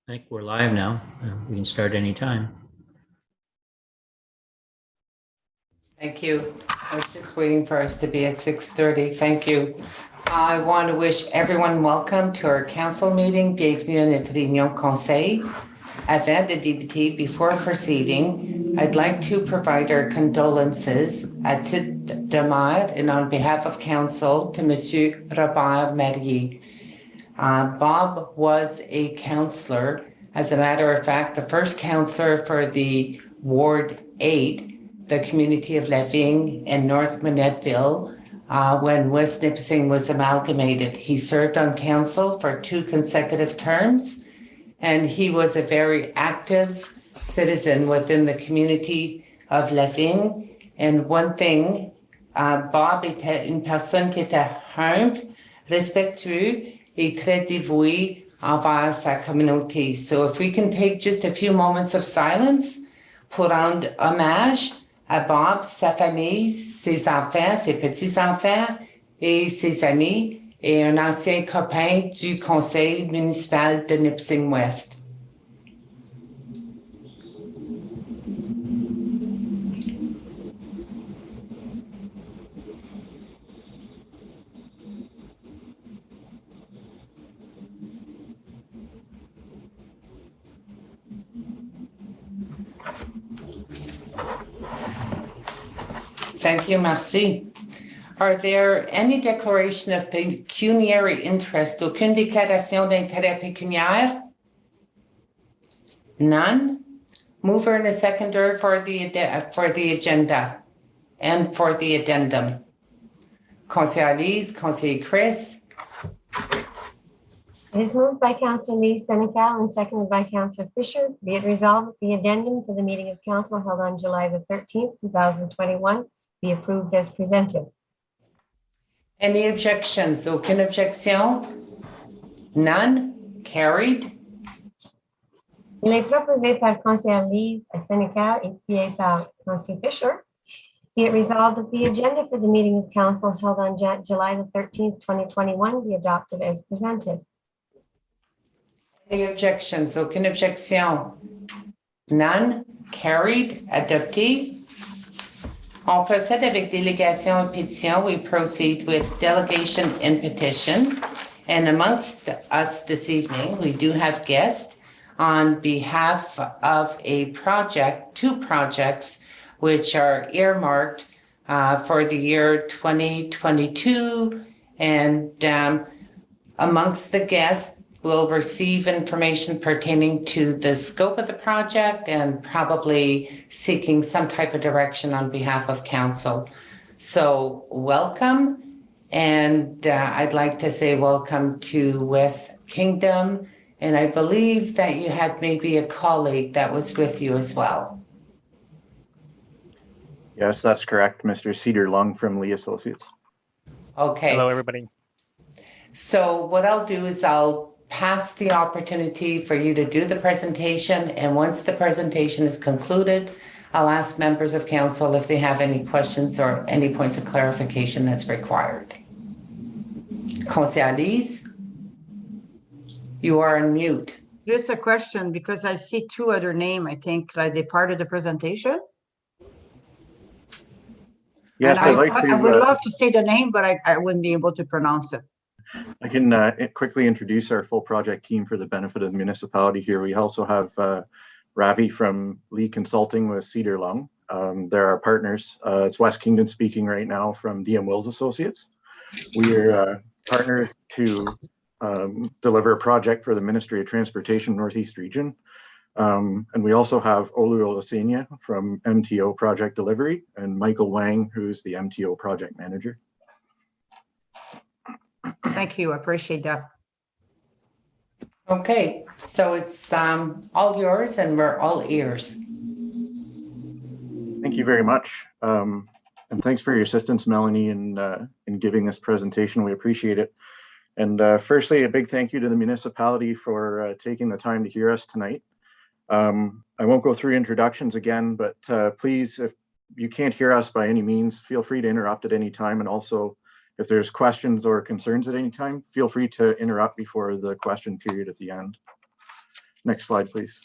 I think we're live now. We can start anytime. Thank you. I was just waiting for us to be at 6:30. Thank you. I want to wish everyone welcome to our council meeting. Bienvenue à notre réunion conseil. Avant de débuter, before proceeding, I'd like to provide our condolences à titre de maire and on behalf of council to Monsieur Robert Marier. Bob was a councillor. As a matter of fact, the first councillor for the Ward 8, the community of La Vigne and North Monetville, when West Nipissing was amalgamated. He served on council for 2 consecutive terms, and he was a very active citizen within the community of La Vigne. And one thing, Bob était une personne qui était humble, respectueux, et très dévoué envers sa communauté. So if we can take just a few moments of silence pour rendre hommage à Bob, sa famille, ses enfants, ses petits-enfants et ses amis, et un ancien copain du conseil municipal de Nipissing-Ouest. Thank you, merci. Are there any declaration of pecuniary interest? Aucune déclaration d'intérêt pécuniaire? None. Mover and a seconder for the agenda and for the addendum. Conseiller Lise, Conseiller Chris. It is moved by Councillor Lee Senecal and seconded by Councillor Fisher. Be it resolved that the addendum for the meeting of council held on July the 13th, 2021 be approved as presented. Any objections? Aucune objection? None? Carried. Il est proposé par Councilleur Lise Senecal et appuyé par Councillor Fisher. Be it resolved that the agenda for the meeting of council held on July the 13th, 2021 be adopted as presented. Any objections? Aucune objection? None? Carried. Adopté. On procède avec délégation et pétition. We proceed with delegation and petition. And amongst us this evening, we do have guests on behalf of a project, 2 projects, which are earmarked for the year 2022. And amongst the guests, we'll receive information pertaining to the scope of the project and probably seeking some type of direction on behalf of council. So welcome. And I'd like to say welcome to West Kingdom. And I believe that you had maybe a colleague that was with you as well. Yes, that's correct. Mr. Cedar Lung from Lee Associates. Okay. Hello, everybody. So what I'll do is I'll pass the opportunity for you to do the presentation. And once the presentation is concluded, I'll ask members of council if they have any questions or any points of clarification that's required. Conseiller Lise, you are on mute. Just a question, because I see 2 other names, I think, like they part of the presentation. Yes, I would to. love to say the name, but I wouldn't be able to pronounce it. I can quickly introduce our full project team for the benefit of the municipality here. We also have Ravi from Lee Consulting with Cedar Lung. They're our partners. It's West Kingdom speaking right now from DM Wills Associates. We are partners to deliver a project for the Ministry of Transportation Northeast Region. And we also have Olu Olasenia from MTO Project Delivery and Michael Wang, who's the MTO Project Manager. Thank you. I appreciate that. Okay, so it's all yours and we're all ears. Thank you very much. And thanks for your assistance, Melanie, in giving this presentation. We appreciate it. And firstly, a big thank you to the municipality for taking the time to hear us tonight. I won't go through introductions again, but please, if you can't hear us by any means, feel free to interrupt at any time. And also, if there's questions or concerns at any time, feel free to interrupt before the question period at the end. Next slide, please.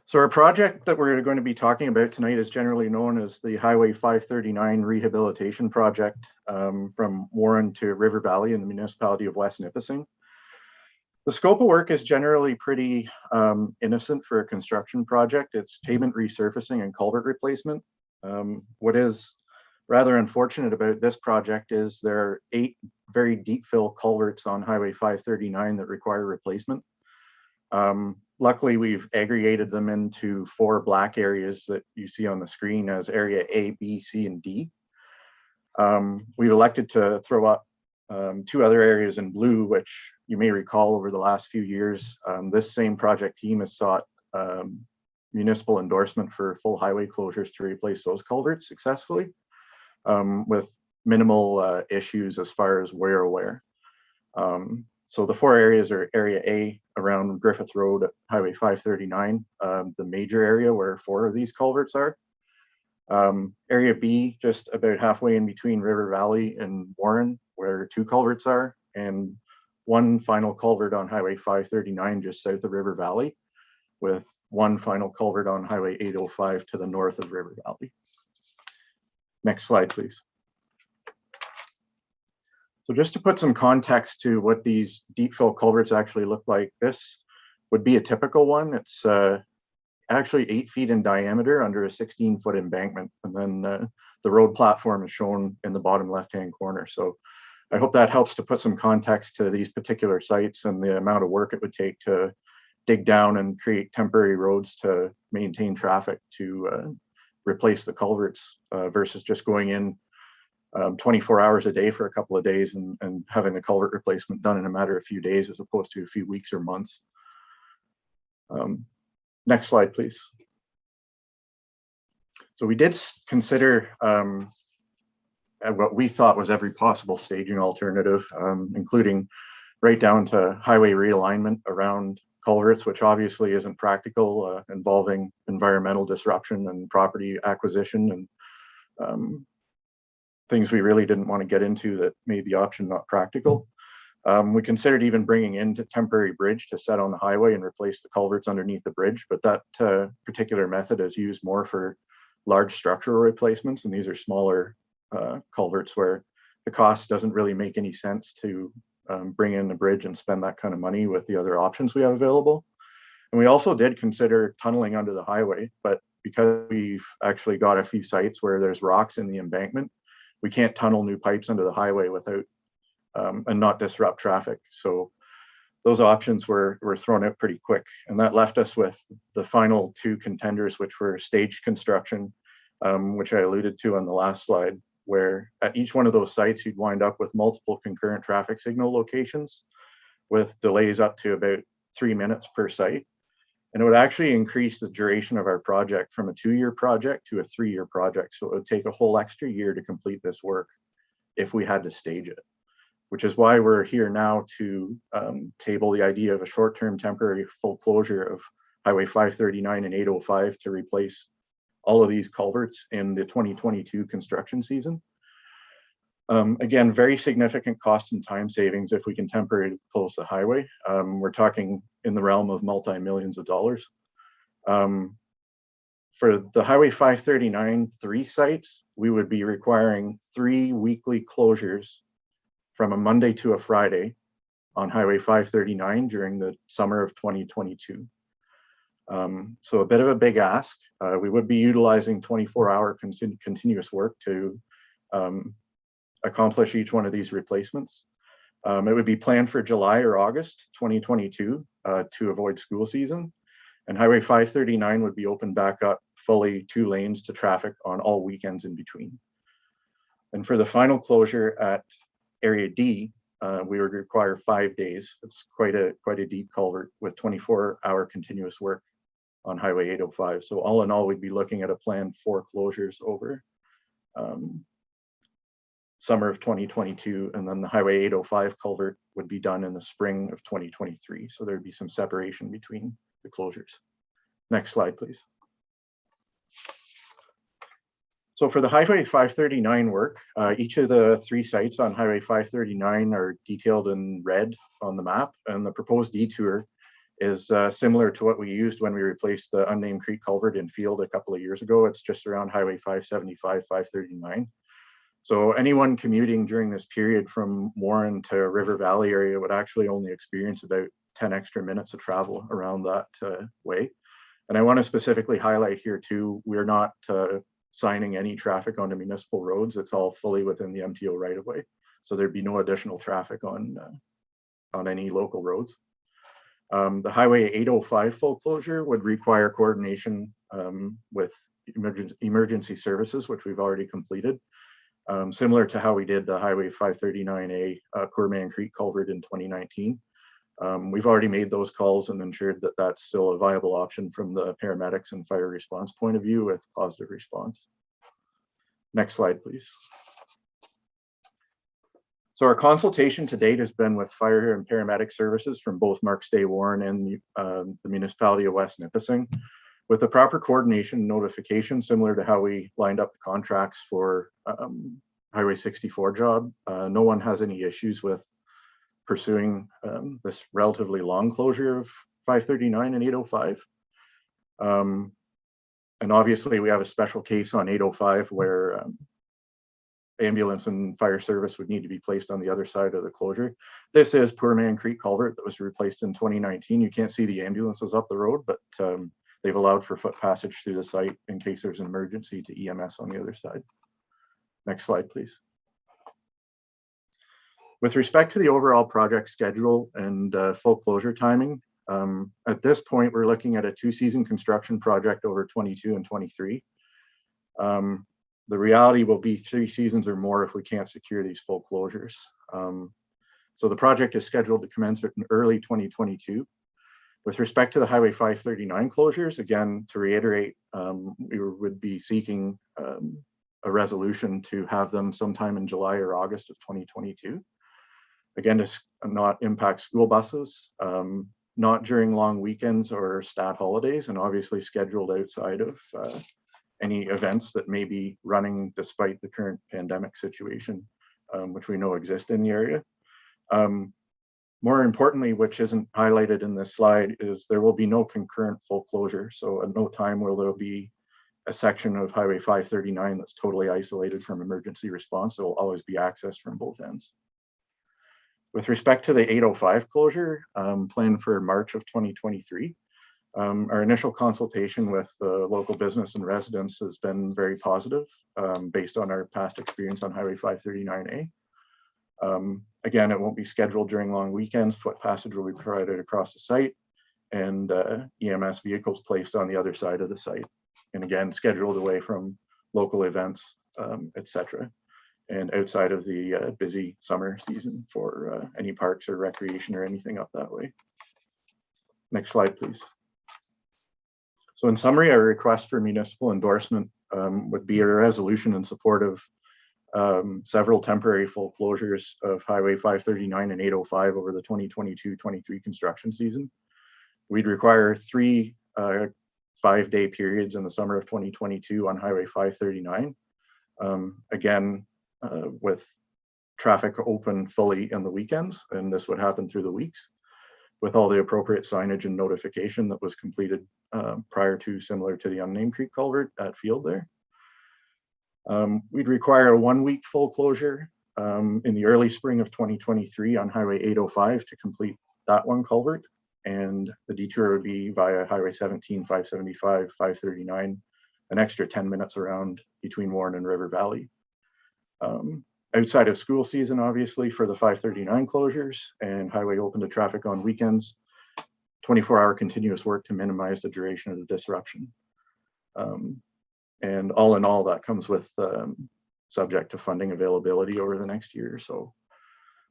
So our project that we're going to be talking about tonight is generally known as the Highway 539 Rehabilitation Project from Warren to River Valley in the municipality of West Nipissing. The scope of work is generally pretty innocent for a construction project. It's pavement resurfacing and culvert replacement. What is rather unfortunate about this project is there are 8 very deep fill culverts on Highway 539 that require replacement. Luckily, we've aggregated them into 4 black areas that you see on the screen as area A, B, C, and D. We've elected to throw up 2 other areas in blue, which you may recall over the last few years, this same project team has sought municipal endorsement for full highway closures to replace those culverts successfully with minimal issues as far as wear or wear. So the 4 areas are area A around Griffith Road, Highway 539, the major area where 4 of these culverts are. Area B, just about halfway in between River Valley and Warren, where 2 culverts are, and 1 final culvert on Highway 539 just south of River Valley, with 1 final culvert on Highway 805 to the north of River Valley. Next slide, please. So just to put some context to what these deep fill culverts actually look like, this would be a typical one. It's actually 8 feet in diameter under a 16-foot embankment. And then the road platform is shown in the bottom left-hand corner. So I hope that helps to put some context to these particular sites and the amount of work it would take to dig down and create temporary roads to maintain traffic to replace the culverts versus just going in 24 hours a day for a couple of days and having the culvert replacement done in a matter of a few days as opposed to a few weeks or months. Next slide, please. So we did consider what we thought was every possible staging alternative, including right down to highway realignment around culverts, which obviously isn't practical, involving environmental disruption and property acquisition and things we really didn't want to get into that made the option not practical. We considered even bringing in a temporary bridge to set on the highway and replace the culverts underneath the bridge, but that particular method is used more for large structural replacements, and these are smaller culverts where the cost doesn't really make any sense to bring in a bridge and spend that kind of money with the other options we have available. And we also did consider tunneling under the highway, but because we've actually got a few sites where there's rocks in the embankment, we can't tunnel new pipes under the highway without and not disrupt traffic. So those options were thrown out pretty quick. And that left us with the final 2 contenders, which were staged construction, which I alluded to on the last slide, where at each one of those sites, you'd wind up with multiple concurrent traffic signal locations with delays up to about 3 minutes per site. And it would actually increase the duration of our project from a 2-year project to a 3-year project. So it would take a whole extra year to complete this work if we had to stage it, which is why we're here now to table the idea of a short-term temporary full closure of Highway 539 and 805 to replace all of these culverts in the 2022 construction season. Again, very significant cost and time savings if we can temporarily close the highway. We're talking in the realm of multi-millions of dollars. For the Highway 539 3 sites, we would be requiring 3 weekly closures from a Monday to a Friday on Highway 539 during the summer of 2022. So a bit of a big ask. We would be utilizing 24-hour continuous work to accomplish each one of these replacements. It would be planned for July or August 2022 to avoid school season. And Highway 539 would be opened back up fully 2 lanes to traffic on all weekends in between. And for the final closure at Area D, we would require 5 days. It's quite a deep culvert with 24-hour continuous work on Highway 805. So all in all, we'd be looking at a planned 4 closures over summer of 2022, and then the Highway 805 culvert would be done in the spring of 2023. So there'd be some separation between the closures. Next slide, please. So for the Highway 539 work, each of the 3 sites on Highway 539 are detailed in red on the map, and the proposed detour is similar to what we used when we replaced the unnamed creek culvert in field a couple of years ago. It's just around Highway 575, 539. So anyone commuting during this period from Warren to River Valley area would actually only experience about 10 extra minutes of travel around that way. And I want to specifically highlight here too, we're not signing any traffic onto municipal roads. It's all fully within the MTO right of way. So there'd be no additional traffic on any local roads. The Highway 805 full closure would require coordination with emergency services, which we've already completed. Similar to how we did the Highway 539A Poorman Creek culvert in 2019. We've already made those calls and ensured that that's still a viable option from the paramedics and fire response point of view with positive response. Next slide, please. So our consultation to date has been with fire and paramedic services from both Marks Day Warren and the Municipality of West Nipissing. With the proper coordination and notification, similar to how we lined up the contracts for Highway 64 job, no one has any issues with pursuing this relatively long closure of 539 and 805. And obviously we have a special case on 805 where ambulance and fire service would need to be placed on the other side of the closure. This is Poorman Creek culvert that was replaced in 2019. You can't see the ambulances up the road, but they've allowed for foot passage through the site in case there's an emergency to EMS on the other side. Next slide, please. With respect to the overall project schedule and full closure timing, at this point, we're looking at a 2-season construction project over 22 and 23. The reality will be 3 seasons or more if we can't secure these full closures. So the project is scheduled to commence in early 2022. With respect to the Highway 539 closures, again, to reiterate, we would be seeking a resolution to have them sometime in July or August of 2022. Again, to not impact school buses, not during long weekends or stat holidays, and obviously scheduled outside of any events that may be running despite the current pandemic situation, which we know exist in the area. More importantly, which isn't highlighted in this slide, is there will be no concurrent full closure. So at no time will there be a section of Highway 539 that's totally isolated from emergency response. It will always be accessed from both ends. With respect to the 805 closure, planned for March of 2023, our initial consultation with the local business and residents has been very positive based on our past experience on Highway 539A. Again, it won't be scheduled during long weekends. Foot passage will be provided across the site and EMS vehicles placed on the other side of the site. And again, scheduled away from local events, etc. And outside of the busy summer season for any parks or recreation or anything up that way. Next slide, please. So in summary, our request for municipal endorsement would be a resolution in support of several temporary full closures of Highway 539 and 805 over the 2022-23 construction season. We'd require 3 5-day periods in the summer of 2022 on Highway 539. Again, with traffic open fully in the weekends, and this would happen through the weeks with all the appropriate signage and notification that was completed prior to, similar to the unnamed creek culvert at field there. We'd require a 1-week full closure in the early spring of 2023 on Highway 805 to complete that one culvert, and the detour would be via Highway 17, 575, 539, an extra 10 minutes around between Warren and River Valley. Outside of school season, obviously, for the 539 closures and highway open to traffic on weekends, 24-hour continuous work to minimize the duration of the disruption. And all in all, that comes with subject to funding availability over the next year or so.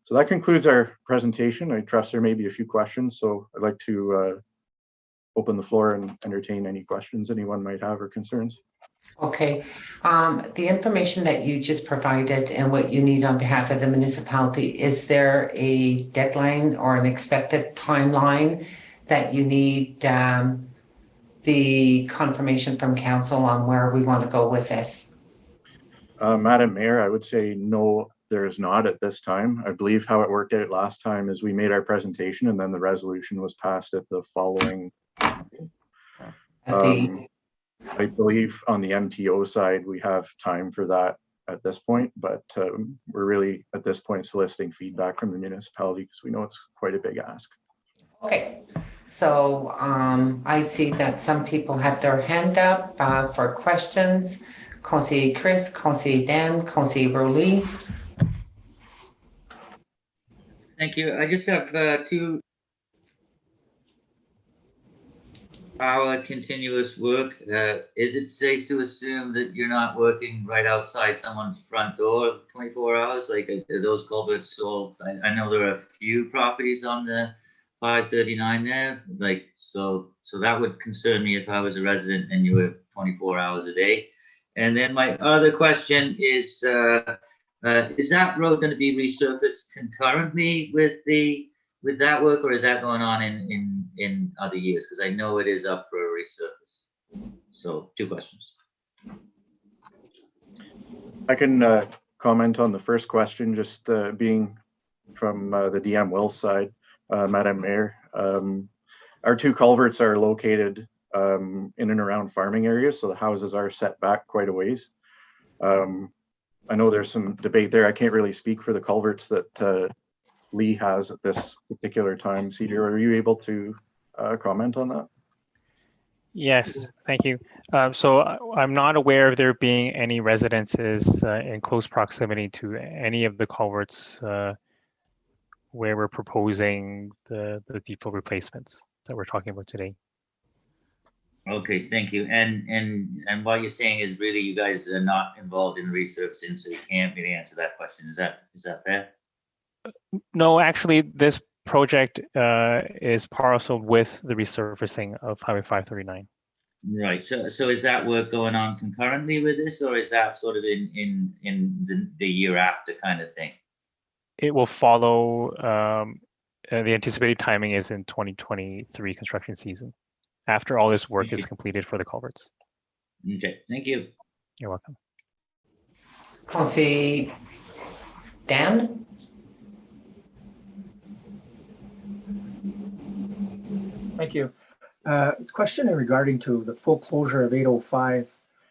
So that concludes our presentation. I trust there may be a few questions, so I'd like to open the floor and entertain any questions anyone might have or concerns. Okay, the information that you just provided and what you need on behalf of the municipality, is there a deadline or an expected timeline that you need the confirmation from council on where we want to go with this? Madam Mayor, I would say no, there is not at this time. I believe how it worked out last time is we made our presentation and then the resolution was passed at the following. I believe on the MTO side, we have time for that at this point, but we're really at this point soliciting feedback from the municipality because we know it's quite a big ask. Okay, so I see that some people have their hand up for questions. Conseiller Chris, Conseiller Dan, Conseiller Burley. Thank you. I just have two. Our continuous work. Is it safe to assume that you're not working right outside someone's front door 24 hours? Like are those culverts all? I know there are a few properties on the 539 there. Like so that would concern me if I was a resident and you were 24 hours a day. And then my other question is that road going to be resurfaced concurrently with that work, or is that going on in other years? Because I know it is up for a resurface. So two questions. I can comment on the first question, just being from the DM Will side, Madam Mayor. Our two culverts are located in and around farming areas, so the houses are set back quite a ways. I know there's some debate there. I can't really speak for the culverts that Lee has at this particular time. Cedar, are you able to comment on that? Yes, thank you. So I'm not aware of there being any residences in close proximity to any of the culverts where we're proposing the default replacements that we're talking about today. Okay, thank you. And what you're saying is really you guys are not involved in resurfacing, so you can't really answer that question. Is that fair? No, actually, this project is parceled with the resurfacing of Highway 539. Right. So is that work going on concurrently with this, or is that sort of in the year after kind of thing? It will follow. The anticipated timing is in 2023 construction season, after all this work is completed for the culverts. Okay. Thank you. You're welcome. Conseiller Dan. Thank you. Question regarding to the full closure of 805.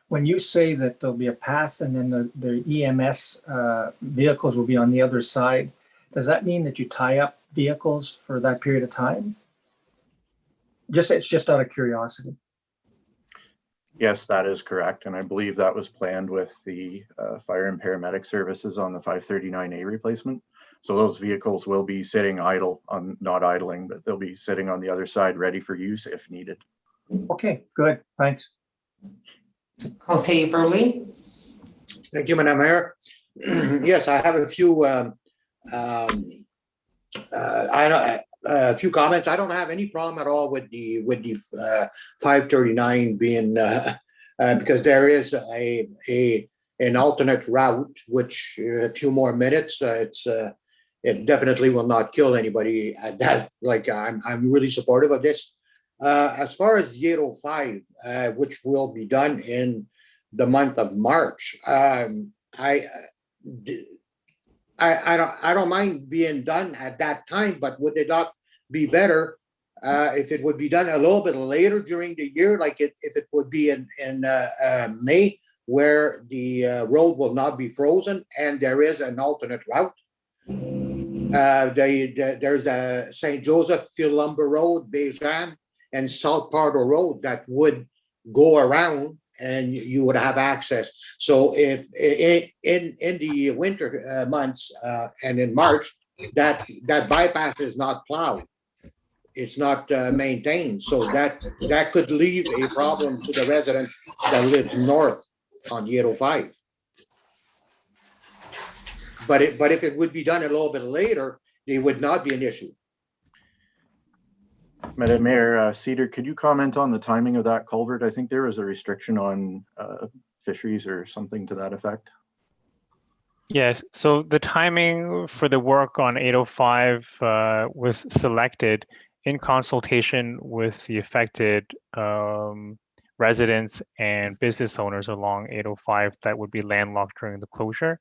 When you say that there'll be a path and then the EMS vehicles will be on the other side, does that mean that you tie up vehicles for that period of time? It's just out of curiosity. Yes, that is correct. And I believe that was planned with the fire and paramedic services on the 539A replacement. So those vehicles will be sitting idle, not idling, but they'll be sitting on the other side ready for use if needed. Okay, good. Thanks. Conseiller Burley. Thank you, Madam Mayor. Yes, I have a few comments. I don't have any problem at all with the 539 being because there is an alternate route, which a few more minutes, it definitely will not kill anybody at that. Like I'm really supportive of this. As far as the 805, which will be done in the month of March, I don't mind being done at that time, but would it not be better if it would be done a little bit later during the year, like if it would be in May, where the road will not be frozen and there is an alternate route? There's the St. Joseph Field Lumber Road, Bejan, and South Pardo Road that would go around and you would have access. So if in the winter months and in March, that bypass is not plowed, it's not maintained. So that could leave a problem to the resident that lives north on the 805. But if it would be done a little bit later, it would not be an issue. Madam Mayor, Cedar, could you comment on the timing of that culvert? I think there was a restriction on fisheries or something to that effect. Yes, so the timing for the work on 805 was selected in consultation with the affected residents and business owners along 805 that would be landlocked during the closure.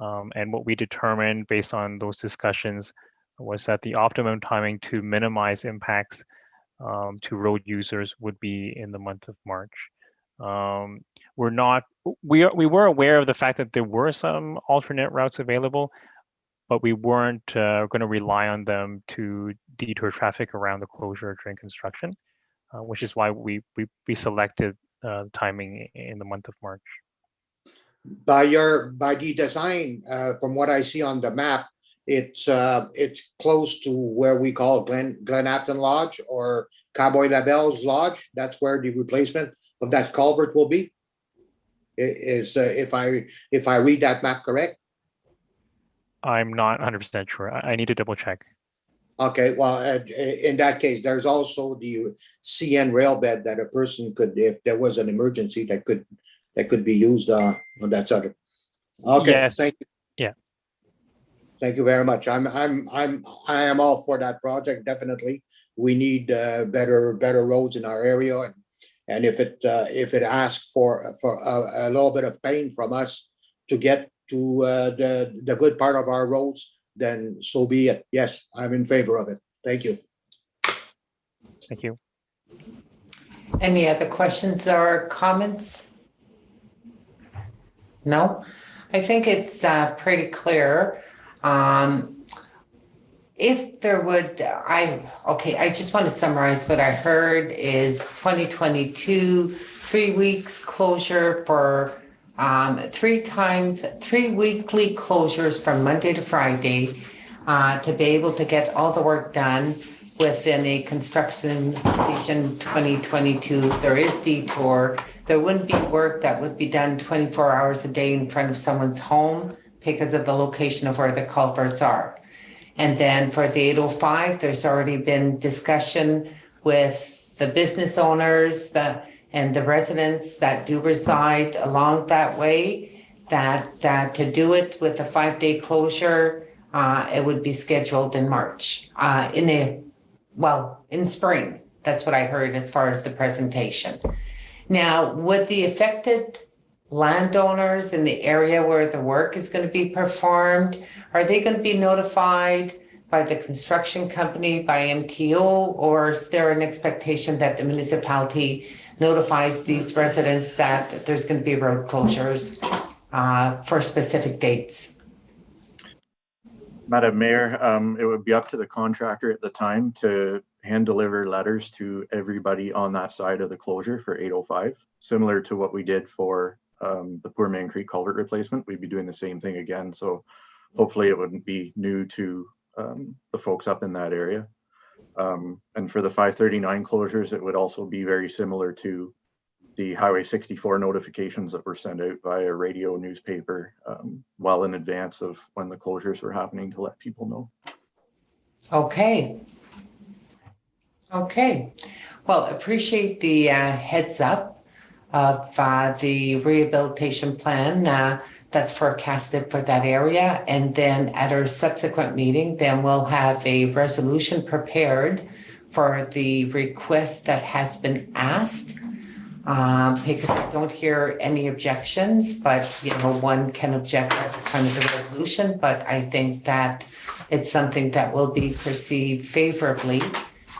And what we determined based on those discussions was that the optimum timing to minimize impacts to road users would be in the month of March. We were aware of the fact that there were some alternate routes available, but we weren't going to rely on them to detour traffic around the closure during construction, which is why we selected timing in the month of March. By the design, from what I see on the map, it's close to where we call Glen Afton Lodge or Cowboy Labelle's Lodge. That's where the replacement of that culvert will be. Is if I read that map correct? I'm not 100% sure. I need to double check. Okay, well, in that case, there's also the CN rail bed that a person could, if there was an emergency, that could be used on that side. Okay, Yes. thank you. Yeah. Thank you very much. I am all for that project. Definitely, we need better roads in our area, and if it asks for a little bit of pain from us to get to the good part of our roads, then so be it. Yes, I'm in favor of it. Thank you. Thank you. Any other questions or comments? No, I think it's pretty clear. If there would, I just want to summarize what I heard is 2022, 3 weeks closure for 3 weekly closures from Monday to Friday to be able to get all the work done within a construction season 2022. There is Detour. There wouldn't be work that would be done 24 hours a day in front of someone's home because of the location of where the culverts are. And then for the 805, there's already been discussion with the business owners and the residents that do reside along that way, that to do it with a 5-day closure, it would be scheduled in March, in spring. That's what I heard as far as the presentation. Now, would the affected landowners in the area where the work is going to be performed, are they going to be notified by the construction company, by MTO, or is there an expectation that the municipality notifies these residents that there's going to be road closures for specific dates? Madam Mayor, it would be up to the contractor at the time to hand deliver letters to everybody on that side of the closure for 805, similar to what we did for the Poor Man Creek culvert replacement. We'd be doing the same thing again. So hopefully it wouldn't be new to the folks up in that area. And for the 539 closures, it would also be very similar to the Highway 64 notifications that were sent out via radio, newspaper, well in advance of when the closures were happening to let people know. Okay. Well, appreciate the heads up of the rehabilitation plan that's forecasted for that area. And then at our subsequent meeting, then we'll have a resolution prepared for the request that has been asked. Because I don't hear any objections, but one can object at the time of the resolution, but I think that it's something that will be perceived favorably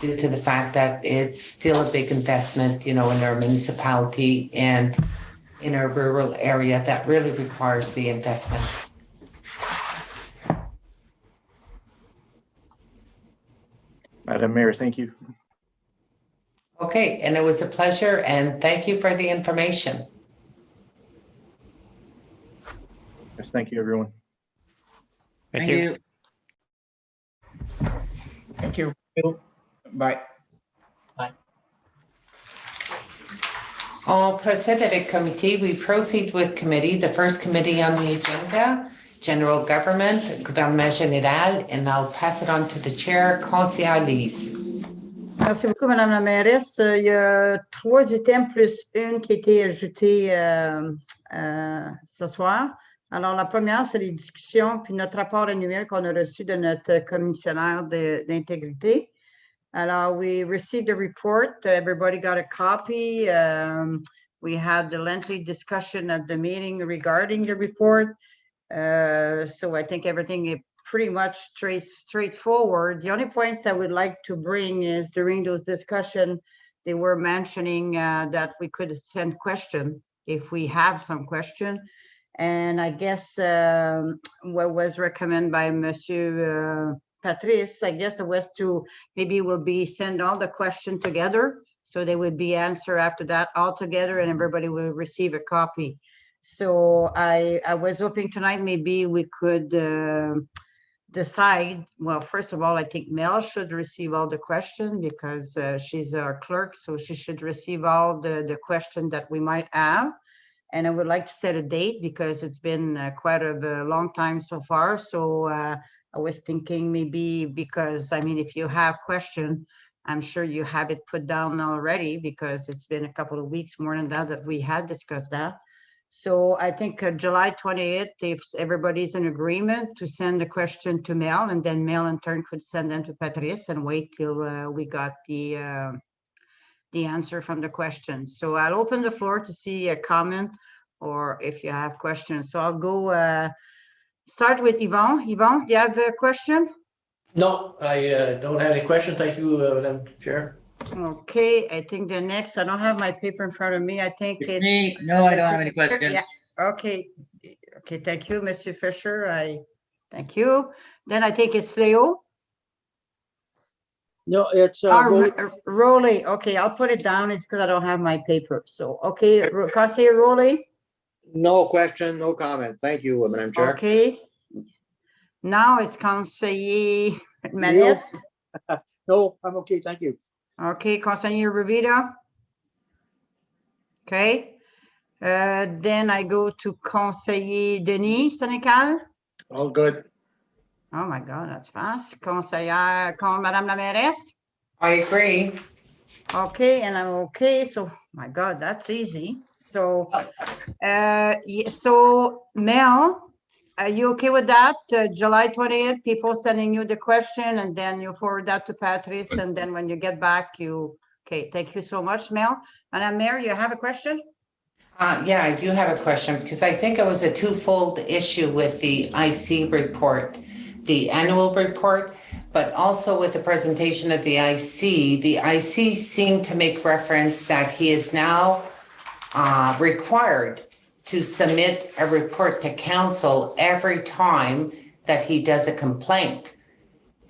due to the fact that it's still a big investment, in our municipality and in our rural area that really requires the investment. Madam Mayor, thank you. Okay, and it was a pleasure, and thank you for the information. Yes, thank you, everyone. Thank you. Thank you. Bye. On procède avec committee, we proceed with committee. The first committee on the agenda, General Government, Gouvernement Général, and I'll pass it on to the chair, Conseillère Lise. Merci beaucoup, Madame la mairesse. Il y a 3 items plus une qui a été ajoutée ce soir. Alors, la première, c'est les discussions, puis notre rapport annuel qu'on a reçu de notre commissionnaire d'intégrité. We received a report. Everybody got a copy. We had the lengthy discussion at the meeting regarding the report. So I think everything is pretty much straightforward. The only point I would like to bring is during those discussions, they were mentioning that we could send question if we have some question. And I guess what was recommended by Monsieur Patrice, I guess it was to maybe will be send all the questions together. So they would be answered after that all together and everybody will receive a copy. So I was hoping tonight maybe we could decide, well, first of all, I think Mel should receive all the questions because she's our clerk, so she should receive all the questions that we might have. And I would like to set a date because it's been quite a long time so far. So I was thinking maybe because, I mean, if you have questions, I'm sure you have it put down already because it's been a couple of weeks more than that we had discussed that. So I think July 28th, if everybody's in agreement to send the question to Mel, and then Mel in turn could send them to Patrice and wait till we got the answer from the question. So I'll open the floor to see a comment or if you have questions. So I'll go start with Yvonne. Yvonne, do you have a question? No, I don't have any questions. Thank you, Madam Chair. Okay, I think the next, I don't have my paper in front of me. I think It's it's me. No, I don't have any questions. Yeah. Okay. Okay, thank you, Monsieur Fisher. Thank you. Then I think it's Leo. No, it's Rolly. Okay, I'll put it down. It's because I don't have my paper. So, okay, Conseiller Rolly. No question, no comment. Thank you, Madam Chair. Okay. Now it's Conseiller Mariette. No, I'm okay, thank you. Okay, Conseiller Revita. Okay. Then I go to Conseiller Denis Sénécal. All good. Oh my God, that's fast. Conseillère, Madame la Mairesse. I agree. Okay, and I'm okay. So, my God, that's easy. So, so Mel, are you okay with that? July 20th, people sending you the question and then you forward that to Patrice. And then when you get back, okay, thank you so much, Mel. Madame Mayor, you have a question? Yeah, I do have a question because I think it was a twofold issue with the IC report, the annual report, but also with the presentation of the IC. The IC seemed to make reference that he is now required to submit a report to council every time that he does a complaint.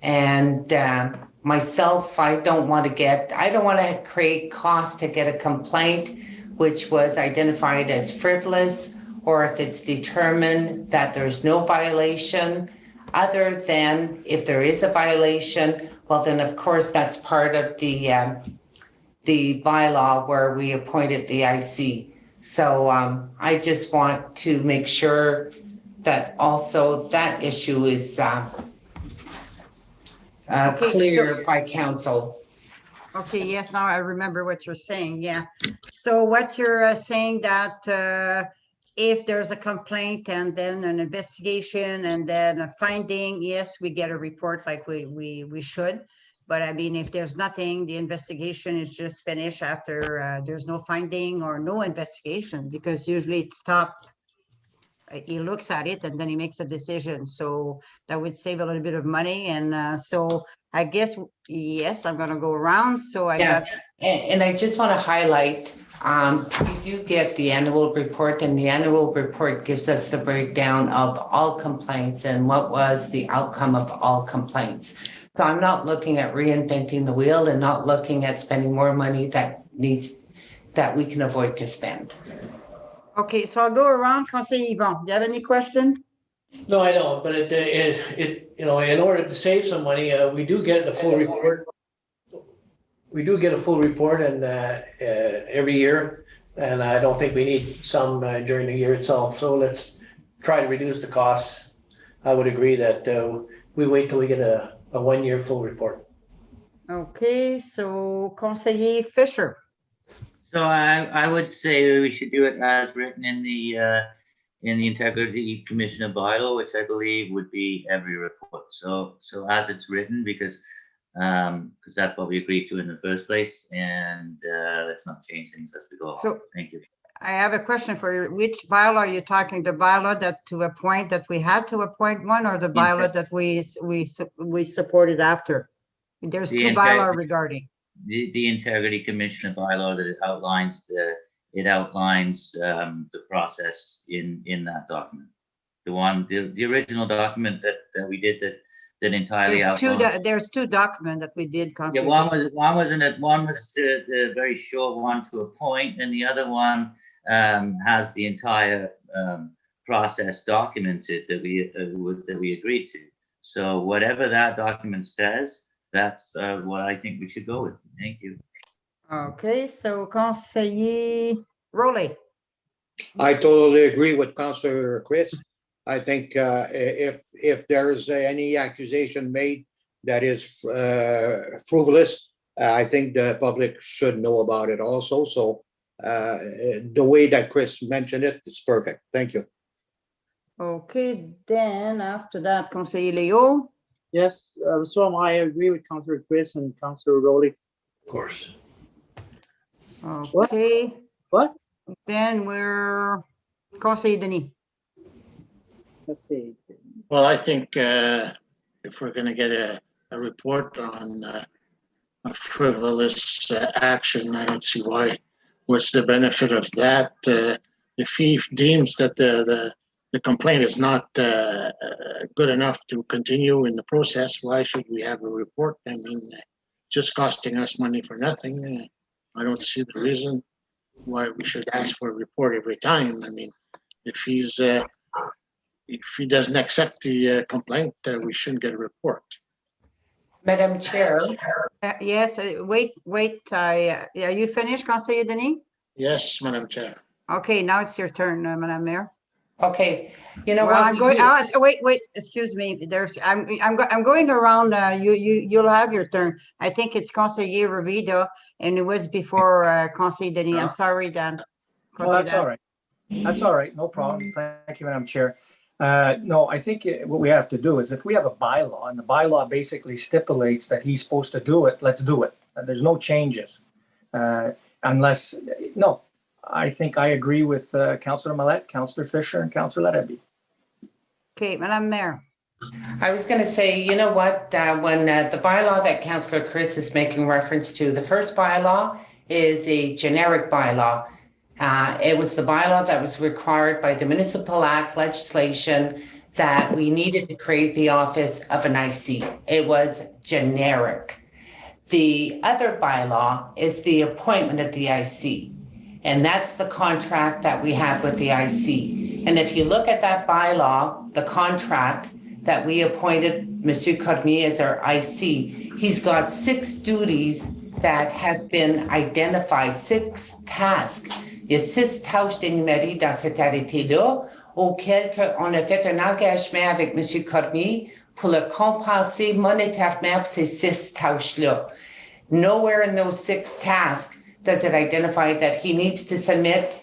And myself, I don't want to create costs to get a complaint which was identified as frivolous, or if it's determined that there's no violation, other than if there is a violation, well, then of course that's part of the bylaw where we appointed the IC. So I just want to make sure that also that issue is clear by council. Okay, yes, now I remember what you're saying, yeah. So what you're saying that if there's a complaint and then an investigation and then a finding, yes, we get a report like we should. But I mean, if there's nothing, the investigation is just finished after there's no finding or no investigation, because usually it's stopped. He looks at it and then he makes a decision. So that would save a little bit of money. And so I guess, yes, I'm going to go around. So I got. And I just want to highlight, we do get the annual report, and the annual report gives us the breakdown of all complaints and what was the outcome of all complaints. So I'm not looking at reinventing the wheel and not looking at spending more money that we can avoid to spend. Okay, so I'll go around. Conseiller Yvon, do you have any question? No, I don't, but it you know, in order to save some money, we do get the full report. We do get a full report and every year, and I don't think we need some during the year itself. So let's try to reduce the costs. I would agree that we wait till we get a 1 year full report. Okay, so Conseiller Fisher. So I would say we should do it as written in the Integrity Commission of Bylaw, which I believe would be every report. So as it's written, because because that's what we agreed to in the first place, and let's not change things as we go along. So- Thank you. I have a question for you. Which bylaw are you talking? The bylaw that to appoint, that we had to appoint one, or the bylaw that we supported after? There's The two intent- bylaw regarding. The Integrity Commissioner bylaw that it outlines the process in that document. The original document that we did that entirely outlines. There's two documents that we did. Yeah, Councillor one Chris. was the very short one to appoint, and the other one has the entire process documented that we agreed to. So whatever that document says, that's what I think we should go with. Thank you. Okay, so Conseiller Rowley. I totally agree with Councillor Chris. I think if there's any accusation made that is frivolous, I think the public should know about it also. So the way that Chris mentioned it is perfect. Thank you. Okay, then after that, Conseiller Leo. Yes, so I agree with Councillor Chris and Councillor Rowley. Of course. Okay. What? Then we're Conseiller Denis. Let's see. Well, I think if we're going to get a report on a frivolous action, I don't see what's the benefit of that. If he deems that the complaint is not good enough to continue in the process, why should we have a report? I mean, just costing us money for nothing. I don't see the reason why we should ask for a report every time. I mean, if he doesn't accept the complaint, we shouldn't get a report. Madam Chair, Yes, wait, are you finished, Conseiller Denis? Yes, Madam Chair. Okay, now it's your turn, Madam Mayor. okay, you know Well, what? I'm we going, do- wait, excuse me, I'm going around, you'll have your turn. I think it's Conseiller Revida, and it was before Conseiller Denis. I'm sorry, Dan. Well, that's all right. That's all right. No problem. Thank you, Madam Chair. No, I think what we have to do is if we have a bylaw and the bylaw basically stipulates that he's supposed to do it, let's do it. There's no changes. Unless, no, I think I agree with Councillor Mallette, Councillor Fisher, and Councillor Larrabee. Okay, Madam Mayor. I was going to say, you know what, when the bylaw that Councillor Chris is making reference to, the first bylaw is a generic bylaw. It was the bylaw that was required by the Municipal Act legislation that we needed to create the office of an IC. It was generic. The other bylaw is the appointment of the IC. And that's the contract that we have with the IC. And if you look at that bylaw, the contract that we appointed Monsieur Cormier as our IC, he's got 6 duties that have been identified, 6 tasks. Il y a 6 tâches d'énumérées dans cet arrêté-là, auxquelles on a fait un engagement avec Monsieur Cormier pour le compenser monétairement pour ces 6 tâches-là. Nowhere in those 6 tasks does it identify that he needs to submit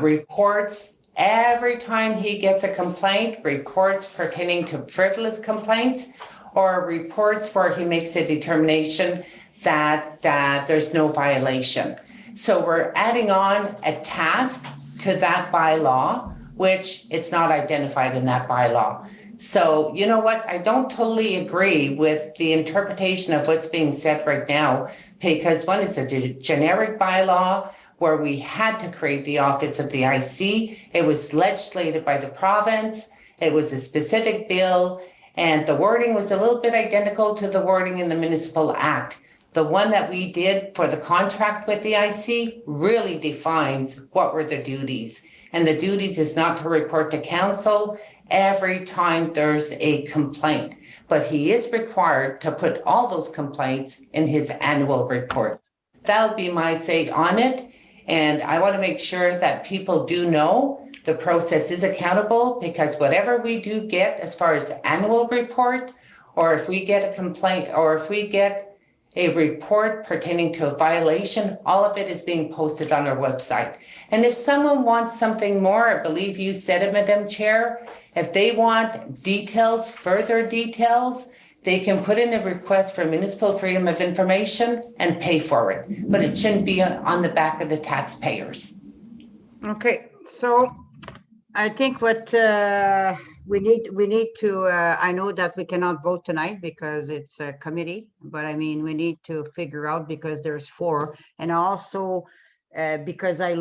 reports every time he gets a complaint, reports pertaining to frivolous complaints, or reports where he makes a determination that there's no violation. So we're adding on a task to that bylaw, which it's not identified in that bylaw. So you know what? I don't totally agree with the interpretation of what's being said right now, because one is a generic bylaw where we had to create the office of the IC. It was legislated by the province. It was a specific bill, and the wording was a little bit identical to the wording in the Municipal Act. The one that we did for the contract with the IC really defines what were the duties. And the duties is not to report to council every time there's a complaint. But he is required to put all those complaints in his annual report. That'll be my say on it. And I want to make sure that people do know the process is accountable, because whatever we do get as far as the annual report, or if we get a complaint, or if we get a report pertaining to a violation, all of it is being posted on our website. And if someone wants something more, I believe you said it, Madam Chair, if they want details, further details, they can put in a request for municipal freedom of information and pay for it, but it shouldn't be on the back of the taxpayers. Okay, so I think what we need to, I know that we cannot vote tonight because it's a committee, but I mean, we need to figure out because there's 4. And also because I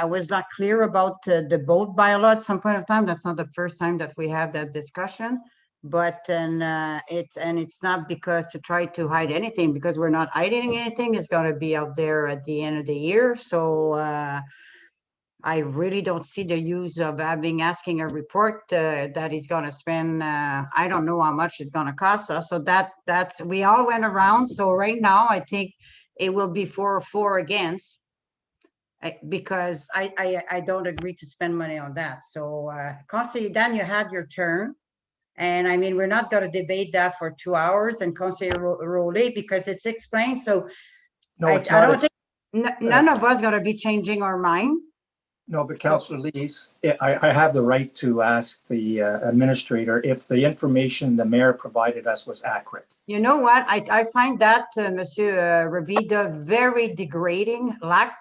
was not clear about the boat bylaw at some point of time. That's not the first time that we have that discussion. But then it's not because to try to hide anything, because we're not hiding anything. It's going to be out there at the end of the year. So I really don't see the use of asking a report that he's going to spend. I don't know how much it's going to cost us. So that's we all went around. So right now, I think it will be 4 against, because I don't agree to spend money on that. So Conseiller Dan, you had your turn. And I mean, we're not going to debate that for 2 hours, and Conseiller Rollet, because it's explained. So No, I it's not. don't think none of us going to be changing our mind. No, but Councillor Lees, I have the right to ask the administrator if the information the mayor provided us was accurate. You know what? I find that, Monsieur Revida, very degrading,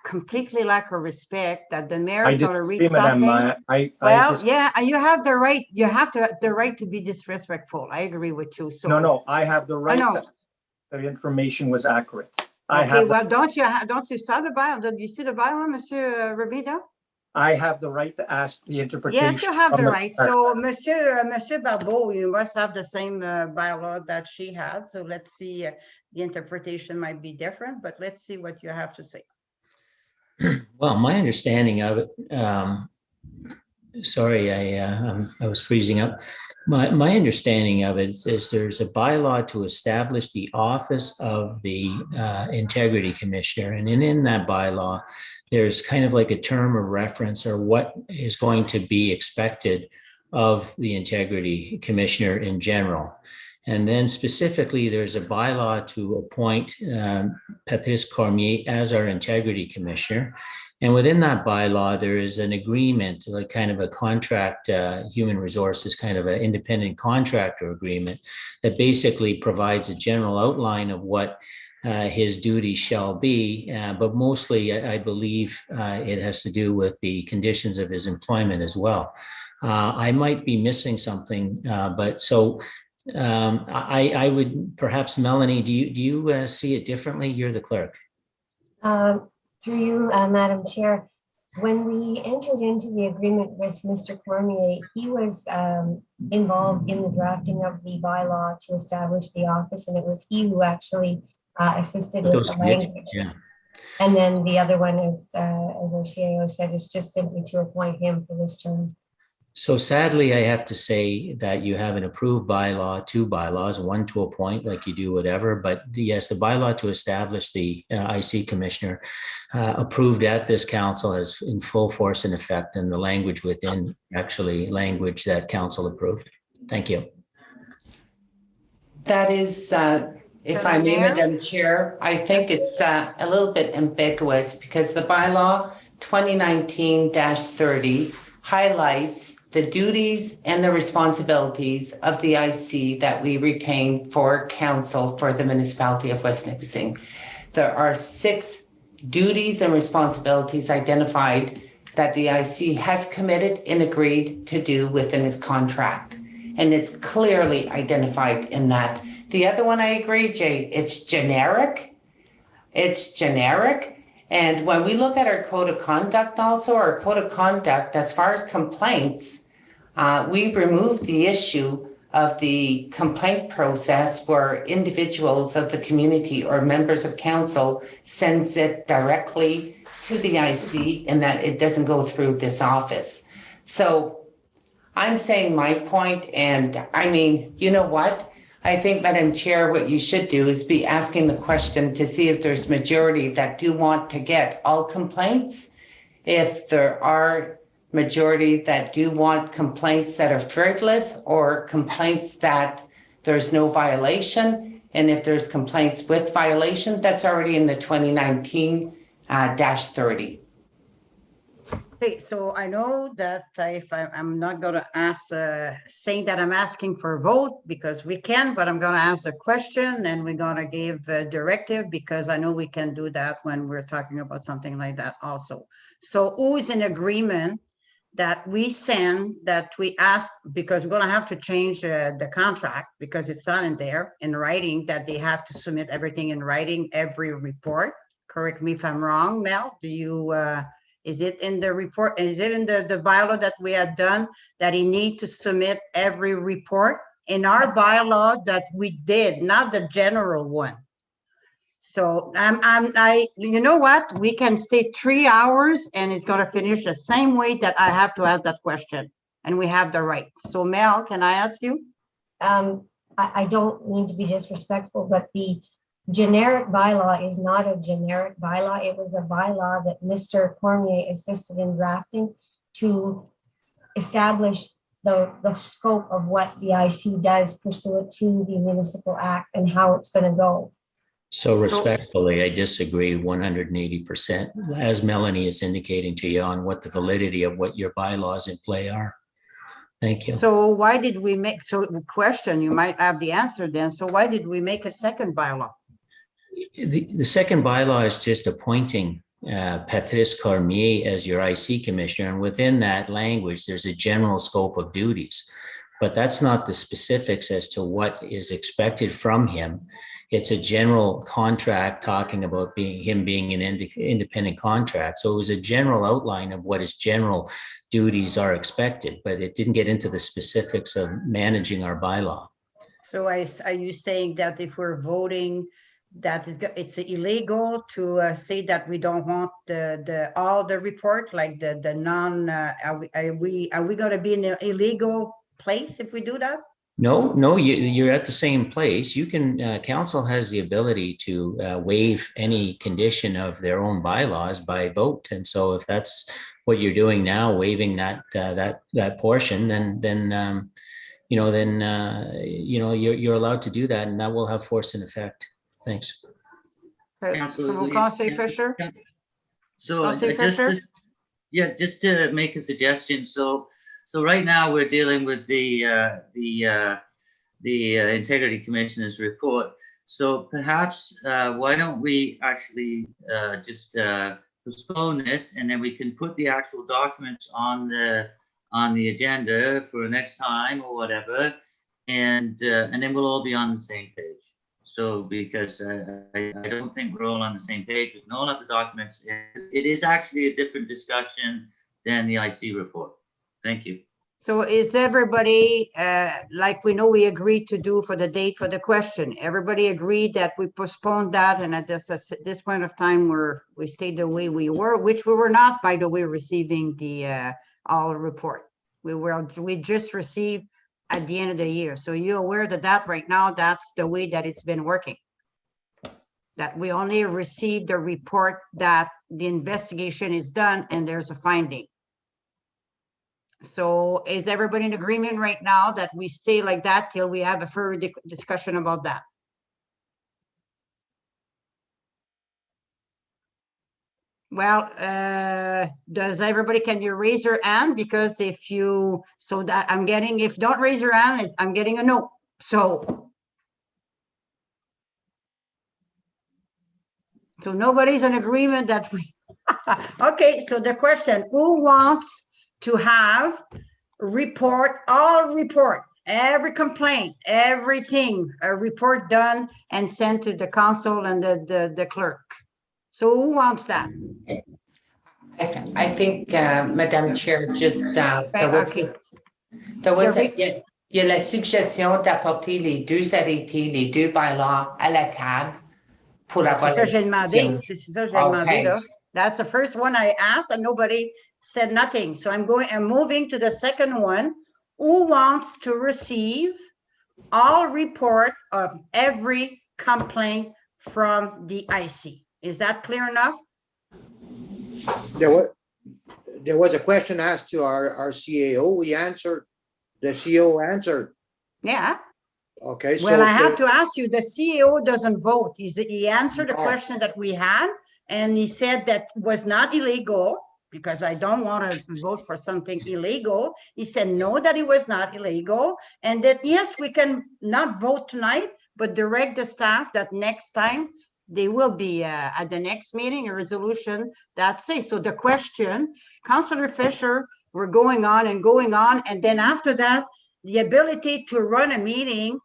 completely lack of respect that the mayor is going to read something. Yeah, you have the right. You have the right to be disrespectful. I agree with you. So no, I have the right. The information was accurate. Okay, well, don't you saw the bylaw? Did you see the bylaw, Monsieur Revida? I have the right to ask the interpretation. Yes, you have the right. So, Monsieur Barbeau, you must have the same bylaw that she had. So let's see. The interpretation might be different, but let's see what you have to say. Well, my understanding of it. Sorry, I was freezing up. My understanding of it is there's a bylaw to establish the office of the Integrity Commissioner, and in that bylaw, there's kind of like a term of reference or what is going to be expected of the Integrity Commissioner in general. And then specifically, there's a bylaw to appoint Patrice Cormier as our Integrity Commissioner. And within that bylaw, there is an agreement, like kind of a contract, human resources, kind of an independent contractor agreement that basically provides a general outline of what his duties shall be. But mostly, I believe it has to do with the conditions of his employment as well. I might be missing something, but so I would perhaps, Melanie, do you see it differently? You're the clerk. Through you, Madam Chair, when we entered into the agreement with Mr. Cormier, he was involved in the drafting of the bylaw to establish the office, and it was he who actually assisted with the language. Yeah. And then the other one is, as our CIO said, is just simply to appoint him for this term. So sadly, I have to say that you have an approved bylaw, 2 bylaws, one to appoint like you do whatever, but yes, the bylaw to establish the IC Commissioner approved at this council is in full force and effect, and the language within actually language that council approved. Thank you. That is, if I may, Madam Chair, I think it's a little bit ambiguous because the bylaw 2019-30 highlights the duties and the responsibilities of the IC that we retain for council for the municipality of West Nipissing. There are 6 duties and responsibilities identified that the IC has committed and agreed to do within his contract. And it's clearly identified in that. The other one, I agree, Jay, it's generic. It's generic. And when we look at our code of conduct also, our code of conduct, as far as complaints, we remove the issue of the complaint process where individuals of the community or members of council sends it directly to the IC and that it doesn't go through this office. So I'm saying my point, and I mean, you know what? I think, Madam Chair, what you should do is be asking the question to see if there's majority that do want to get all complaints. If there are majority that do want complaints that are frivolous or complaints that there's no violation. And if there's complaints with violation, that's already in the 2019-30. Okay, so I know that if I'm not gonna ask, saying that I'm asking for a vote because we can, but I'm gonna ask a question and we're gonna give a directive because I know we can do that when we're talking about something like that also. So who's in agreement that we send, that we ask, because we're gonna have to change the contract because it's not in there in writing, that they have to submit everything in writing, every report. Correct me if I'm wrong, Mel, do you, is it in the report? Is it in the bylaw that we had done that he need to submit every report? In our bylaw that we did, not the general one. So you know what? We can stay 3 hours and it's gonna finish the same way that I have to ask that question. And we have the right. So Mel, can I ask you? I don't mean to be disrespectful, but the generic bylaw is not a generic bylaw. It was a bylaw that Mr. Cormier assisted in drafting to establish the scope of what the IC does pursuant to the Municipal Act and how it's going to go. So respectfully, I disagree 180%, as Melanie is indicating to you on what the validity of what your bylaws in play are. Thank you. So why did we make, so question, you might have the answer then. So why did we make a second bylaw? The second bylaw is just appointing Patrice Cormier as your IC commissioner. And within that language, there's a general scope of duties, but that's not the specifics as to what is expected from him. It's a general contract talking about him being an independent contract. So it was a general outline of what his general duties are expected, but it didn't get into the specifics of managing our bylaw. So are you saying that if we're voting that it's illegal to say that we don't want all the report, like the non, are we going to be in an illegal place if we do that? No, you're at the same place. You can, council has the ability to waive any condition of their own bylaws by vote. And so if that's what you're doing now, waiving that portion, then you're allowed to do that, and that will have force and effect. Thanks. Councilor Fisher? So just to make a suggestion. So right now we're dealing with the Integrity Commissioner's report. So perhaps why don't we actually just postpone this, and then we can put the actual documents on the agenda for next time or whatever, and then we'll all be on the same page. So because I don't think we're all on the same page with all of the documents. It is actually a different discussion than the IC report. Thank you. So is everybody, like we know we agreed to do for the date for the question, everybody agreed that we postponed that, and at this point of time we stayed the way we were, which we were not, by the way, receiving the all report. We just received at the end of the year. So you're aware that right now, that's the way that it's been working. That we only received the report that the investigation is done and there's a finding. So is everybody in agreement right now that we stay like that till we have a further discussion about that? Well, does everybody, can you raise your hand? Because if you, so that I'm getting, if don't raise your hand, I'm getting a no. So nobody's in agreement that we, okay, so the question, who wants to have all report, every complaint, everything, a report done and sent to the council and the clerk? So who wants that? I think, Madame Chair, just il y a la suggestion d'apporter les deux arrêtés, les deux bylaws à la table pour avoir la discussion. C'est ça que j'ai demandé, là. That's the first one I asked and nobody said nothing. So I'm moving to the second one. Who wants to receive all report of every complaint from the IC? Is that clear enough? There was a question asked to our CAO. We answered. The CEO answered. Yeah. Okay. Well, I have to ask you, the CEO doesn't vote. He answered the question that we had, and he said that was not illegal because I don't want to vote for something illegal. He said no, that it was not illegal, and that yes, we can not vote tonight, but direct the staff that next time they will be at the next meeting a resolution that says. So the question, Councillor Fisher, we're going on, and then after that, the ability to run a meeting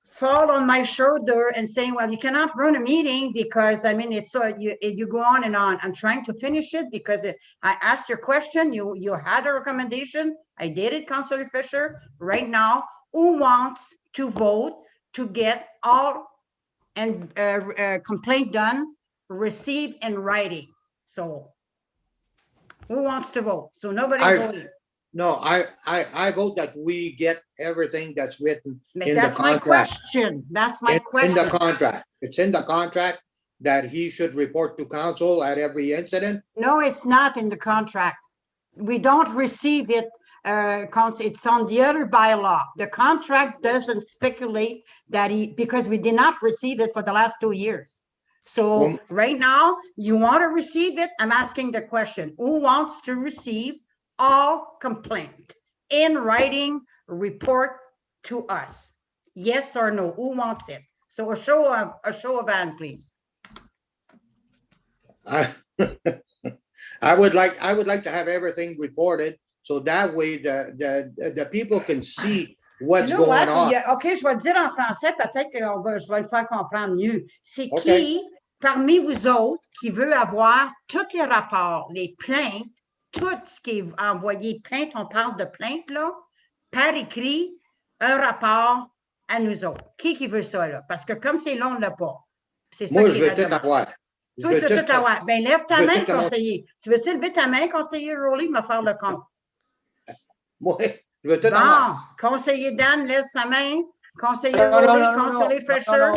fall on my shoulder and saying, well, you cannot run a meeting because, I mean, it's you go on and on. I'm trying to finish it because I asked your question, you had a recommendation. I did it, Councillor Fisher. Right now, who wants to vote to get all and complaint done, received in writing? So who wants to vote? So nobody voted. No, I vote that we get everything that's written in the That's my contract. question. That's my question. In the contract. It's in the contract that he should report to council at every incident. No, it's not in the contract. We don't receive it. It's on the other bylaw. The contract doesn't speculate that because we did not receive it for the last 2 years. So right now, you want to receive it? I'm asking the question, who wants to receive all complaint in writing report to us? Yes or no? Who wants it? So a show of hand, please. I would like to have everything reported so that way the people can see what's going on. OK, je vais le dire en français, peut-être que je vais le faire comprendre mieux. C'est qui, parmi vous autres, qui veut avoir tous les rapports, les plaintes, tout ce qui est envoyé plainte, on parle de plainte, là, par écrit, un rapport à nous autres. Qui veut ça, là? Parce que comme c'est long, on ne l'a pas. C'est ça. Moi, je veux tout avoir. Tu veux tout avoir. Ben, lève ta main, conseiller. Tu veux-tu lever ta main, conseiller Rowley, me faire le compte? Moi, je veux tout avoir. Conseiller Dan, lève sa main. Conseiller Rowley, conseiller Fisher.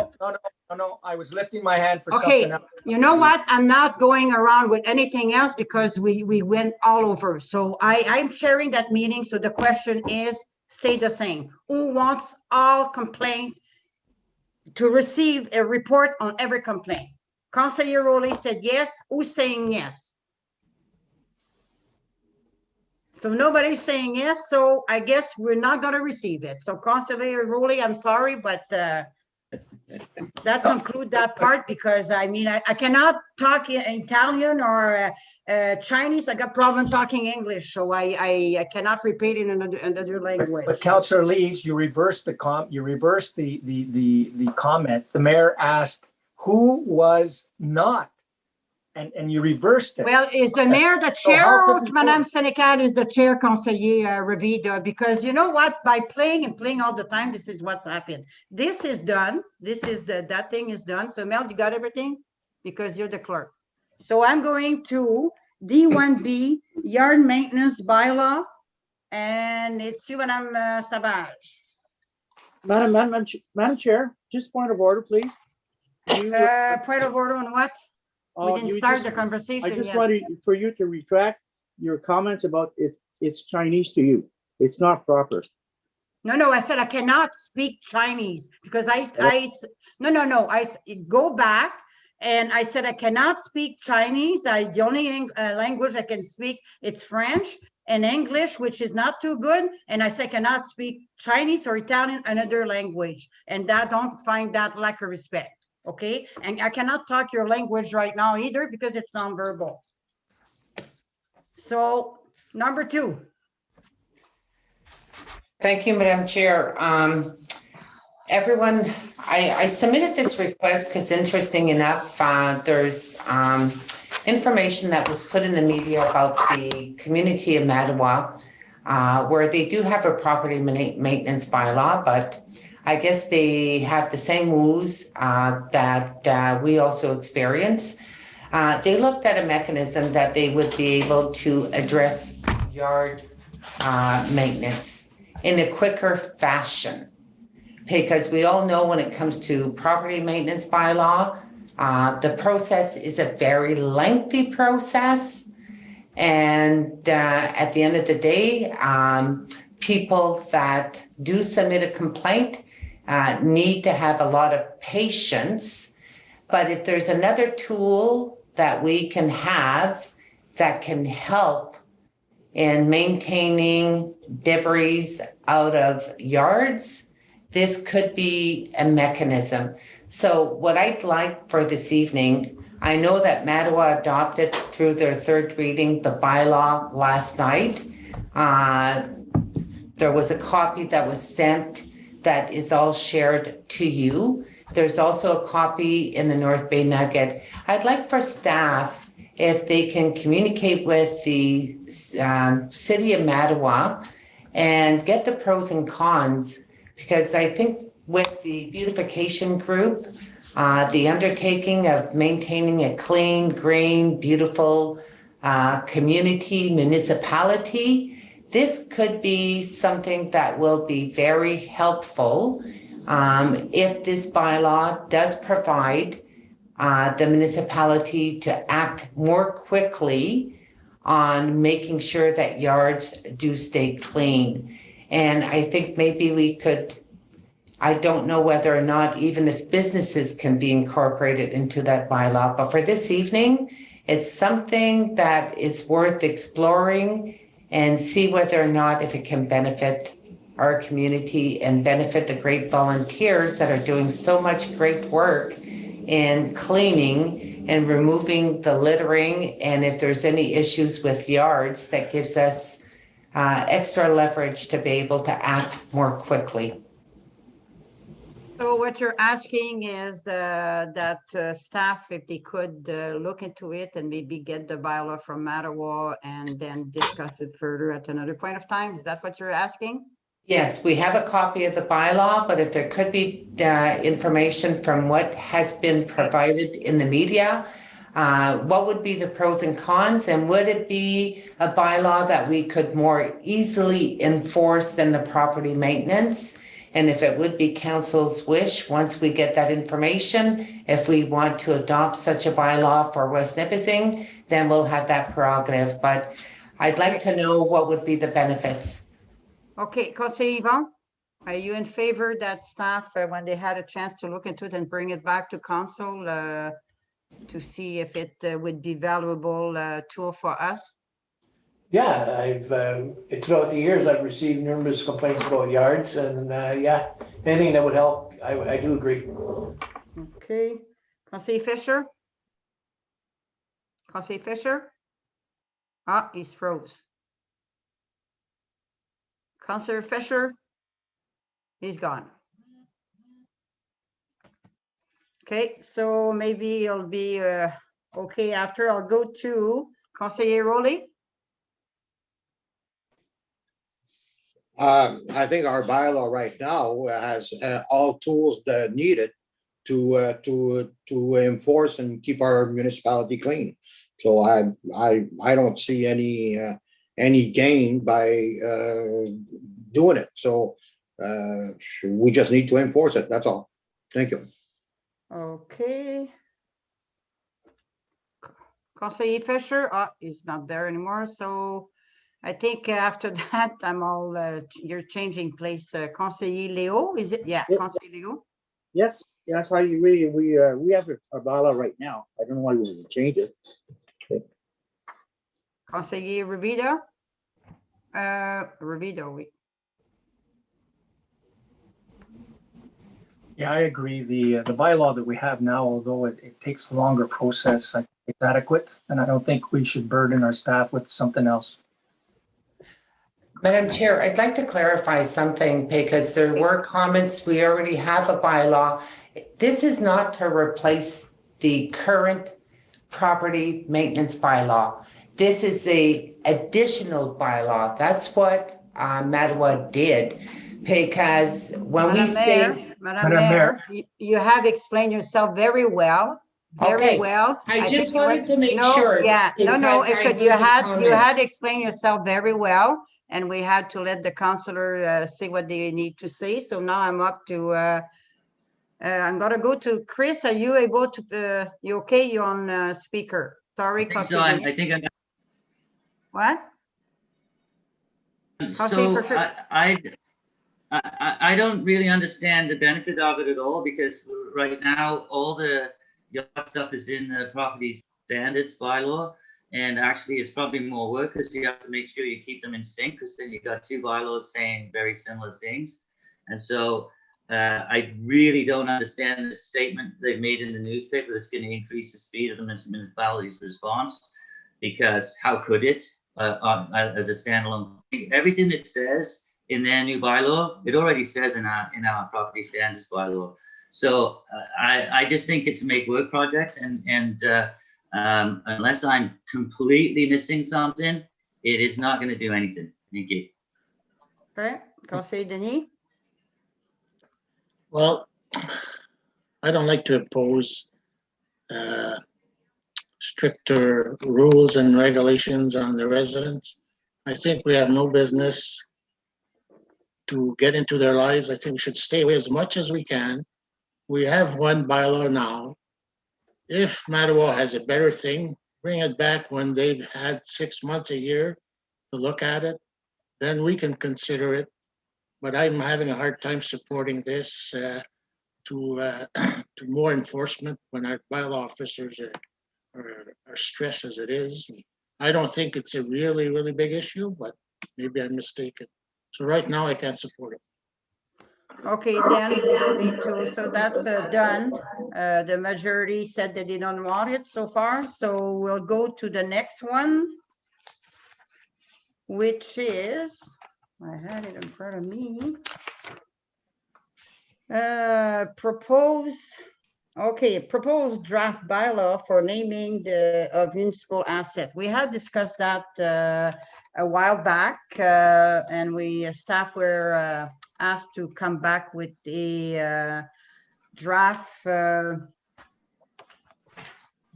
No, I was lifting my hand for something else. You know what? I'm not going around with anything else because we went all over. So I'm sharing that meeting. So the question is, stay the same. Who wants all complaint to receive a report on every complaint? Conseiller Rowley said yes. Who's saying yes? So nobody's saying yes. So I guess we're not going to receive it. So Conseiller Rowley, I'm sorry, but that conclude that part because I mean I cannot talk Italian or Chinese. I got problem talking English, so I cannot repeat in another language. But Councillor Lees, you reversed the comment. The mayor asked who was not, and you reversed it. Well, is the mayor the chair or Madame Senecal is the chair, Conseiller Revida? Because you know what, by playing all the time, this is what's happened. This is done. This is that thing is done. So Mel, you got everything? Because you're the clerk. So I'm going to D1B, yard maintenance bylaw, and it's you, Madame Savage. Madam Chair, just point of order, please. Point of order on what? We didn't start the conversation yet. I just wanted for you to retract your comments about it's Chinese to you. It's not proper. No, I said I cannot speak Chinese because I go back and I said I cannot speak Chinese. The only language I can speak it's French and English, which is not too good. And I say I cannot speak Chinese or Italian, another language, and that don't find that lack of respect. Okay, and I cannot talk your language right now either because it's nonverbal. So number 2. Thank you, Madam Chair. Everyone, I submitted this request because interesting enough, there's information that was put in the media about the community of Mattawa, where they do have a property maintenance bylaw, but I guess they have the same woes that we also experience. They looked at a mechanism that they would be able to address yard maintenance in a quicker fashion. Because we all know when it comes to property maintenance bylaw, the process is a very lengthy process. And at the end of the day, people that do submit a complaint need to have a lot of patience. But if there's another tool that we can have that can help in maintaining debris out of yards, this could be a mechanism. So what I'd like for this evening, I know that Mattawa adopted through their third reading the bylaw last night. There was a copy that was sent that is all shared to you. There's also a copy in the North Bay Nugget. I'd like for staff, if they can communicate with the city of Mattawa and get the pros and cons, because I think with the beautification group, the undertaking of maintaining a clean, green, beautiful community municipality, this could be something that will be very helpful if this bylaw does provide the municipality to act more quickly on making sure that yards do stay clean. And I think maybe we could, I don't know whether or not even if businesses can be incorporated into that bylaw, but for this evening, it's something that is worth exploring and see whether or not if it can benefit our community and benefit the great volunteers that are doing so much great work in cleaning and removing the littering. And if there's any issues with yards, that gives us extra leverage to be able to act more quickly. So what you're asking is that staff, if they could look into it and maybe get the bylaw from Mattawa and then discuss it further at another point of time? Is that what you're asking? Yes, we have a copy of the bylaw, but if there could be information from what has been provided in the media, what would be the pros and cons? And would it be a bylaw that we could more easily enforce than the property maintenance? And if it would be council's wish, once we get that information, if we want to adopt such a bylaw for West Nipissing, then we'll have that prerogative. But I'd like to know what would be the benefits. Okay, Conseiller Yvon, are you in favor that staff, when they had a chance to look into it and bring it back to council to see if it would be valuable tool for us? Yeah, I've throughout the years, I've received numerous complaints about yards, and yeah, anything that would help, I do agree. Okay, Conseiller Fisher? Conseiller Fisher? Ah, he's froze. Councillor Fisher? He's gone. Okay, so maybe it'll be okay after. I'll go to Conseiller Rowley. I think our bylaw right now has all tools that needed to enforce and keep our municipality clean. So I don't see any gain by doing it. So we just need to enforce it. That's all. Thank you. Okay. Conseiller Fisher, oh, he's not there anymore. So I think after that, I'm all, you're changing place. Conseiller Leo, is it? Yeah, Yep. Conseiller Leo. Yes, yes, I agree. We have a bylaw right now. I don't know why we would change it. Conseiller Revita. Revita, we. Yeah, I agree. The bylaw that we have now, although it takes a longer process, I think it's adequate, and I don't think we should burden our staff with something else. Madam Chair, I'd like to clarify something because there were comments, we already have a bylaw. This is not to replace the current property maintenance bylaw. This is the additional bylaw. That's what Mattawa did, because when we say. Madam Mayor, you have explained yourself very well. Very well. I just wanted to make sure. Yeah, no, you comment. had explained yourself very well, and we had to let the councillor say what they need to say. So now I'm up to, I'm gonna go to Chris. Are you able to, you okay? You're on speaker. Sorry, So I think I'm. What? So I don't really understand the benefit of it at all, because right now all the yard stuff is in the property standards bylaw, And actually, it's probably more work because you have to make sure you keep them in sync, because then you've got two bylaws saying very similar things. And so I really don't understand the statement they've made in the newspaper that's going to increase the speed of the municipality's response, because how could it as a standalone thing? Everything it says in their new bylaw, it already says in our property standards bylaw. So I just think it's a make work project, and unless I'm completely missing something, it is not going to do anything. Thank you. Okay, Conseil Denis? Well, I don't like to impose stricter rules and regulations on the residents. I think we have no business to get into their lives. I think we should stay away as much as we can. We have one bylaw now. If Mattawa has a better thing, bring it back when they've had 6 months, a year to look at it, then we can consider it. But I'm having a hard time supporting this to more enforcement when our bylaw officers are stressed as it is. I don't think it's a really, really big issue, but maybe I'm mistaken. So right now I can't support it. Okay, then we don't need to, so that's done. The majority said that they don't want it so far, so we'll go to the next one, which is, I had it in front of me. Proposed draft bylaw for naming of municipal asset. We had discussed that a while back, and staff were asked to come back with a draft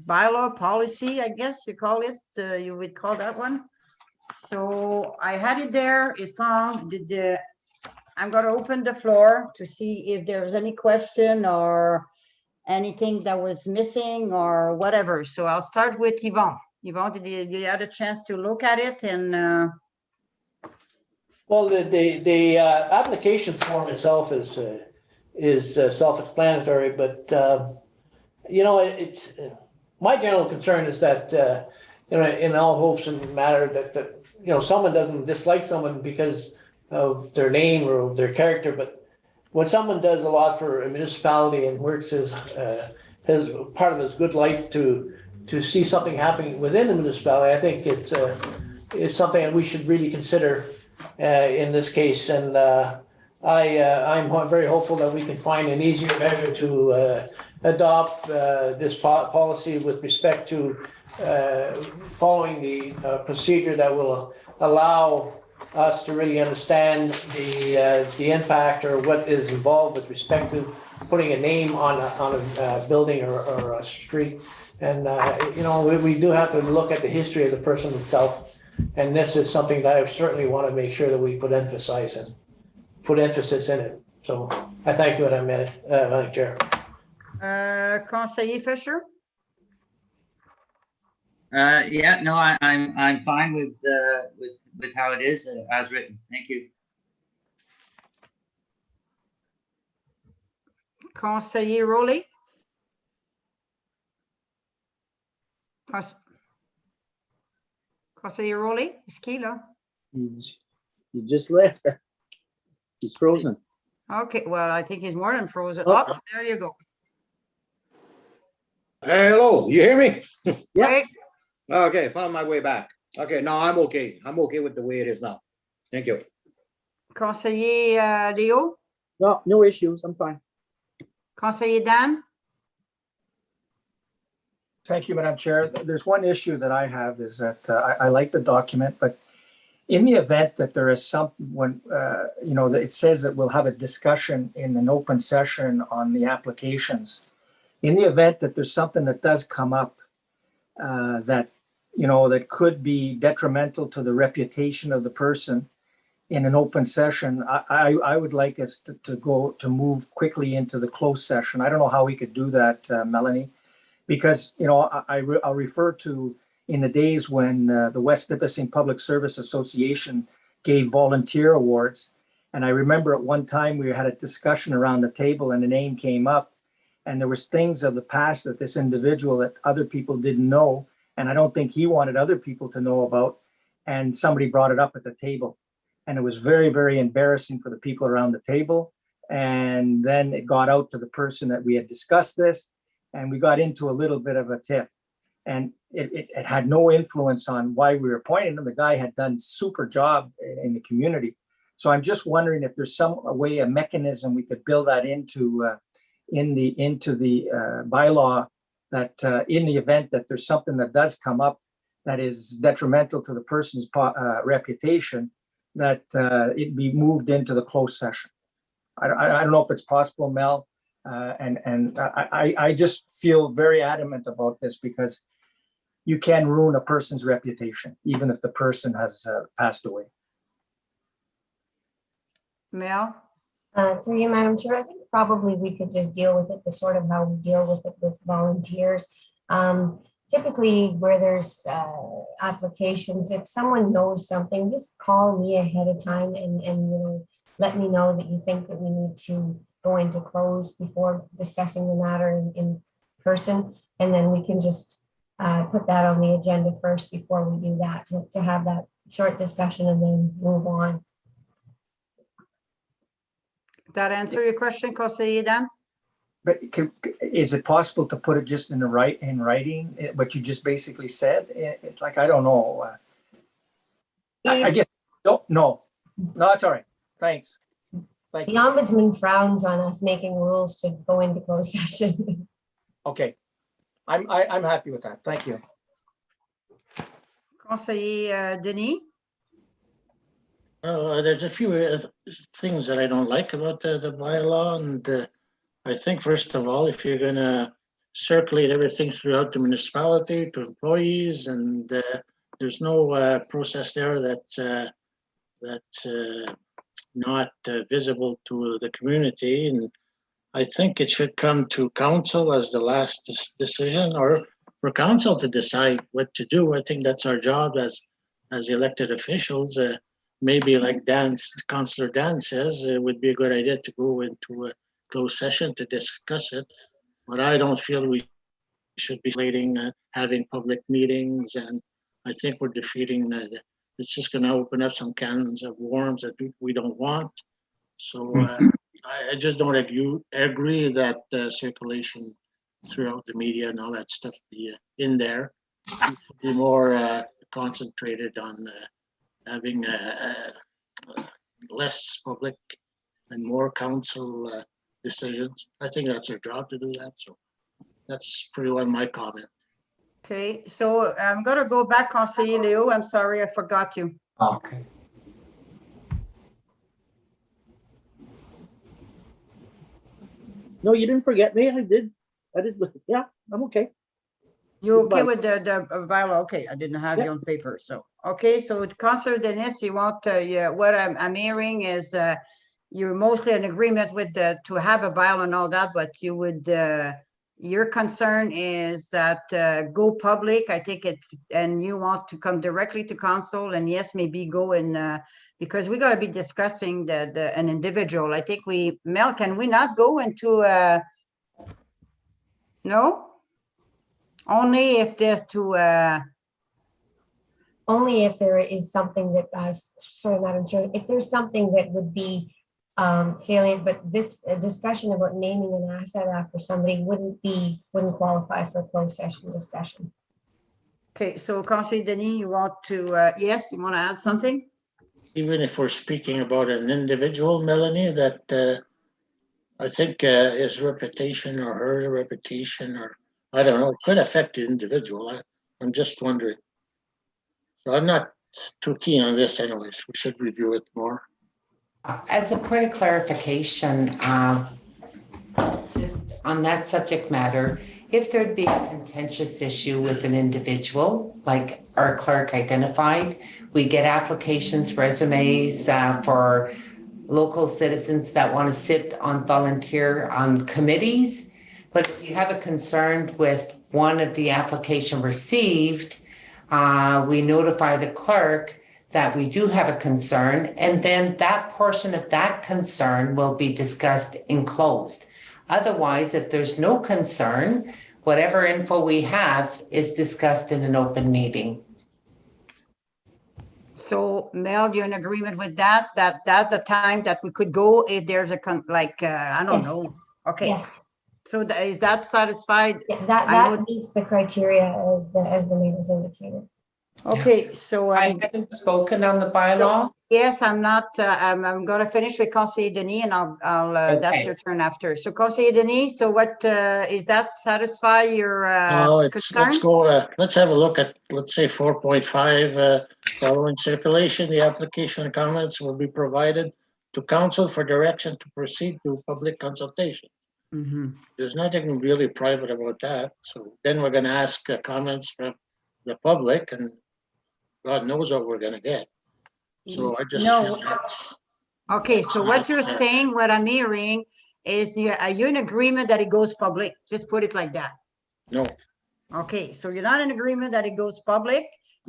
bylaw policy, I guess you call it. You would call that one. So I had it there. I'm going to open the floor to see if there's any question or anything that was missing or whatever. So I'll start with Yvonne. Yvonne, did you had a chance to look at it? And Well, the application form itself is self-explanatory, but it's my general concern is that in all hopes and matter that someone doesn't dislike someone because of their name or their character, but when someone does a lot for a municipality and works as part of his good life to see something happening within the municipality, I think it's something that we should really consider in this case. And I'm very hopeful that we can find an easier measure to adopt this policy with respect to following the procedure that will allow us to really understand the impact or what is involved with respect to putting a name on a building or a street. And we do have to look at the history of the person itself. And this is something that I certainly want to make sure that we put emphasis in it. So I thank you, Madam Chair. Conseiller Fisher? Yeah, no, I'm fine with how it is as written. Thank you. Conseiller Rowley? Conseiller Rowley, is he là? He just left. He's frozen. Okay, well, I think he's more than frozen. Oh. Oh, there you go. Hello, you hear me? Yeah. Right. Okay, found my way back. Okay, no, I'm okay. I'm okay with the way it is now. Thank you. Conseiller Leo? No issues. I'm fine. Conseiller Dan? Thank you, Madam Chair. There's one issue that I have is that I like the document, but in the event that there is that it says that we'll have a discussion in an open session on the applications. In the event that there's something that does come up that could be detrimental to the reputation of the person in an open session, I would like us to move quickly into the closed session. I don't know how we could do that, Melanie. Because, I'll refer to in the days when the West Nipissing Public Service Association gave volunteer awards. And I remember at one time we had a discussion around the table and a name came up. And there was things of the past that this individual that other people didn't know. and I don't think he wanted other people to know about. And somebody brought it up at the table, and it was very, very embarrassing for the people around the table. And then it got out to the person that we had discussed this, and we got into a little bit of a tiff. And it had no influence on why we were appointing him. The guy had done super job in the community. So I'm just wondering if there's some way, a mechanism we could build that into the bylaw, that in the event that there's something that does come up that is detrimental to the person's reputation, that it be moved into the closed session. I don't know if it's possible, Mel, and I just feel very adamant about this, because you can ruin a person's reputation, even if the person has passed away. Mel? Through you, Madam Chair, I think probably we could just deal with it the sort of how we deal with it with volunteers. Typically, where there's applications, if someone knows something, just call me ahead of time and let me know that you think that we need to go into close before discussing the matter in person, and then we can just put that on the agenda first before we do that, to have that short discussion and then move on. That answer your question, Conseiller Dan? But is it possible to put it just in writing, what you just basically said? It's like, I don't know. I guess, no, it's all right. Thanks. Thank The you. Ombudsman frowns on us making rules to go into closed session. Okay. I'm happy with that. Thank you. Conseiller Denis? There's a few things that I don't like about the bylaw, and I think first of all, if you're gonna circulate everything throughout the municipality to employees, and there's no process there that's not visible to the community, and I think it should come to council as the last decision, or for council to decide what to do. I think that's our job as elected officials. Maybe like Councillor Dan says, it would be a good idea to go into a closed session to discuss it. But I don't feel we should be waiting, having public meetings, and I think we're defeating it's just going to open up some cans of worms that we don't want. So I just don't agree that circulation throughout the media and all that stuff be in there. Be more concentrated on having less public and more council decisions. I think that's our job to do that. So that's pretty well my comment. Okay, so I'm gonna go back, Conseiller Leo. I'm sorry, I forgot you. Okay. No, you didn't forget me. I did. Yeah, I'm okay. You okay Goodbye. with the bylaw? Okay, I didn't have you on paper, so. Okay, so Councillor Denis, you want, what I'm hearing is you're mostly in agreement with to have a bylaw and all that, but you would, your concern is that go public, I take it, and you want to come directly to council, and yes, maybe go in, because we gotta be discussing an individual. I think Mel, can we not go into, no? Only if there's to, Only if there is something that, sorry, Madam Chair, if there's something that would be salient, but this discussion about naming an asset after somebody wouldn't qualify for a closed session discussion. okay, so Councillor Denis, you want to, yes, you want to add something? Even if we're speaking about an individual, Melanie, that I think his reputation or her reputation, or I don't know, could affect the individual. I'm just wondering. So I'm not too keen on this anyways. We should review it more. As a point of clarification, just on that subject matter, if there'd be a contentious issue with an individual, like our clerk identified, we get applications, resumes for local citizens that want to sit on volunteer on committees. But if you have a concern with one of the application received, we notify the clerk that we do have a concern, and then that portion of that concern will be discussed in closed. Otherwise, if there's no concern, whatever info we have is discussed in an open meeting. So Mel, you're in agreement with that? That's the time that we could go if there's a, I don't Yes. know. Okay, Yes, so is that satisfied? yeah, I that know- meets the criteria as the mayor's indicated. Okay, so I haven't spoken on the bylaw. yes, I'm not, I'm gonna finish with Conseiller Denis and I'll, that's Okay. your turn after. So Conseiller Denis, so what, is that satisfy your, Let's concern? go, let's have a look at, let's say 4.5, following circulation, the application comments will be provided to council for direction to proceed to public consultation. Mhm. There's nothing really private about that. So then we're gonna ask comments from the public and God knows what we're gonna get. So I just No. feel that's, Okay, so what you're Yeah. saying, what I'm hearing is are you in agreement that it goes public? Just put it like that. no, Okay, so you're not in agreement that it goes public.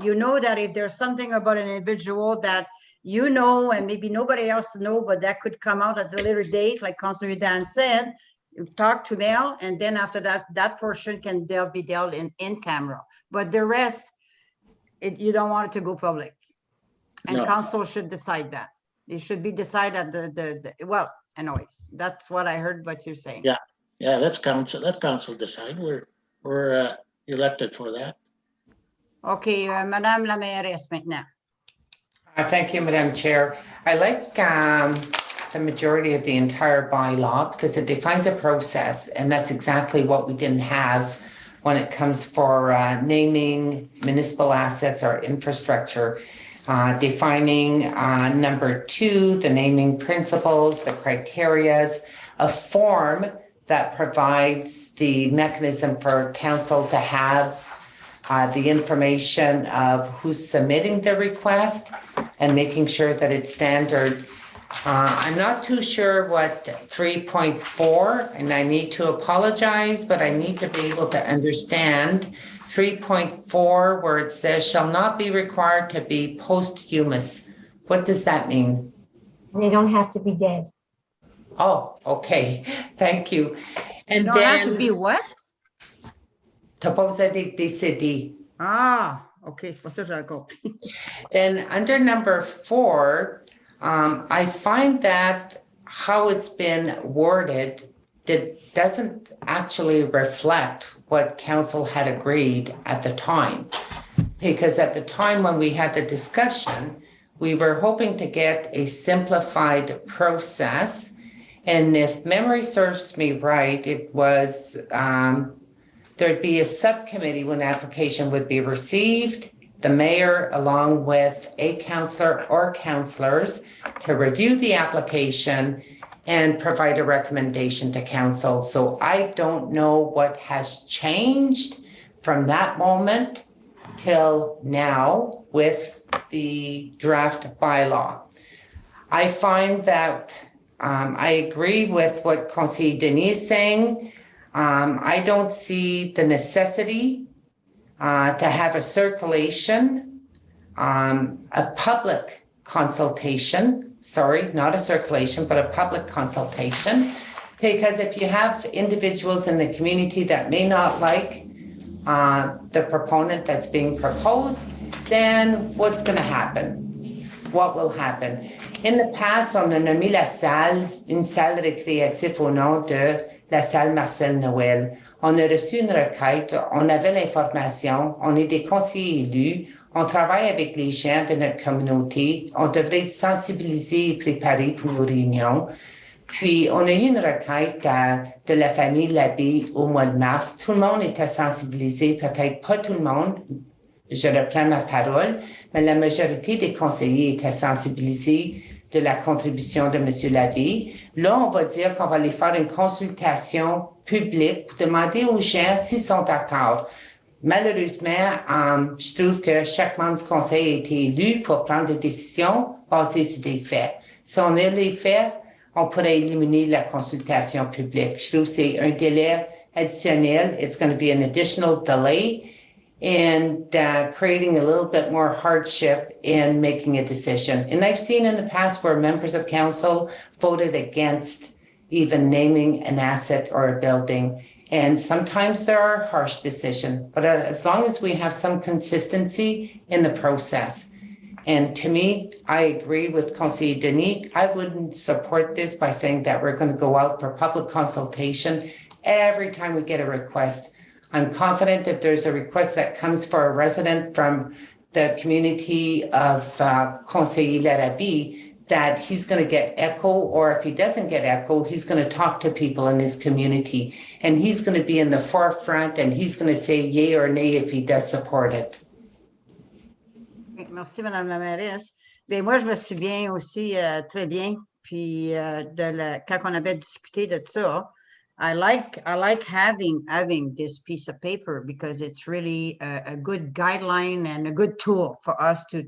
You know that if there's something about an individual that you know, and maybe nobody else know, but that could come out at a later date, like Councilor Dan said, you talk to Mel, and then after that, that portion can be dealt in camera. But the rest, you don't want it to go public. And No. council should decide that. It should be decided well, anyways, that's what I heard what you're saying. Yeah. Let council decide. We're elected for that. Okay, Madame la Mairesse maintenant. Thank you, Madam Chair. I like the majority of the entire bylaw because it defines a process, and that's exactly what we didn't have when it comes for naming municipal assets or infrastructure. Defining number 2, the naming principles, the criterias, a form that provides the mechanism for council to have the information of who's submitting the request and making sure that it's standard. I'm not too sure what 3.4, and I need to apologize, but I need to be able to understand 3.4 where it says shall not be required to be posthumous. What does that mean? They don't have to be dead. Oh, okay. Thank you. And Don't then have to be what? supposedly décédé. Ah, okay, c'est pour ça que j'ai compris. Then under number 4, I find that how it's been worded doesn't actually reflect what council had agreed at the time. Because at the time when we had the discussion, we were hoping to get a simplified process. And if memory serves me right, it was there'd be a subcommittee when application would be received, the mayor along with a councillor or councillors to review the application and provide a recommendation to council. So I don't know what has changed from that moment till now with the draft bylaw. I find that I agree with what Conseiller Denis is saying. I don't see the necessity to have a circulation, a public consultation, sorry, not a circulation, but a public consultation. Because if you have individuals in the community that may not like the proponent that's being proposed, then what's going to happen? What will happen? In the past, on a nommé la salle, une salle récréative au nom de la salle Marcel Noël. On a reçu une requête, on avait l'information, on est des conseillers élus, on travaille avec les gens de notre communauté, on devrait être sensibilisés et préparés pour nos réunions. Puis, on a eu une requête de la famille Labbé au mois de mars. Tout le monde était sensibilisé, peut-être pas tout le monde, je reprends ma parole, mais la majorité des conseillers étaient sensibilisés de la contribution de M. Labbé. Là, on va dire qu'on va aller faire une consultation publique pour demander aux gens s'ils sont d'accord. Malheureusement, je trouve que chaque membre du conseil a été élu pour prendre des décisions basées sur des faits. Si on a les faits, on pourrait éliminer la consultation publique. Je trouve que c'est un délai additionnel. It's going to be an additional delay and creating a little bit more hardship in making a decision. And I've seen in the past where members of council voted against even naming an asset or a building. And sometimes there are harsh decisions, but as long as we have some consistency in the process. And to me, I agree with Conseiller Denis. I wouldn't support this by saying that we're going to go out for public consultation every time we get a request. I'm confident if there's a request that comes for a resident from the community of Conseiller Larabie, that he's going to get echo, or if he doesn't get echo, he's going to talk to people in his community, and he's going to be in the forefront, and he's going to say yay or nay if he does support it. Merci, Madame la mairesse. Bien, moi, je me souviens aussi très bien, puis quand on avait discuté de ça, I like having this piece of paper because it's really a good guideline and a good tool for us to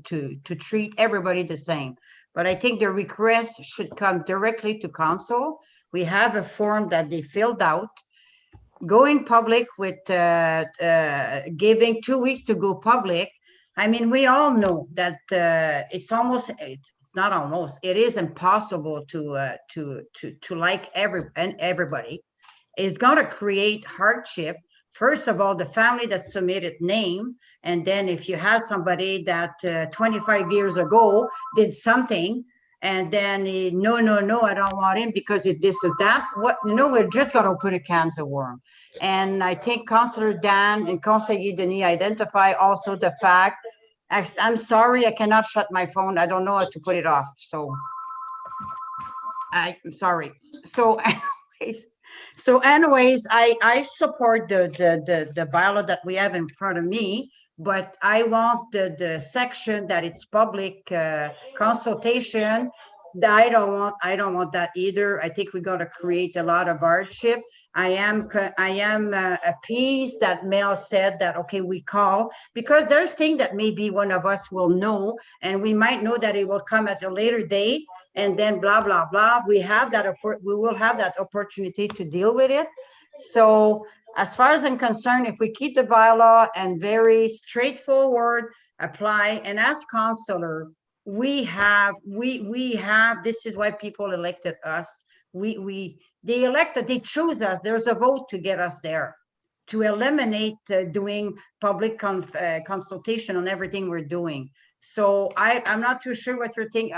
treat everybody the same. But I think the request should come directly to council. We have a form that they filled out. Going public with giving 2 weeks to go public. I mean, we all know that it's not almost, it is impossible to like everybody. It's going to create hardship. First of all, the family that submitted name, and then if you had somebody that 25 years ago did something, and then no, I don't want him because if this is that, we're just going to open a can of worms. And I think Councillor Dan and Conseiller Denis identify also the fact, I'm sorry, I cannot shut my phone. I don't know how to put it off. So I'm sorry. Anyways, I support the bylaw that we have in front of me, but I want the section that it's public consultation. I don't want that either. I think we're going to create a lot of hardship. I am appeased that Mel said that, okay, we call, because there's things that maybe one of us will know, and we might know that it will come at a later date, and then blah, blah, blah. We will have that opportunity to deal with it. So as far as I'm concerned, if we keep the bylaw and very straightforward, apply, and as councillor, we have, this is why people elected us. They choose us. There's a vote to get us there, to eliminate doing public consultation on everything we're doing. So I'm not too sure what you're thinking.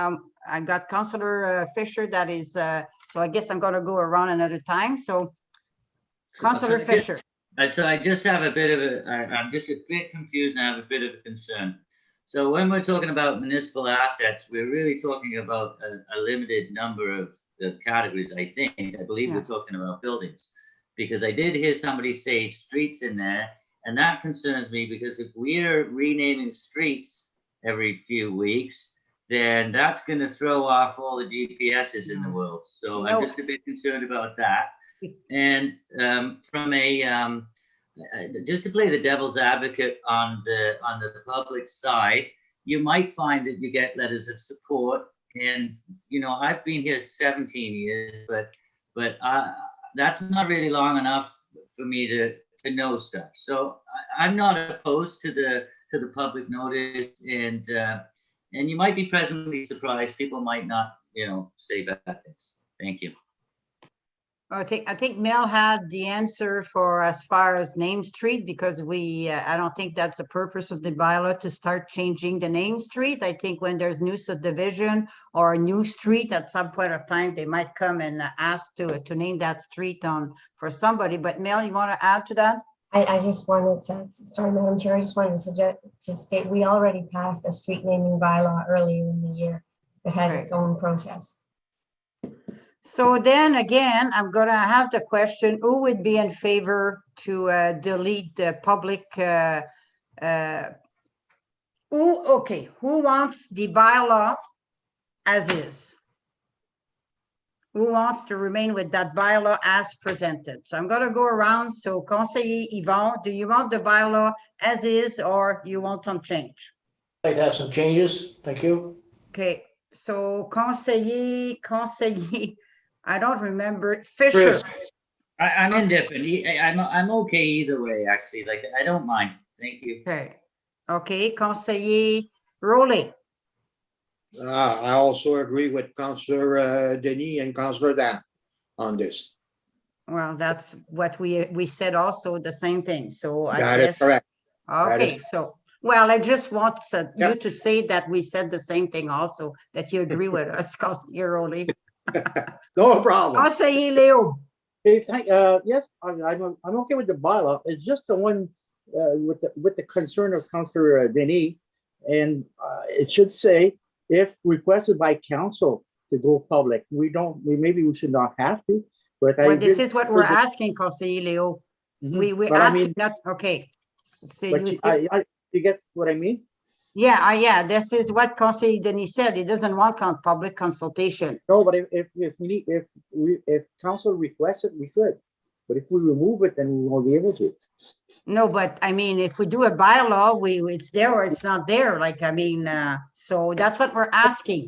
I got Councillor Fisher that is, so I guess I'm going to go around another time. So Councillor Fisher. So I just have a bit of I'm just a bit confused and I have a bit of a concern. So when we're talking about municipal assets, we're really talking about a limited number of categories, I think. I believe we're talking about buildings, because I did hear somebody say streets in there, and that concerns me, because if we're renaming streets every few weeks, then that's going to throw off all the GPSs in the world. So I'm just a bit concerned about that. And from a just to play the devil's advocate on the public side, you might find that you get letters of support. And I've been here 17 years, but that's not really long enough for me to know stuff. So I'm not opposed to the public notice, and you might be pleasantly surprised. People might not, say bad things. Thank you. I think Mel had the answer for as far as name street, because I don't think that's the purpose of the bylaw to start changing the name street. I think when there's new subdivision or a new street at some point of time, they might come and ask to name that street for somebody. But Mel, you want to add to that? I just wanted to, sorry, Madam Chair, I just wanted to state, we already passed a street naming bylaw earlier in the year that has its own process. So then again, I'm going to have the question, who would be in favor to delete the public, who wants the bylaw as is? Who wants to remain with that bylaw as presented? So I'm going to go around. So Conseiller Yvon, do you want the bylaw as is, or you want some change? I'd have some changes. Thank you. Okay. So Conseiller, I don't remember. Fisher. I'm indifferent. I'm okay either way, actually. Like, I don't mind. Thank you. Okay. Conseiller Rowley. I also agree with Councillor Denis and Councillor Dan on this. Well, that's what we said also, the same thing. So I That is guess, correct. That is- okay, so, well, I just want you Yeah. to say that we said the same thing also, that you agree with us, because you're only. No problem. Conseiller Léo. Hey, yes, I'm okay with the bylaw. It's just the one with the concern of Councillor Denis. And it should say, if requested by council to go public, maybe we should not have to, but I Well, this did- is what we're asking, Conseiller Léo. Mhm. We But I ask mean, not, okay. So but you you- say- you get what I mean? yeah, this is what Conseiller Denis said. He doesn't want public consultation. No, but if council requests it, we could. But if we remove it, then we won't be able to. No, but I mean, if we do a bylaw, it's there or it's not there. Like, I mean, so that's what we're asking.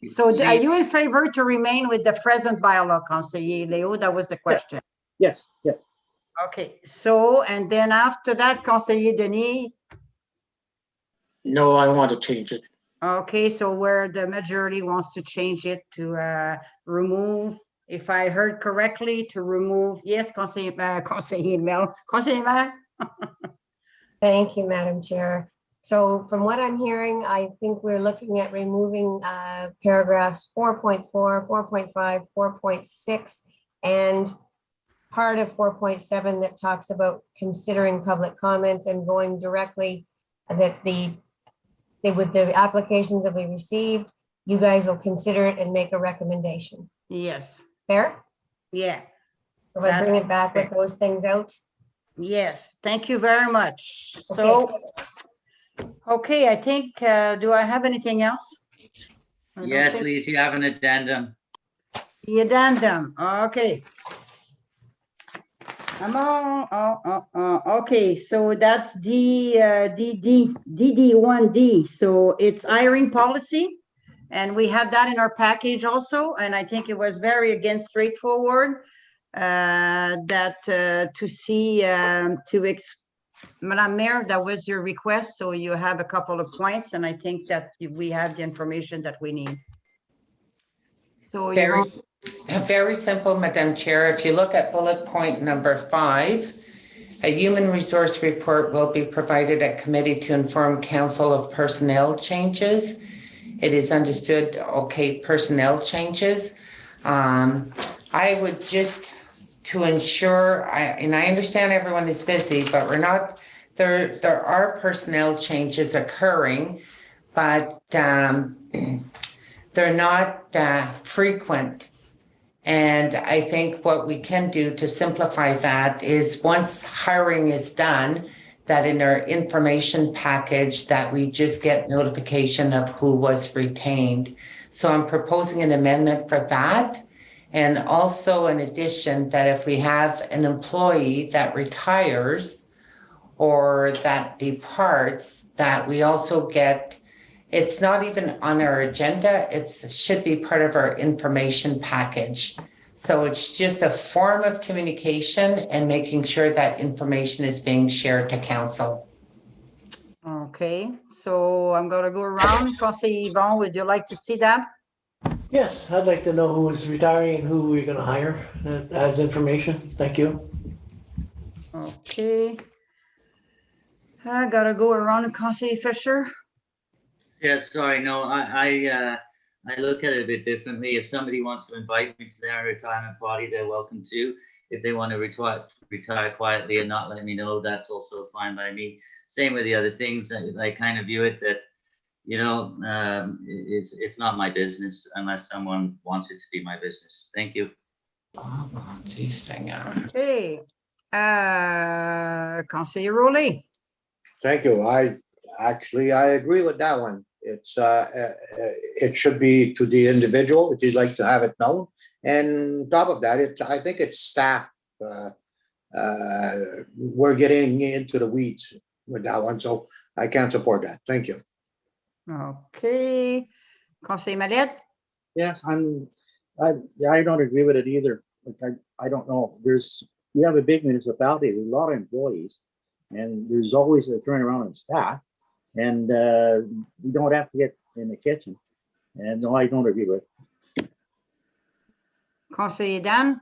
So are you in favor to remain with the present bylaw, Conseiller Léo? That was the question. Yes, yes. Okay, so, and then after that, Conseiller Denis. No, I want to change it. Okay, so where the majority wants to change it to remove, if I heard correctly, to remove, yes, Conseiller Mel, Conseiller Mel? Thank you, Madam Chair. So from what I'm hearing, I think we're looking at removing paragraphs 4.4, 4.5, 4.6, and part of 4.7 that talks about considering public comments and going directly that the applications that we received, you guys will consider it and make a recommendation. Yes, Fair? yeah, So if I bring it back with those things out. yes, thank you very much. So, okay, I think, do I have anything else? I don't Yes, think- Lise, you have an addendum. The addendum, okay. Okay, so that's DD1D. So it's hiring policy. And we had that in our package also. And I think it was very, again, straightforward to see, Madame Mayor, that was your request. So you have a couple of points. And I think that we have the information that we need. So you Very, want- very simple, Madam Chair. If you look at bullet point number 5, a human resource report will be provided at committee to inform council of personnel changes. It is understood, okay, personnel changes. I would just, to ensure, and I understand everyone is busy, but we're not, there are personnel changes occurring, but they're not frequent. And I think what we can do to simplify that is once hiring is done, that in our information package that we just get notification of who was retained. So I'm proposing an amendment for that. And also in addition, that if we have an employee that retires or that departs, that we also get, it's not even on our agenda, it should be part of our information package. So it's just a form of communication and making sure that information is being shared to council. Okay, so I'm gonna go around. Conseiller Yvon, would you like to see that? Yes, I'd like to know who is retiring and who we're gonna hire as information. Thank you. Okay. I gotta go around, Conseiller Fisher. Yeah, sorry, no, I look at it a bit differently. If somebody wants to invite me to their retirement party, they're welcome to. If they want to retire quietly and not let me know, that's also fine by me. Same with the other things. I kind of view it that, you know, it's not my business unless someone wants it to be my business. Thank you. Oh, geez, hang on. Okay. Conseiller Rolly. Thank you. I agree with that one. It's it should be to the individual if you'd like to have it known. And top of that, I think it's staff. We're getting into the weeds with that one, so I can't support that. Thank you. Okay. Conseiller Mallette. Yes, I don't agree with it either. Like, I don't know. We have a big municipality, there's a lot of employees, and there's always a turnaround in staff. And we don't have to get in the kitchen. And no, I don't agree with it. Conseiller Dan.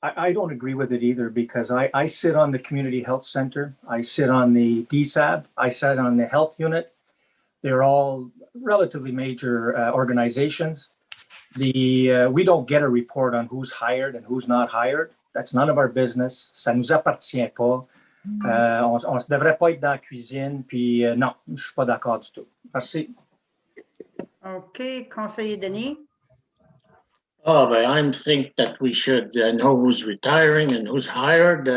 I don't agree with it either because I sit on the Community Health Center. I sit on the DSAB. I sit on the health unit. They're all relatively major organizations. We don't get a report on who's hired and who's not hired. That's none of our business. Ça nous appartient pas. On ne devrait pas être dans la cuisine. Puis non, je ne suis pas d'accord du tout. Merci. Okay, Conseiller Denis? Oh, but I think that we should know who's retiring and who's hired.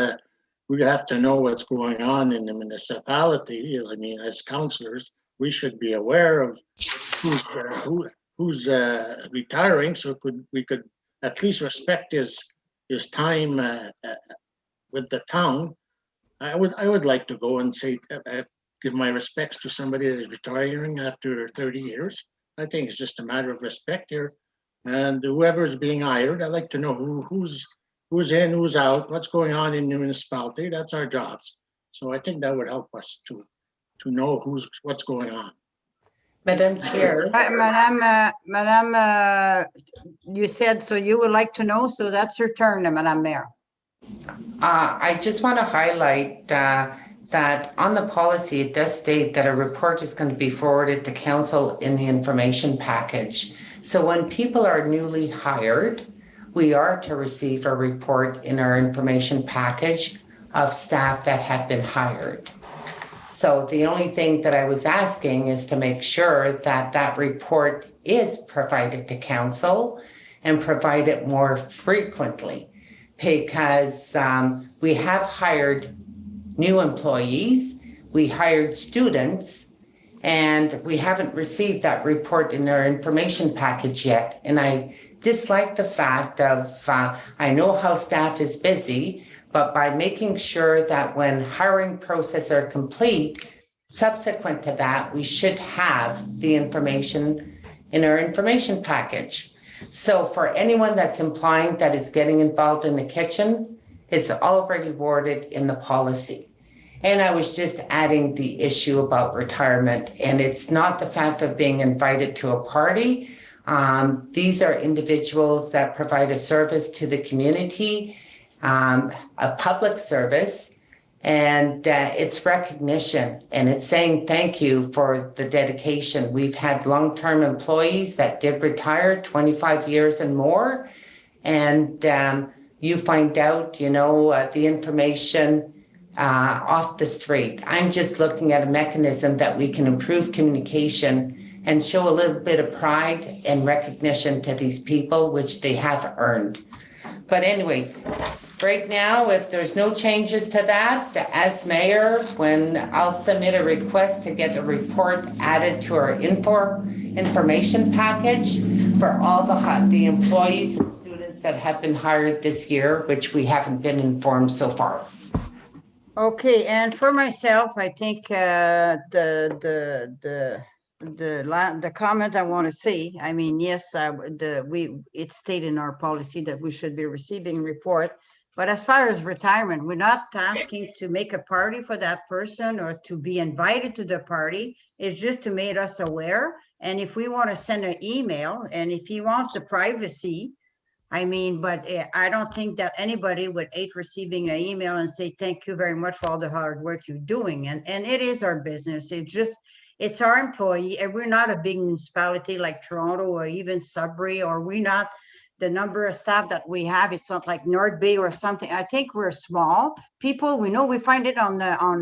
We have to know what's going on in the municipality. I mean, as councillors, we should be aware of who's retiring, so we could at least respect his time with the town. I would like to go and say give my respects to somebody that is retiring after 30 years. I think it's just a matter of respect here. And whoever is being hired, I'd like to know who's in, who's out, what's going on in the municipality. That's our jobs. So I think that would help us to know what's going on. Madam Chair. Madame, you said, so you would like to know, so that's your turn, Madame Mayor. I just want to highlight that on the policy, it does state that a report is going to be forwarded to council in the information package. So when people are newly hired, we are to receive a report in our information package of staff that have been hired. So the only thing that I was asking is to make sure that that report is provided to council and provided more frequently, because we have hired new employees, we hired students, and we haven't received that report in our information package yet. And I dislike the fact of, I know how staff is busy, but by making sure that when hiring process are complete, subsequent to that, we should have the information in our information package. So for anyone that's implying that is getting involved in the kitchen, it's already worded in the policy. And I was just adding the issue about retirement, and it's not the fact of being invited to a party. These are individuals that provide a service to the community, a public service, and it's recognition, and it's saying thank you for the dedication. We've had long-term employees that did retire 25 years and more, and you find out, the information off the street. I'm just looking at a mechanism that we can improve communication and show a little bit of pride and recognition to these people, which they have earned. But anyway, right now, if there's no changes to that, as mayor, when I'll submit a request to get the report added to our information package for all the employees and students that have been hired this year, which we haven't been informed so far. Okay, and for myself, I think the comment I want to say, I mean, yes, it's stated in our policy that we should be receiving report, but as far as retirement, we're not asking to make a party for that person or to be invited to the party. It's just to make us aware. And if we want to send an email, and if he wants the privacy, I mean, but I don't think that anybody would hate receiving an email and say, thank you very much for all the hard work you're doing. And it is our business. It's our employee, and we're not a big municipality like Toronto or even Sudbury, or we're not the number of staff that we have. It's not like North Bay or something. I think we're small people. We know we find it on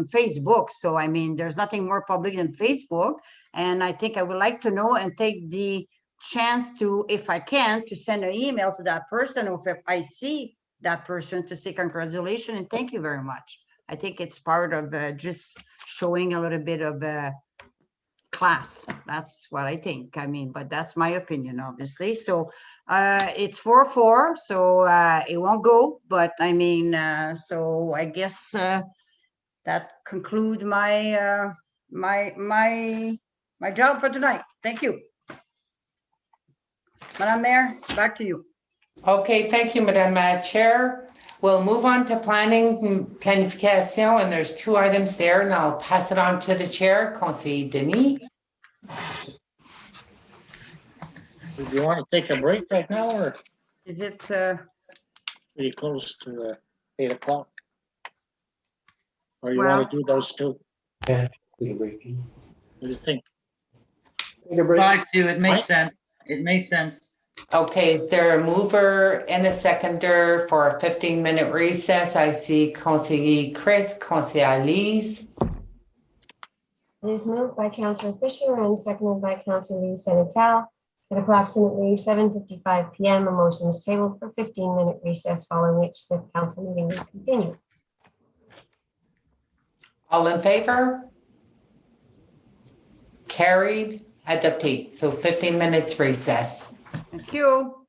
Facebook. So, I mean, there's nothing more public than Facebook. And I think I would like to know and take the chance to, if I can, to send an email to that person, or if I see that person, to say congratulations and thank you very much. I think it's part of just showing a little bit of class. That's what I think. I mean, but that's my opinion, obviously. So it's 4-4, so it won't go. But I mean, so I guess that concludes my my job for tonight. Thank you. Madam Mayor, back to you. Okay, thank you, Madam Chair. We'll move on to planification, and there's 2 items there, and I'll pass it on to the chair, Conseiller Denis. Do you want to take a break right now, or? Is it? pretty close to 8 o'clock. Or you Well- want to do those two? Yeah. Take a break. What do you think? Take a break. 5-2, it makes What? sense. It makes sense. Okay, is there a mover and a seconder for a 15-minute recess? I see Conseiller Chris, Conseiller Lise. It is moved by Councillor Fisher and seconded by Councillor Lee Senecal. At approximately 7:55 PM, a motion is tabled for 15-minute recess, following which the council meeting will continue. All in favor? Carried, adopted. So 15 minutes recess. Thank you.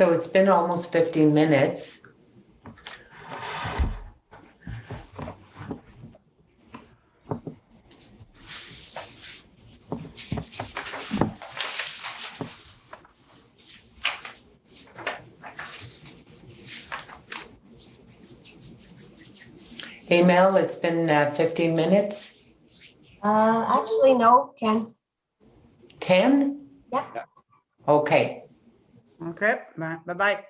So it's been almost 15 minutes. Email, it's been 15 minutes, Actually, no, 10. 10? Yeah. Okay. Okay, bye-bye.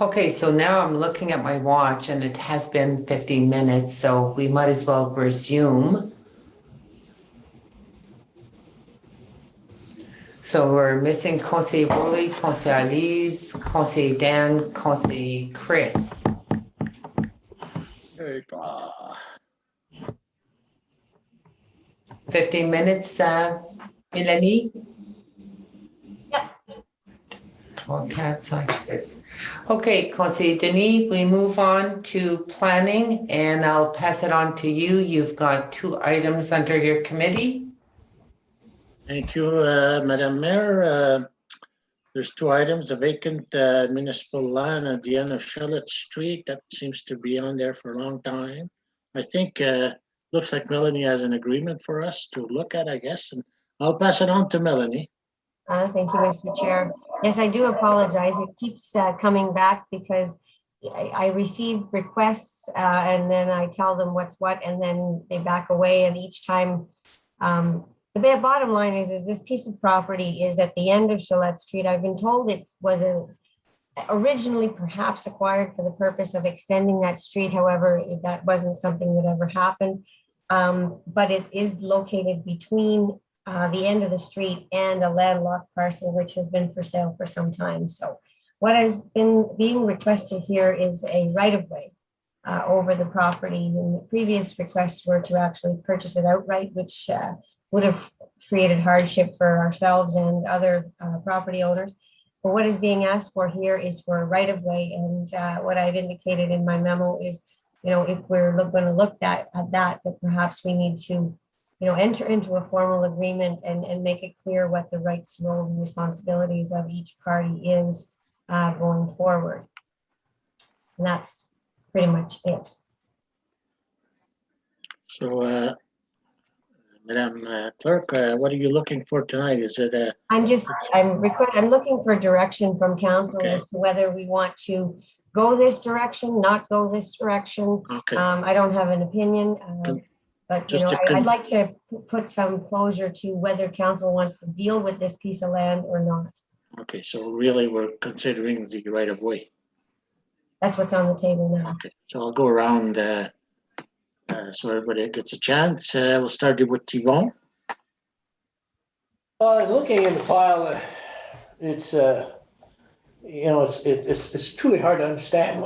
Okay, so now I'm looking at my watch and it has been 15 minutes, so we might as well resume. So we're missing Conseil Rolly, Conseil Alice, Conseil Dan, Conseil Chris. 15 minutes, Melanie? Yep. All cats, I says. Okay, Conseil Denis, we move on to planning and I'll pass it on to you. You've got 2 items under your committee. Thank you, Madam Mayor. There's 2 items, a vacant municipal land at the end of Charlotte Street. That seems to be on there for a long time. I think, looks like Melanie has an agreement for us to look at, I guess, and I'll pass it on to Melanie. Thank you, Mr. Chair. Yes, I do apologize. It keeps coming back because I receive requests and then I tell them what's what, and then they back away. And each time, the bottom line is this piece of property is at the end of Gillette Street. I've been told it was originally perhaps acquired for the purpose of extending that street. However, that wasn't something that ever happened. But it is located between the end of the street and a landlocked parcel, which has been for sale for some time. So what has been being requested here is a right-of-way over the property. And the previous requests were to actually purchase it outright, which would have created hardship for ourselves and other property owners. But what is being asked for here is for a right-of-way. And what I've indicated in my memo is, if we're going to look at that perhaps we need to, enter into a formal agreement and make it clear what the rights, roles, and responsibilities of each party is going forward. And that's pretty much it. So, Madam Clerk, what are you looking for tonight? Is it I'm looking for direction from council Okay. as to whether we want to go this direction, not go this direction. okay? I don't have an opinion, but Just to I'd like to put some closure to whether council wants to deal with this piece of land or not. Okay, so really we're considering the right of way. That's what's on the table now. Okay, so I'll go around so everybody gets a chance. We'll start with Yvonne. Well, looking in the file, it's it's truly hard to understand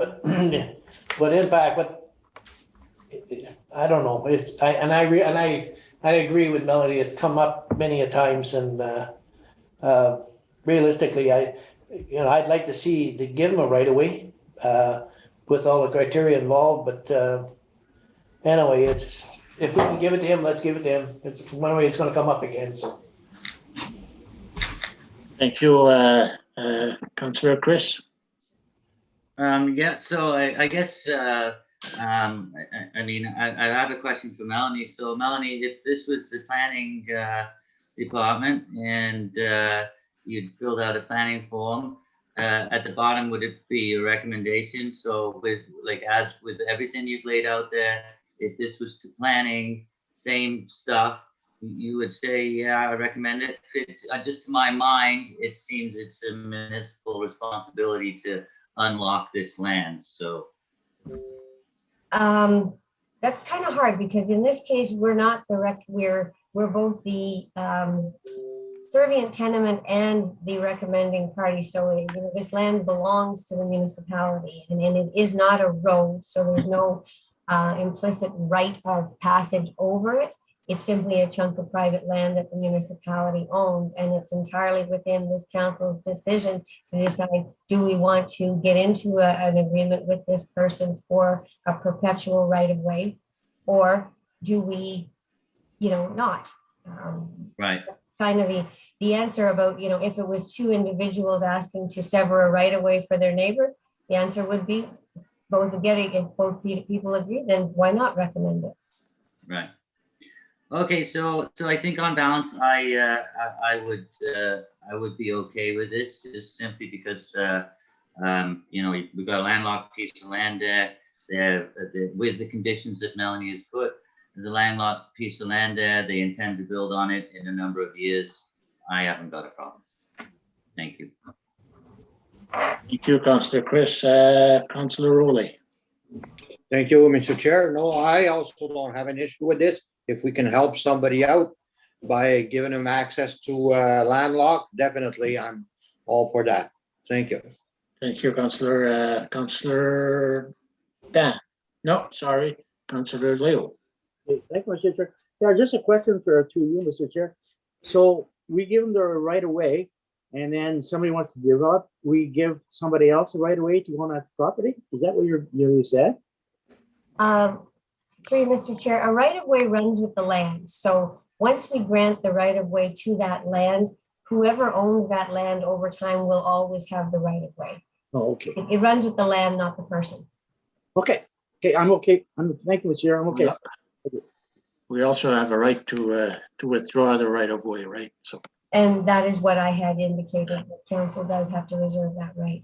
what impact, but I don't know. I agree with Melody. It's come up many a times, and realistically, I'd like to give them a right of way with all the criteria involved. But anyway, if we can give it to him, let's give it to him. It's one way it's going to come up again. So. Thank you, Councillor Chris. Yeah, so I guess, I have a question for Melanie. So Melanie, if this was the planning department and you'd filled out a planning form, at the bottom, would it be a recommendation? So as with everything you've laid out there, if this was to planning, same stuff, you would say, yeah, I recommend it. Just to my mind, it seems it's a municipal responsibility to unlock this land. So that's kind of hard because in this case, we're not the we're both the servient tenement and the recommending party. So this land belongs to the municipality, and it is not a road. So there's no implicit right of passage over it. It's simply a chunk of private land that the municipality owns, and it's entirely within this council's decision to decide, do we want to get into an agreement with this person for a perpetual right of way, or do we, not? right. Kind of the answer about, if it was two individuals asking to sever a right of way for their neighbor, the answer would be both getting, if both people agree, then why not recommend it? Right. Okay, so I think on balance, I would be okay with this, just simply because we've got a landlocked piece of land there. With the conditions that Melanie has put, there's a landlocked piece of land there. They intend to build on it in a number of years. I haven't got a problem. Thank you. Thank you, Councillor Chris. Councillor Rowley. Thank you, Mr. Chair. No, I also don't have an issue with this. If we can help somebody out by giving them access to landlocked, definitely I'm all for that. Thank you. Thank you, Councillor. Councillor Dan. No, sorry, Councillor Leo. Thank you, Mr. Chair. Yeah, just a question to you, Mr. Chair. So we give them the right of way, and then somebody wants to develop, we give somebody else a right of way to go on that property? Is that what you said? Through Mr. Chair, a right of way runs with the land. So once we grant the right of way to that land, whoever owns that land over time will always have the right of way. Oh, okay. It runs with the land, not the person. Okay. Okay, I'm okay. Thank you, Mr. Chair. I'm okay. We also have a right to withdraw the right of way, right? So. And that is what I had indicated. The council does have to reserve that right.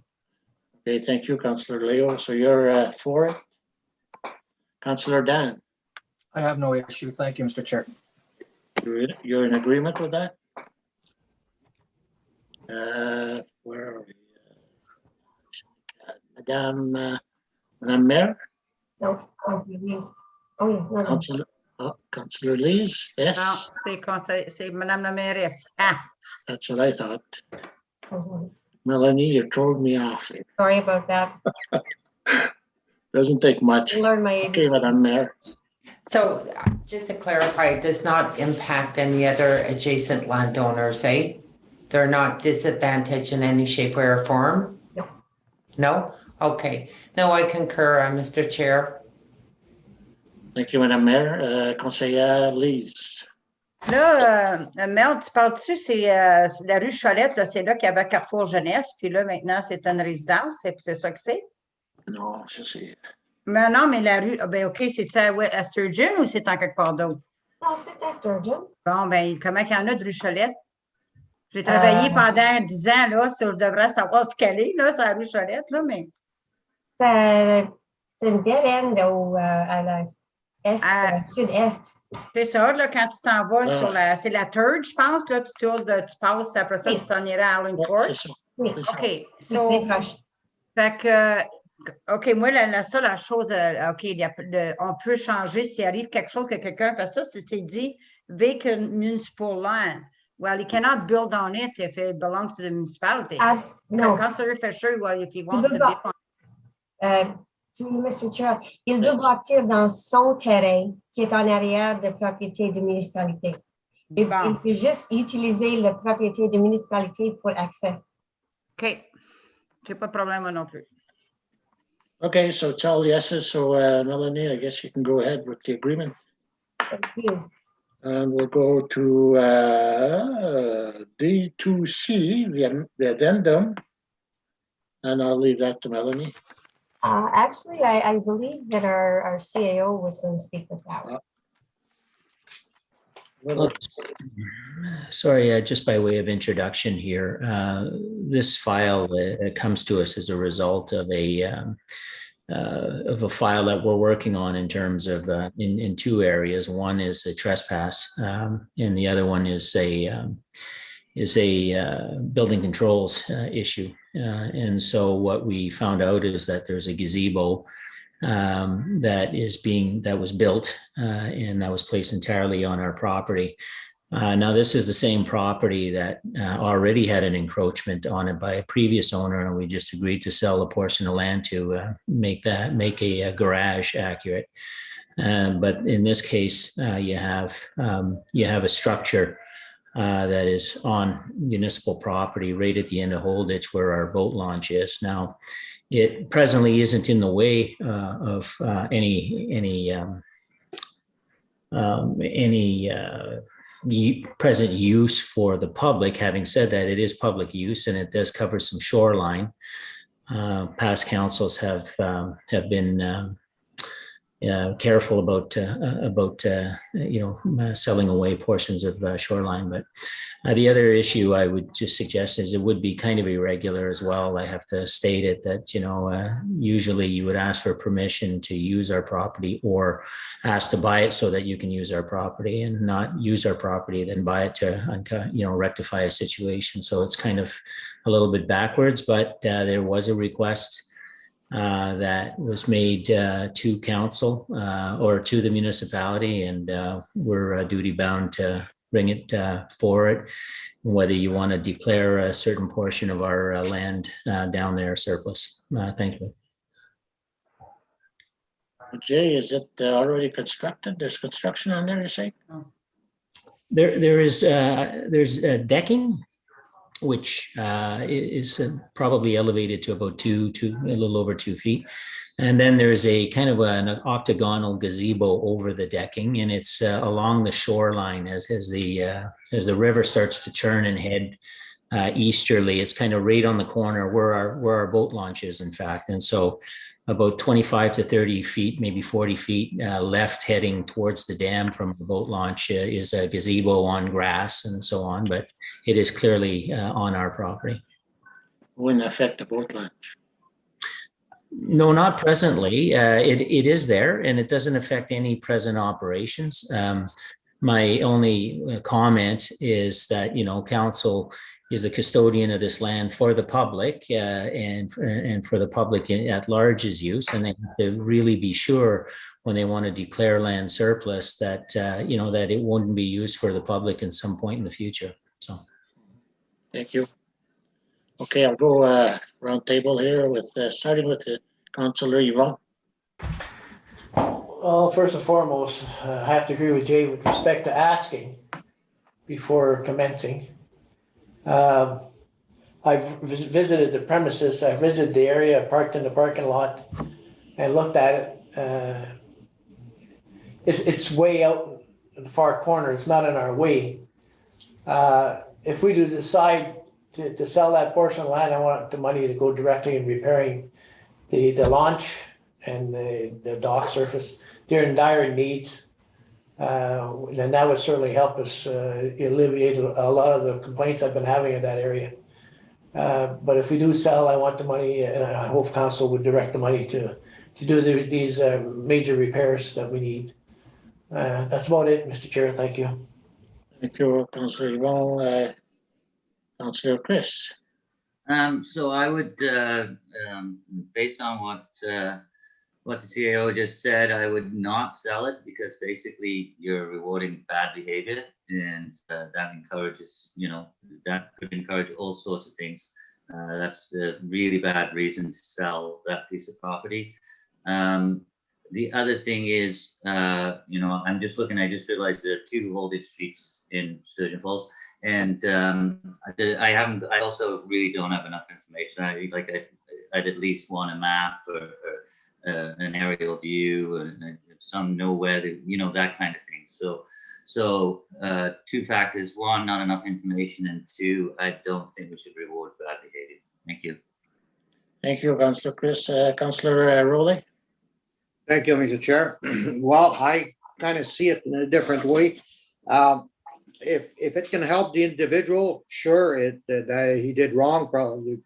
Okay, thank you, Councillor Leo. So you're for it? Councillor Dan. I have no issue. Thank you, Mr. Chair. You're in agreement with that? Where are we? Madame Maire, No, Councillor Lees. Oh, yes, no, no. Councillor Lees, Non, yes, c'est Madame la mairesse. Ah, that's what I thought. Councillor- Melanie, you told me off. Sorry about that. Doesn't take much. Learn my Okay, ABC. Madame Maire. So just to clarify, it does not impact any other adjacent landowners, eh? They're not disadvantaged in any shape, way, or form? No. No? Okay. No, I concur, Mr. Chair. Thank you, Madame Maire. Conseillère Lise. là, Mel, tu parles-tu, c'est la rue Cholette, là, c'est là qu'il y avait Carrefour Jeunesse, puis là, maintenant, c'est une résidence, c'est ça que c'est? Non, je sais. Mais non, mais la rue, ah, ben OK, c'est ça à Sturgeon ou c'est en quelque part d'autre? Non, c'est à Sturgeon. Bon, ben, comment qu'il y en a de rue Cholette? J'ai travaillé pendant 10 ans, là, ça, je devrais savoir ce qu'elle est, là, c'est la rue Cholette, là, mais... C'est une dead end à la sud-est. C'est ça, là, quand tu t'en vas Ah. sur la... C'est la Third, je pense, là, tu tournes, tu passes, après ça, tu t'en irais à Allen Ouais, Court. c'est ça. Oui. c'est ça. OK, C'est so... proche. Fait que, OK, moi, la seule chose, OK, on peut changer s'il arrive quelque chose que quelqu'un, parce que ça, c'est dit vacant municipal land. Well, he cannot build on it if it belongs to the municipality. No. Councillor Fisher, well, if he Il wants to veut build pas. on Mr. Chair, il veut Yes. bâtir dans son terrain qui est en arrière de propriété de municipalité. Il Bon. peut juste utiliser la propriété de municipalité pour accès. OK. J'ai pas de problème moi non plus. Okay, so it's all yeses. So Melanie, I guess you can go ahead with the agreement. Thank you. And we'll go to D2C, the addendum. And I'll leave that to Melanie. Actually, I believe that our CAO was going to speak with that. Sorry, just by way of introduction here, this file comes to us as a result of a file that we're working on in terms of in two areas. One is a trespass, and the other one is a building controls issue. And so what we found out is that there's a gazebo that was built and that was placed entirely on our property. Now, this is the same property that already had an encroachment on it by a previous owner, and we just agreed to sell a portion of land to make a garage accurate. But in this case, you have a structure that is on municipal property right at the end of Holditch where our boat launch is. Now, it presently isn't in the way of any present use for the public. Having said that, it is public use and it does cover some shoreline. Past councils have been careful about selling away portions of shoreline. But the other issue I would just suggest is it would be kind of irregular as well. I have to state it that usually you would ask for permission to use our property or ask to buy it so that you can use our property, and not use our property then buy it to rectify a situation. So it's kind of a little bit backwards, but there was a request that was made to council or to the municipality, and we're duty bound to bring it forward, whether you want to declare a certain portion of our land down there surplus. Thank you. Jay, is it already constructed? There's construction on there, you say? There's decking, which is probably elevated to about a little over 2 feet. And then there's a kind of an octagonal gazebo over the decking, and it's along the shoreline as the river starts to turn and head easterly. It's kind of right on the corner where our boat launch is, in fact. And so about 25 to 30 feet, maybe 40 feet left heading towards the dam from the boat launch is a gazebo on grass and so on, but it is clearly on our property. Wouldn't affect the boat launch. No, not presently. It is there, and it doesn't affect any present operations. My only comment is that, council is the custodian of this land for the public and for the public at large's use. And they have to really be sure when they want to declare land surplus that, that it wouldn't be used for the public in some point in the future. So. Thank you. Okay, I'll go round table here with starting with Councillor Yvon. Well, first and foremost, I have to agree with Jay with respect to asking before commencing. I've visited the premises, I've visited the area, parked in the parking lot and looked at it. It's way out in the far corner, it's not in our way. If we do decide to sell that portion of land, I want the money to go directly in repairing the launch and the dock surface. They're in dire needs. And that would certainly help us alleviate a lot of the complaints I've been having in that area. But if we do sell, I want the money, and I hope council would direct the money to do these major repairs that we need. That's about it, Mr. Chair. Thank you. Thank you, Councillor Yvon. Councillor Chris. So I would, based on what the CAO just said, I would not sell it because basically you're rewarding bad behavior, and that encourages, that could encourage all sorts of things. That's a really bad reason to sell that piece of property. The other thing is, I'm just looking, I just realized there are 2 Holditch streets in Sturgeon Falls, and I also really don't have enough information. I'd at least want a map or an aerial view, and some know where that kind of thing. So 2 factors: 1, not enough information, and 2, I don't think we should reward bad behavior. Thank you. Thank you, Councillor Chris. Councillor Rowley. Thank you, Mr. Chair. Well, I kind of see it in a different way. If it can help the individual, sure, that he did wrong, probably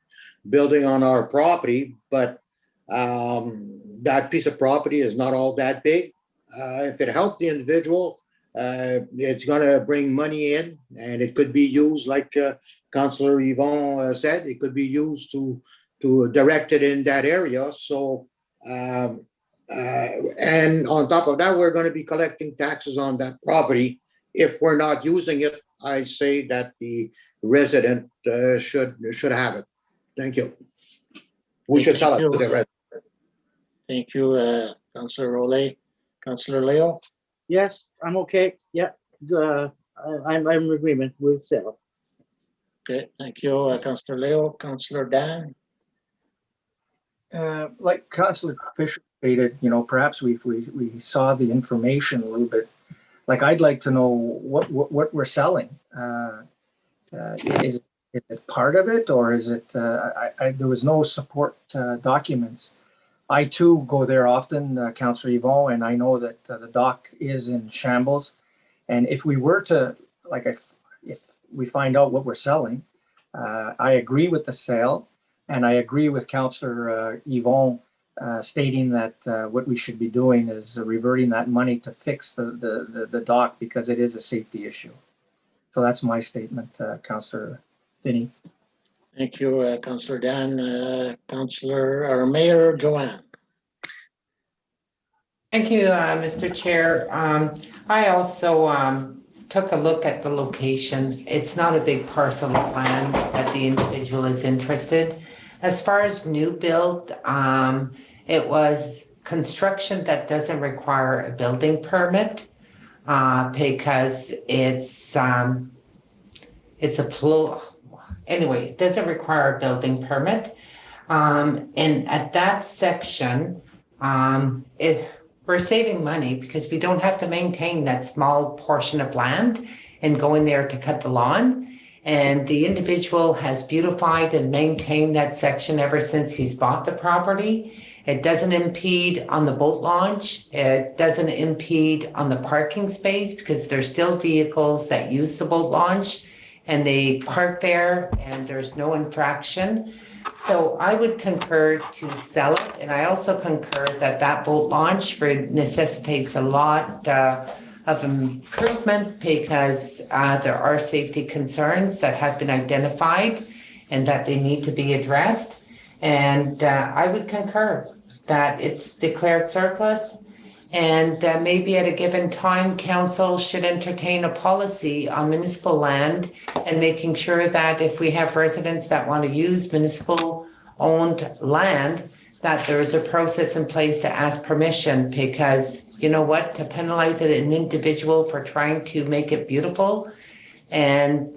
building on our property, but that piece of property is not all that big. If it helps the individual, it's going to bring money in, and it could be used, like Councillor Yvon said, it could be used to direct it in that area. So, and on top of that, we're going to be collecting taxes on that property. If we're not using it, I say that the resident should have it. Thank you. We should sell it to the resident. Thank you, Councillor Rowley. Councillor Leo. Yes, I'm okay. Yeah, I'm in agreement with sale. Okay, thank you, Councillor Leo. Councillor Dan. Like Councillor Fisher stated, perhaps we saw the information a little bit. Like, I'd like to know what we're selling. Is it part of it, or is it? There was no support documents. I too go there often, Councillor Yvon, and I know that the dock is in shambles. And if we were to, if we find out what we're selling, I agree with the sale, and I agree with Councillor Yvon stating that what we should be doing is reverting that money to fix the dock, because it is a safety issue. So that's my statement, Councillor Denny. Thank you, Councillor Dan. Mayor Joanne. Thank you, Mr. Chair. I also took a look at the location. It's not a big parcel of land that the individual is interested. As far as new build, it was construction that doesn't require a building permit because it's a flow. Anyway, it doesn't require a building permit. And at that section, we're saving money because we don't have to maintain that small portion of land and go in there to cut the lawn. And the individual has beautified and maintained that section ever since he's bought the property. It doesn't impede on the boat launch. It doesn't impede on the parking space because there's still vehicles that use the boat launch and they park there and there's no infraction. So I would concur to sell it. And I also concur that that boat launch necessitates a lot of improvement because there are safety concerns that have been identified and that they need to be addressed. And I would concur that it's declared surplus. And maybe at a given time, council should entertain a policy on municipal land and making sure that if we have residents that want to use municipal owned land, that there is a process in place to ask permission, because you know what, to penalize an individual for trying to make it beautiful and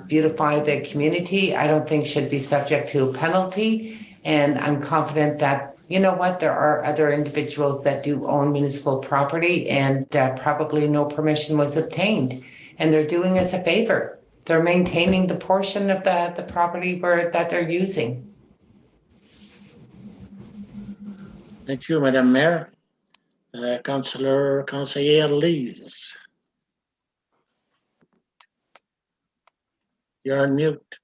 beautify the community, I don't think should be subject to a penalty. And I'm confident that, you know what, there are other individuals that do own municipal property and probably no permission was obtained. And they're doing us a favor. They're maintaining the portion of the property that they're using. Thank you, Madam Mayor. Councillor Lees. You're on mute.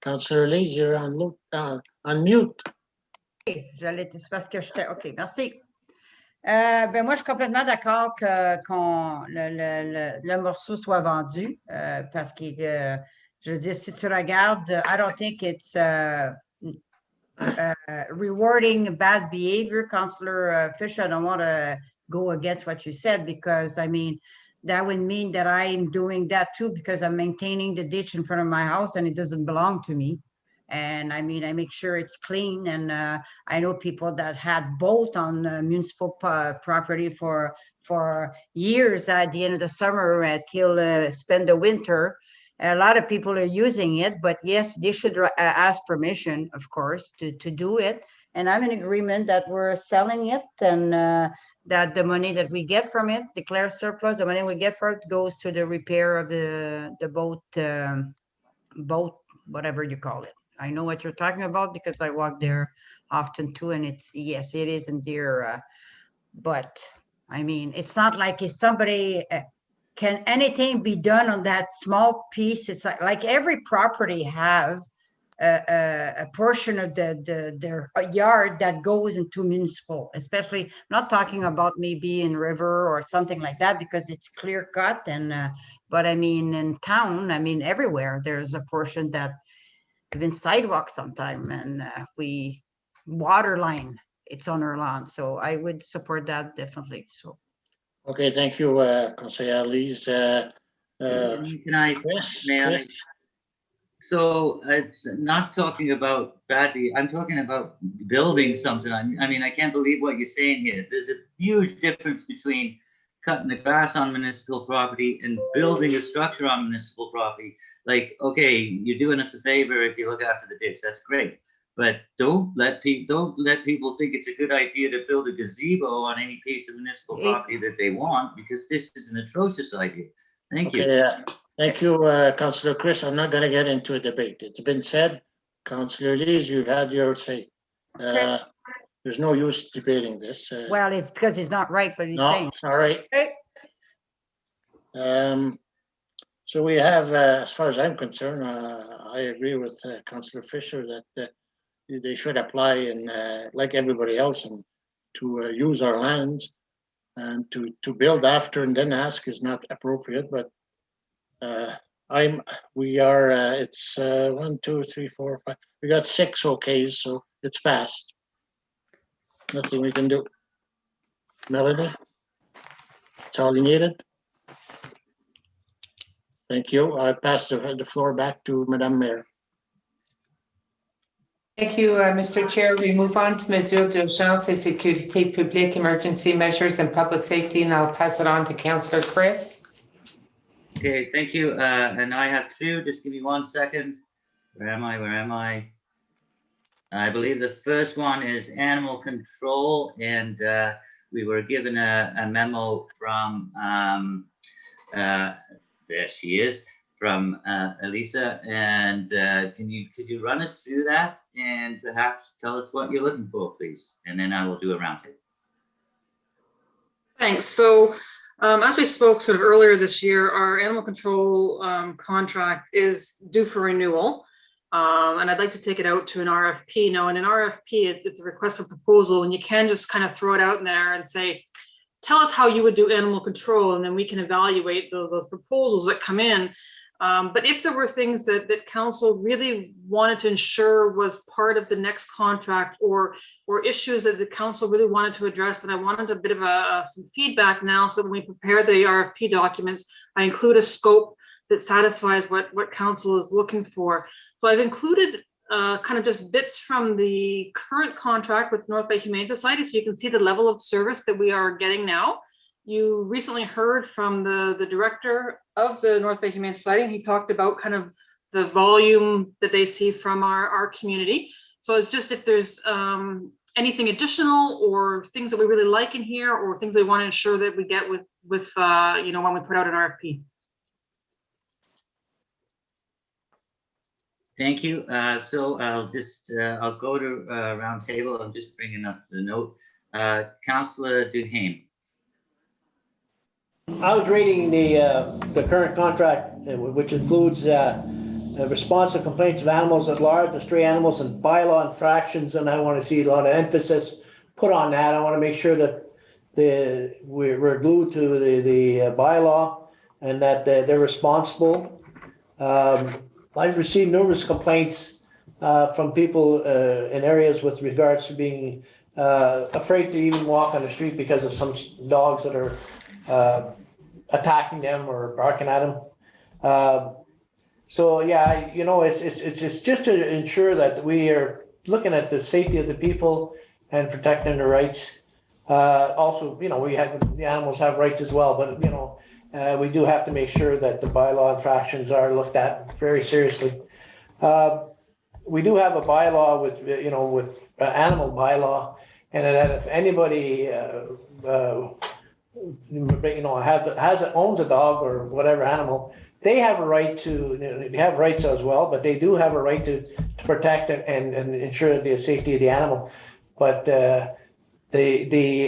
Councillor Lees, you're on mute. C'est parce que j'étais. OK, merci. Ben moi, je suis complètement d'accord que le morceau soit vendu parce que, je veux dire, si tu regardes, I don't think it's rewarding bad behavior. Councillor Fisher, I don't want to go against what you said because, I mean, that would mean that I am doing that too because I'm maintaining the ditch in front of my house and it doesn't belong to me. And I mean, I make sure it's clean. And I know people that had both on municipal property for years at the end of the summer till spend the winter. A lot of people are using it, but yes, they should ask permission, of course, to do it. And I'm in agreement that we're selling it and that the money that we get from it, declare surplus, the money we get for it goes to the repair of the boat, whatever you call it. I know what you're talking about because I walk there often too, and it's, yes, it is in dear, but I mean, it's not like if somebody, can anything be done on that small piece? It's like every property have a portion of their yard that goes into municipal, especially, I'm not talking about maybe in river or something like that because it's clear cut and, but I mean, in town, I mean, everywhere, there's a portion that even sidewalk sometime and we water line, it's on our lawn. So I would support that definitely. So. Okay, thank you, Councillor Lees. Can I, Chris? So not talking about badly, I'm talking about building something. I mean, I can't believe what you're saying here. There's a huge difference between cutting the grass on municipal property and building a structure on municipal property. Like, okay, you're doing us a favor if you look after the ditch, that's great. But don't let people think it's a good idea to build a gazebo on any piece of municipal property that they want, because this is an atrocious idea. Thank you. Thank you, Councillor Chris. I'm not going to get into a debate. It's been said. Councillor Lees, you had your say. There's no use debating this. Well, it's because he's not right, but he's saying. No, it's not right. So we have, as far as I'm concerned, I agree with Councillor Fisher that they should apply and like everybody else and to use our lands and to build after and then ask is not appropriate. But it's 1, 2, 3, 4, 5. We got 6 okays, so it's passed. Nothing we can do. Melanie, that's all you needed. Thank you. I pass the floor back to Madame Mayor. Thank you, Mr. Chair. We move on to mesures d'urgence et sécurité publique, emergency measures and public safety, and I'll pass it on to Councillor Chris. Okay, thank you. And I have 2. Just give me 1 second. Where am I? I believe the first one is animal control, and we were given a memo from there she is, from Elisa, and could you run us through that and perhaps tell us what you're looking for, please, and then I will do a roundtable. Thanks. So as we spoke sort of earlier this year, our animal control contract is due for renewal. And I'd like to take it out to an RFP. Now, in an RFP, it's a request for proposal, and you can just kind of throw it out in there and say, tell us how you would do animal control, and then we can evaluate the proposals that come in. But if there were things that council really wanted to ensure was part of the next contract, or issues that the council really wanted to address, and I wanted a bit of some feedback now, so that when we prepare the RFP documents, I include a scope that satisfies what council is looking for. So I've included kind of just bits from the current contract with North Bay Humane Society, so you can see the level of service that we are getting now. You recently heard from the director of the North Bay Humane Society, and he talked about kind of the volume that they see from our community. So it's just if there's anything additional, or things that we really like in here, or things we want to ensure that we get with you know, when we put out an RFP. Thank you. So I'll just, I'll go to round table. I'm just bringing up the note. Councillor Duhame. I was reading the current contract, which includes response to complaints of animals at large, and stray animals, and bylaw infractions, and I want to see a lot of emphasis put on that. I want to make sure that we're glued to the bylaw, and that they're responsible. I've received numerous complaints from people in areas with regards to being afraid to even walk on the street because of some dogs that are attacking them or barking at them. So yeah, you know, it's just to ensure that we are looking at the safety of the people and protecting their rights. Also, you know, the animals have rights as well, but you know, we do have to make sure that the bylaw infractions are looked at very seriously. We do have a bylaw with, you know, with animal bylaw, and that if anybody, you know, owns a dog or whatever animal, they have a right to, they have rights as well, but they do have a right to protect and ensure the safety of the animal. But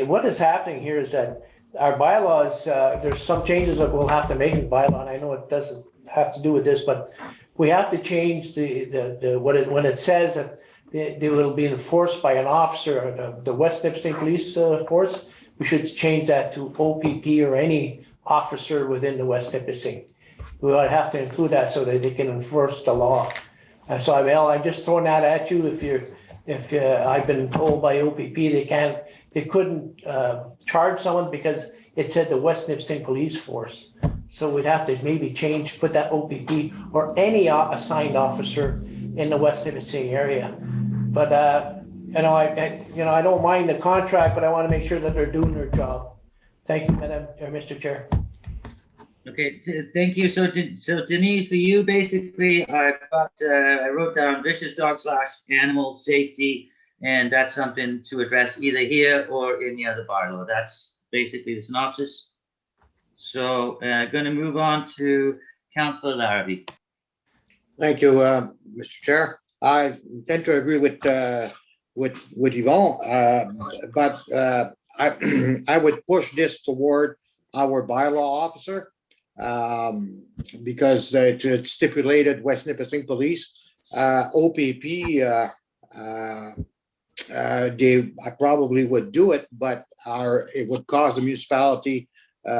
what is happening here is that our bylaws, there's some changes that we'll have to make in the bylaw, and I know it doesn't have to do with this, but we have to change when it says that they will be enforced by an officer, the West Nipissing Police Force. We should change that to OPP or any officer within the West Nipissing. We would have to include that so that they can enforce the law. So I'm just throwing that at you. If I've been told by OPP they couldn't charge someone because it said the West Nipissing Police Force. So we'd have to maybe put that OPP or any assigned officer in the West Nipissing area. But you know, I don't mind the contract, but I want to make sure that they're doing their job. Thank you, Mr. Chair. Okay, thank you. So Denise, for you, basically, I wrote down vicious dog / animal safety, and that's something to address either here or in the other bylaw. That's basically the synopsis. So going to move on to Councillor Larrabee. Thank you, Mr. Chair. I tend to agree with Yvonne, but I would push this toward our bylaw officer, because it's stipulated West Nipissing Police, OPP. They probably would do it, but it would cost the municipality. We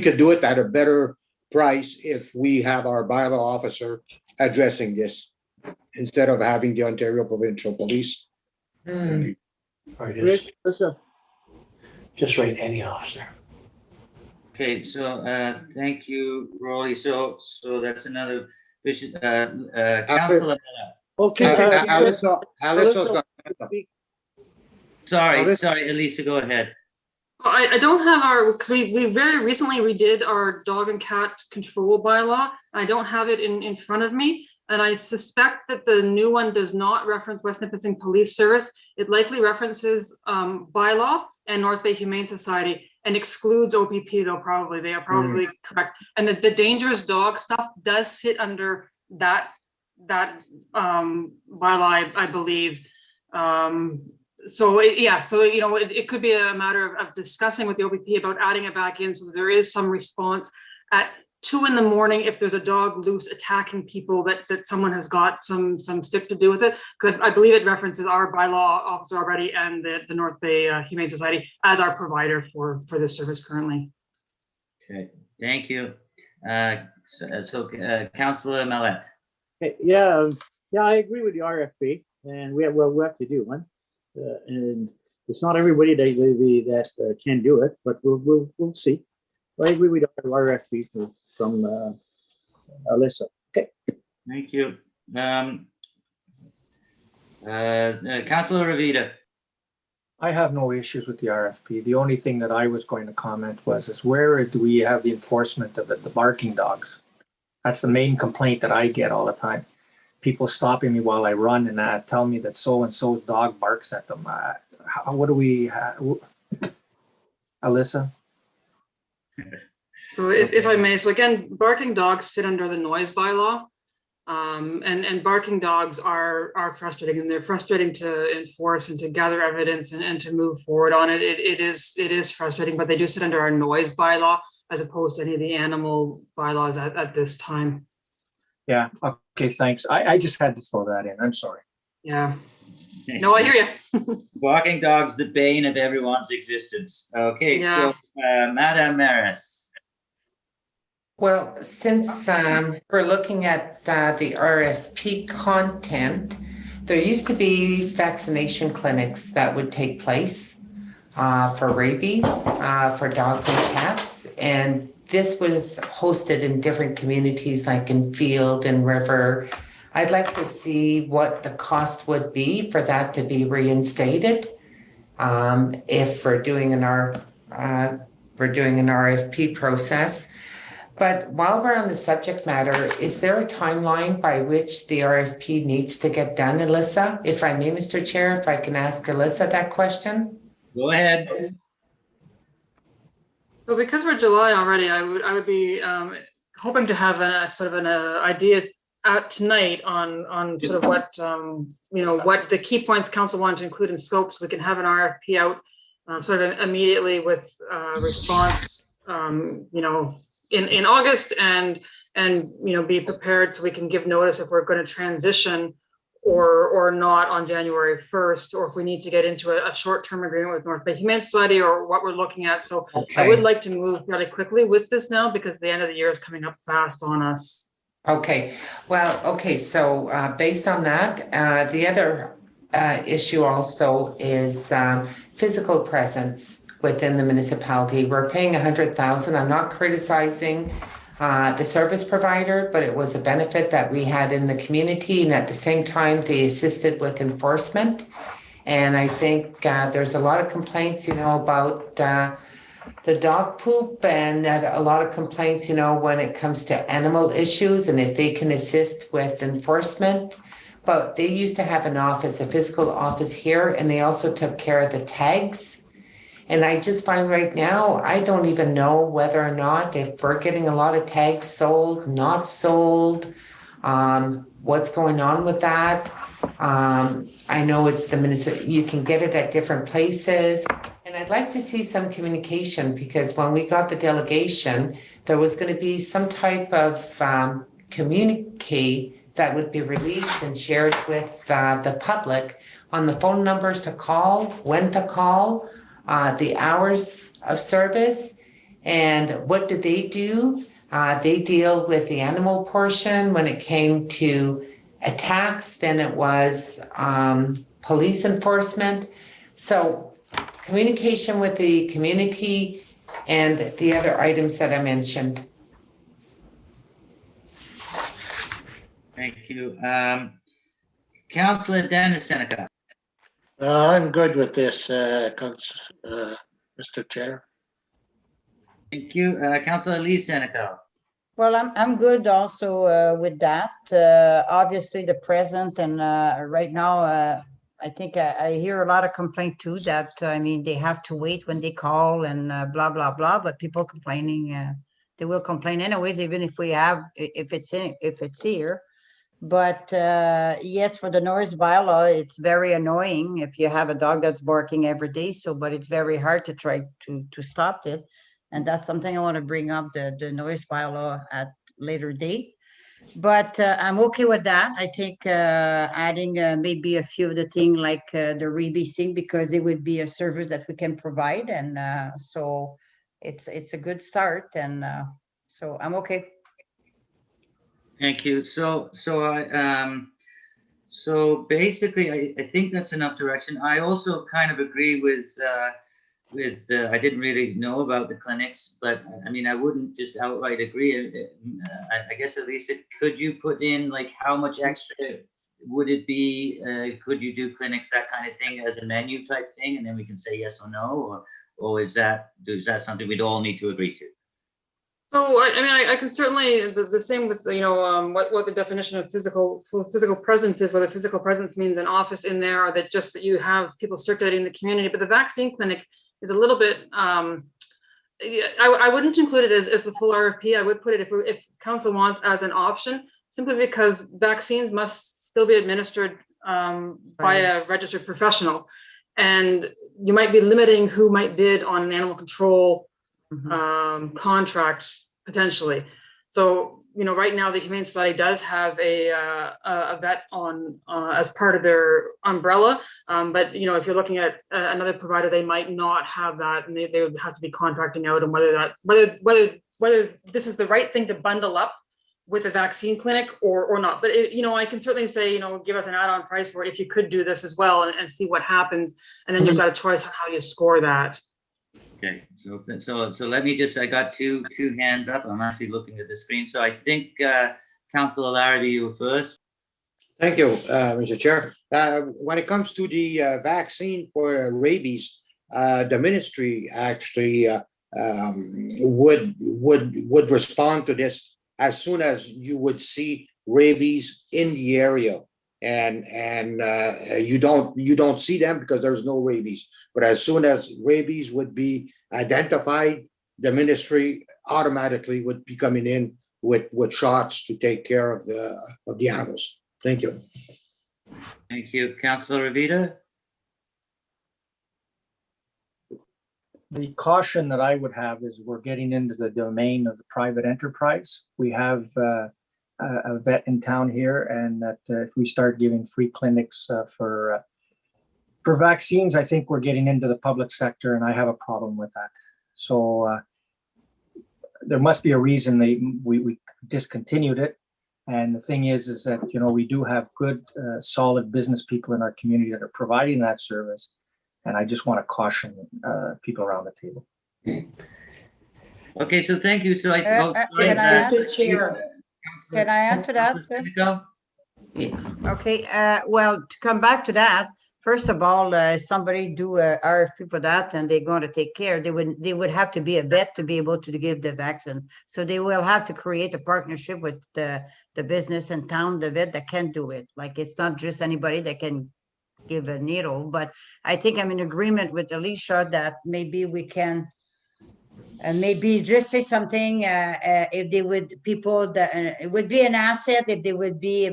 could do it at a better price if we have our bylaw officer addressing this instead of having the Ontario Provincial Police. Or just write any officer. Okay, so thank you, Rolly. So that's another vision. Councillor. Okay. Alyssa's got. Sorry, Elisa, go ahead. I don't have we very recently redid our dog and cat control bylaw. I don't have it in front of me, and I suspect that the new one does not reference West Nipissing Police Service. It likely references bylaw and North Bay Humane Society and excludes OPP, though probably. They are probably correct. And the dangerous dog stuff does sit under that bylaw, I believe. So you know, it could be a matter of discussing with the OPP about adding it back in, so there is some response 2 in the morning if there's a dog loose attacking people that someone has got some stick to do with it. Because I believe it references our bylaw officer already and the North Bay Humane Society as our provider for this service currently. Okay, thank you. Councillor Mallet. Okay, yeah, I agree with the RFP, and we have to do one, and it's not everybody that can do it, but we'll see. I agree with the RFP from Alyssa. Okay. Thank you. Councillor Ravita. I have no issues with the RFP. The only thing that I was going to comment is where do we have the enforcement of the barking dogs? That's the main complaint that I get all the time. People stopping me while I run and tell me that so-and-so's dog barks at them. What do we have? Alyssa? So if I may, so again, barking dogs fit under the noise bylaw. And barking dogs are frustrating, and they're frustrating to enforce and to gather evidence and to move forward on it. It is frustrating, but they do sit under our noise bylaw as opposed to any of the animal bylaws at this time. Yeah, okay, thanks. I just had to throw that in. I'm sorry. Yeah. No, I hear you. Barking dogs, the bane of everyone's existence. Okay, Yeah. so Madame Maris. Well, since we're looking at the RFP content, there used to be vaccination clinics that would take place for rabies for dogs and cats. And this was hosted in different communities like in Field and River. I'd like to see what the cost would be for that to be reinstated. If we're doing an RFP process. But while we're on the subject matter, is there a timeline by which the RFP needs to get done, Alyssa? If I may, Mr. Chair, if I can ask Alyssa that question? Go ahead. So because we're July already, I would be hoping to have a sort of an idea out tonight on sort of what what the key points council wanted to include in scope, so we can have an RFP out sort of immediately with response in August and be prepared so we can give notice if we're going to transition or not on January 1st, or if we need to get into a short-term agreement with North Bay Humane Society or what we're looking at. So okay. I would like to move fairly quickly with this now because the end of the year is coming up fast on us. Okay, well, okay, so based on that, the other issue also is physical presence within the municipality. We're paying $100,000. I'm not criticizing the service provider, but it was a benefit that we had in the community, and at the same time, they assisted with enforcement. And I think there's a lot of complaints, about the dog poop, and a lot of complaints, when it comes to animal issues, and if they can assist with enforcement. But they used to have an office, a physical office here, and they also took care of the tags. And I just find right now, I don't even know whether or not if we're getting a lot of tags sold, not sold, what's going on with that. I know it's the municipal, you can get it at different places. And I'd like to see some communication, because when we got the delegation, there was going to be some type of communique that would be released and shared with the public on the phone numbers to call, when to call, the hours of service, and what do they do? They deal with the animal portion. When it came to attacks, then it was police enforcement. So communication with the community and the other items that I mentioned. Thank you. Councillor Dennis Seneca. I'm good with this, Mr. Chair. Thank you. Councillor Lee Seneca. Well, I'm good also with that. Obviously, the present and right now, I think I hear a lot of complaint too that, they have to wait when they call and blah, blah, blah, but people complaining, they will complain anyways, even if it's here. But yes, for the noise bylaw, it's very annoying if you have a dog that's barking every day. But it's very hard to try to stop it. And that's something I want to bring up, the noise bylaw at later date. But I'm okay with that. I think adding maybe a few of the things like the rabies thing, because it would be a service that we can provide. And so it's a good start. And so I'm okay. Thank you. So basically, I think that's enough direction. I also kind of agree with I didn't really know about the clinics, but I mean, I wouldn't just outright agree. I guess, Elisa, could you put in like how much extra would it be? Could you do clinics, that kind of thing, as a menu type thing, and then we can say yes or no, or is that something we'd all need to agree to? So I mean, I can certainly the same with what the definition of physical presence is. Whether physical presence means an office in there, or that just that you have people circulating in the community. But the vaccine clinic is a little bit. I wouldn't include it as the full RFP. I would put it if council wants as an option, simply because vaccines must still be administered by a registered professional, and you might be limiting who might bid on an animal control contract potentially. So right now the Humane Society does have a vet on as part of their umbrella, but if you're looking at another provider, they might not have that, and they would have to be contracting out, and whether this is the right thing to bundle up with a vaccine clinic or not. But I can certainly say give us an add-on price for it if you could do this as well, and see what happens, and then you've got a choice on how you score that. Okay, so let me just, I got two hands up. I'm actually looking at the screen. So I think Councillor Larrabee, you were first. Thank you, Mr. Chair. When it comes to the vaccine for rabies, the ministry actually would respond to this as soon as you would see rabies in the area. And you don't see them because there's no rabies. But as soon as rabies would be identified, the ministry automatically would be coming in with shots to take care of the animals. Thank you. Thank you, Councillor Revita. The caution that I would have is we're getting into the domain of the private enterprise. We have a vet in town here, and that if we start giving free clinics for vaccines, I think we're getting into the public sector, and I have a problem with that. So there must be a reason we discontinued it. And the thing is that we do have good, solid business people in our community that are providing that service, and I just want to caution people around the table. Okay, so thank you. So Mr. Chair. Can I answer that, sir? Yeah. Okay, well, to come back to that, first of all, somebody do a RFP for that, and they're going to take care. They would have to be a vet to be able to give the vaccine. So they will have to create a partnership with the business in town, the vet that can do it. Like, it's not just anybody that can give a needle. But I think I'm in agreement with Alicia that maybe we can. And maybe just say something if they would people that it would be an asset if they would be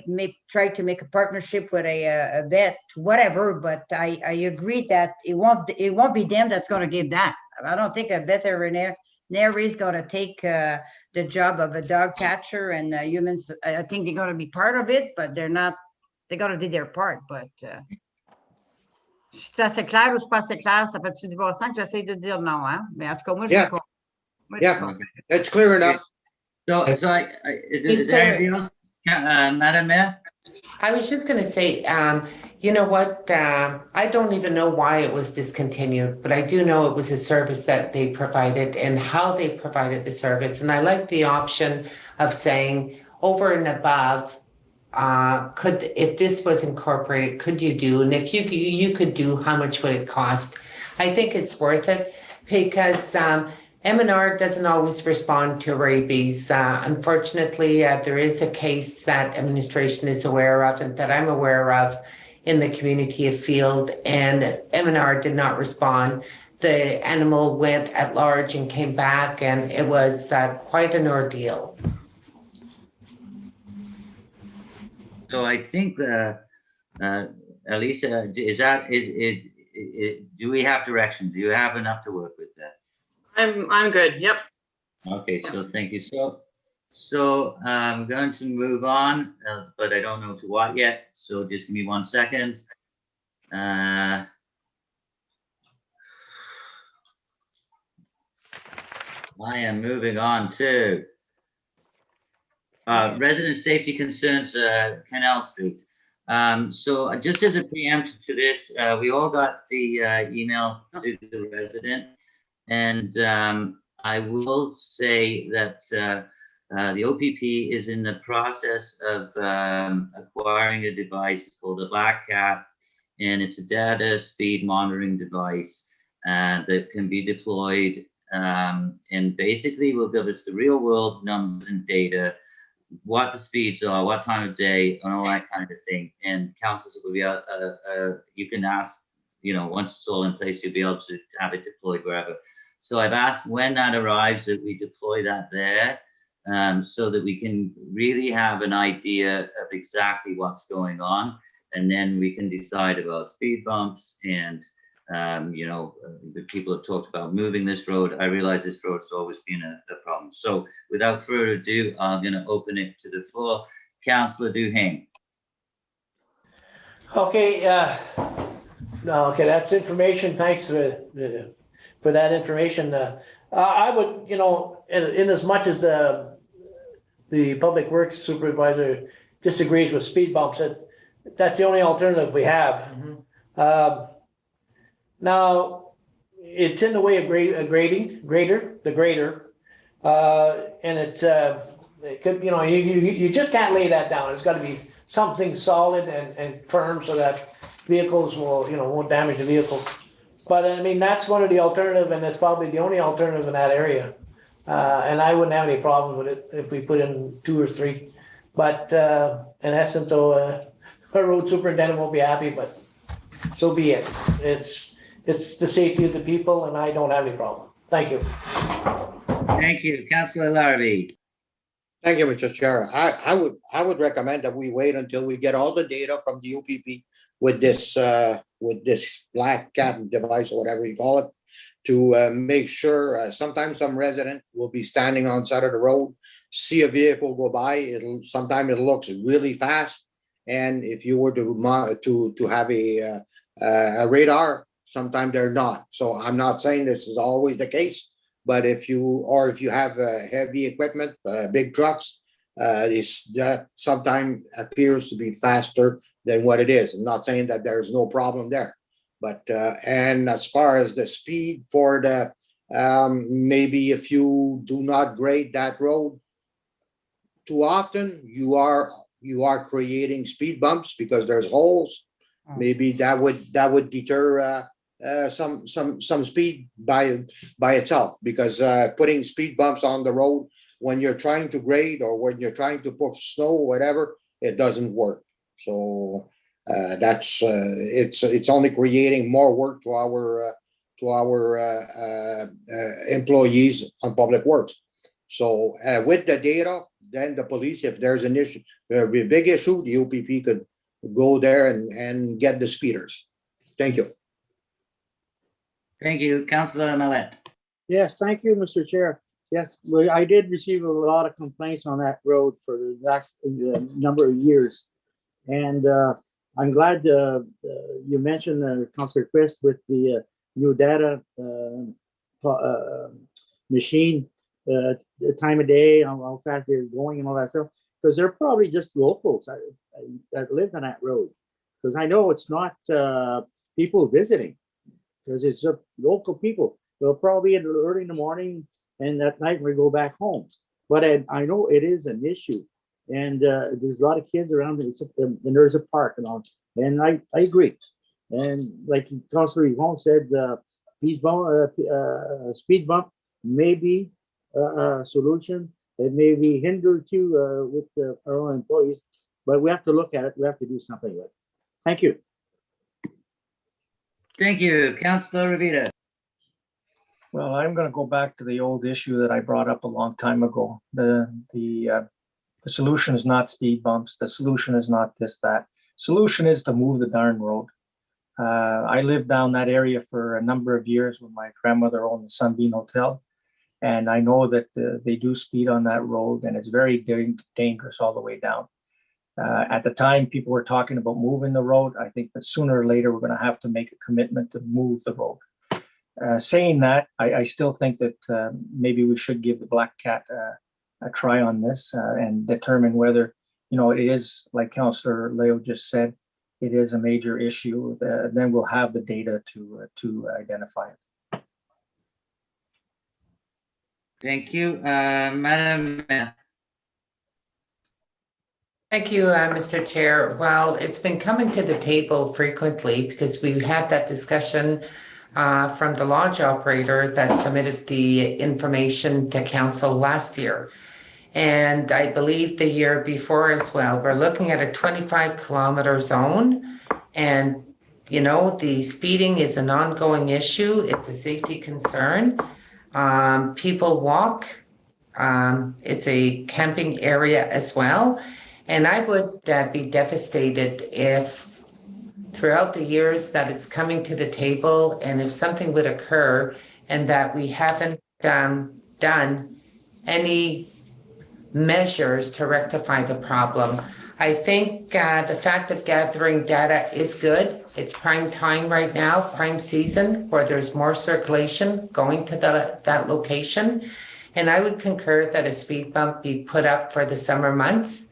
try to make a partnership with a vet, whatever. But I agree that it won't be them that's going to give that. I don't think a veterinarian is going to take the job of a dog catcher, and humans. I think they're going to be part of it, but they're not. They got to do their part. But c'est assez clair ou c'est pas assez clair? Ça fait-tu du bon sens que j'essaie de dire non, hein? Mais en tout cas, moi, je réponds. Yeah, that's clear enough. So is there anything else, Madam Mayor? I was just going to say, you know what? I don't even know why it was discontinued, but I do know it was a service that they provided and how they provided the service. And I like the option of saying over and above, if this was incorporated, could you do? And if you could do, how much would it cost? I think it's worth it because M&R doesn't always respond to rabies. Unfortunately, there is a case that administration is aware of and that I'm aware of in the community of Field, and M&R did not respond. The animal went at large and came back, and it was quite an ordeal. So I think, Elisa, do we have direction? Do you have enough to work with that? I'm good. Yep. Okay, so thank you. So I'm going to move on, but I don't know to what yet. So just give me 1 second. I am moving on to resident safety concerns, Canal Street. So just as a preempt to this, we all got the email to the resident, and I will say that the OPP is in the process of acquiring a device called a Black Cat, and it's a data speed monitoring device that can be deployed, and basically will give us the real world numbers and data, what the speeds are, what time of day, and all that kind of thing. And councils will be able, you can ask, once it's all in place, you'll be able to have it deployed wherever. So I've asked when that arrives that we deploy that there, so that we can really have an idea of exactly what's going on. And then we can decide about speed bumps and, the people have talked about moving this road. I realize this road has always been a problem. So without further ado, I'm going to open it to the floor. Councillor Duhaime. Okay, okay, that's information. Thanks for that information. I would, in as much as the public works supervisor disagrees with speed bumps, that's the only alternative we have. Now, it's in the way of the grader, and it could, you just can't lay that down. It's got to be something solid and firm so that vehicles will, won't damage the vehicle. But I mean, that's one of the alternatives, and it's probably the only alternative in that area. And I wouldn't have any problem with it if we put in 2 or 3. But in essence, our road superintendent won't be happy, but so be it. It's the safety of the people, and I don't have any problem. Thank you. Thank you. Councillor Larrabee. Thank you, Mr. Chair. I would recommend that we wait until we get all the data from the UPP with this Black Cat device or whatever you call it, to make sure. Sometimes some resident will be standing on the side of the road, see a vehicle go by. Sometimes it looks really fast, and if you were to have a radar, sometimes they're not. So I'm not saying this is always the case. But if you have heavy equipment, big trucks, that sometimes appears to be faster than what it is. I'm not saying that there's no problem there, but and as far as the speed for the maybe if you do not grade that road too often, you are creating speed bumps because there's holes. Maybe that would deter some speed by itself, because putting speed bumps on the road when you're trying to grade or when you're trying to push snow or whatever, it doesn't work. So that's it's only creating more work to our employees on public works. So with the data, then the police, if there's an issue, there'll be a big issue, the UPP could go there and get the speeders. Thank you. Thank you. Councillor Mallette. Yes, thank you, Mr. Chair. Yes, well, I did receive a lot of complaints on that road for the last number of years. And I'm glad you mentioned, Councillor Chris, with the new data machine, the time of day, how fast they're going and all that stuff, because they're probably just locals that live on that road. Because I know it's not people visiting, because it's just local people. They'll probably in early in the morning and at night we go back home. But I know it is an issue, and there's a lot of kids around, and there's a park and all. And I agree. And like Councillor Yvonne said, speed bump may be a solution. It may be hindered too with our own employees, but we have to look at it. We have to do something with it. Thank you. Thank you. Councillor Rivera. Well, I'm going to go back to the old issue that I brought up a long time ago. The solution is not speed bumps. The solution is not this, that. Solution is to move the darn road. I lived down that area for a number of years when my grandmother owned the Sunbeam Hotel. And I know that they do speed on that road, and it's very dangerous all the way down. At the time, people were talking about moving the road. I think that sooner or later, we're going to have to make a commitment to move the road. Saying that, I still think that maybe we should give the Black Cat a try on this and determine whether, it is, like Councillor Leo just said, it is a major issue. Then we'll have the data to identify it. Thank you. Madam Mayor. Thank you, Mr. Chair. Well, it's been coming to the table frequently because we had that discussion from the lodge operator that submitted the information to council last year. And I believe the year before as well. We're looking at a 25-kilometer zone. And, the speeding is an ongoing issue. It's a safety concern. People walk. It's a camping area as well. And I would be devastated if throughout the years that it's coming to the table and if something would occur and that we haven't done any measures to rectify the problem. I think the fact of gathering data is good. It's prime time right now, prime season, where there's more circulation going to that location. And I would concur that a speed bump be put up for the summer months.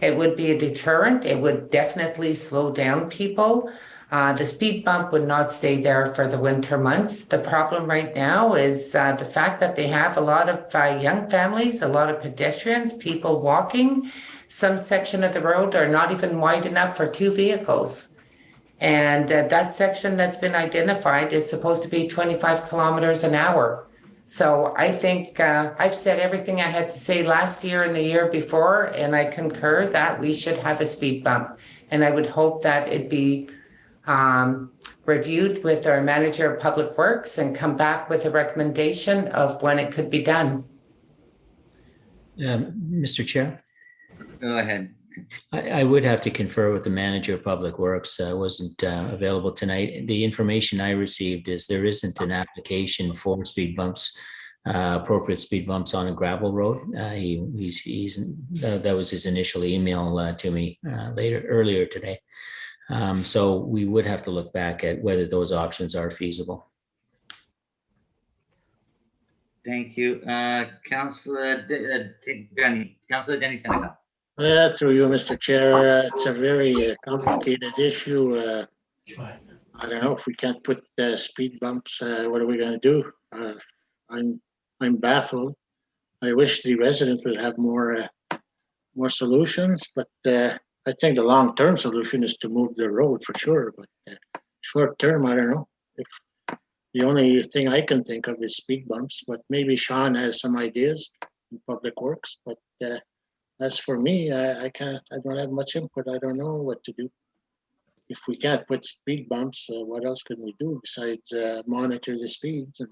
It would be a deterrent. It would definitely slow down people. The speed bump would not stay there for the winter months. The problem right now is the fact that they have a lot of young families, a lot of pedestrians, people walking. Some section of the road are not even wide enough for 2 vehicles. And that section that's been identified is supposed to be 25 kilometers an hour. So I think I've said everything I had to say last year and the year before, and I concur that we should have a speed bump. And I would hope that it be reviewed with our manager of public works and come back with a recommendation of when it could be done. Mr. Chair? Go ahead. I would have to confer with the manager of public works. Wasn't available tonight. The information I received is there isn't an application for speed bumps, appropriate speed bumps on a gravel road. That was his initial email to me earlier today. So we would have to look back at whether those options are feasible. Thank you. Councillor Denny Seneca. Through you, Mr. Chair, it's a very complicated issue. I don't know if we can't put speed bumps. What are we going to do? I'm baffled. I wish the residents would have more solutions, but I think the long-term solution is to move the road for sure. But short-term, I don't know. If the only thing I can think of is speed bumps, but maybe Sean has some ideas in public works. But as for me, I don't have much input. I don't know what to do. If we can't put speed bumps, what else can we do besides monitor the speeds? And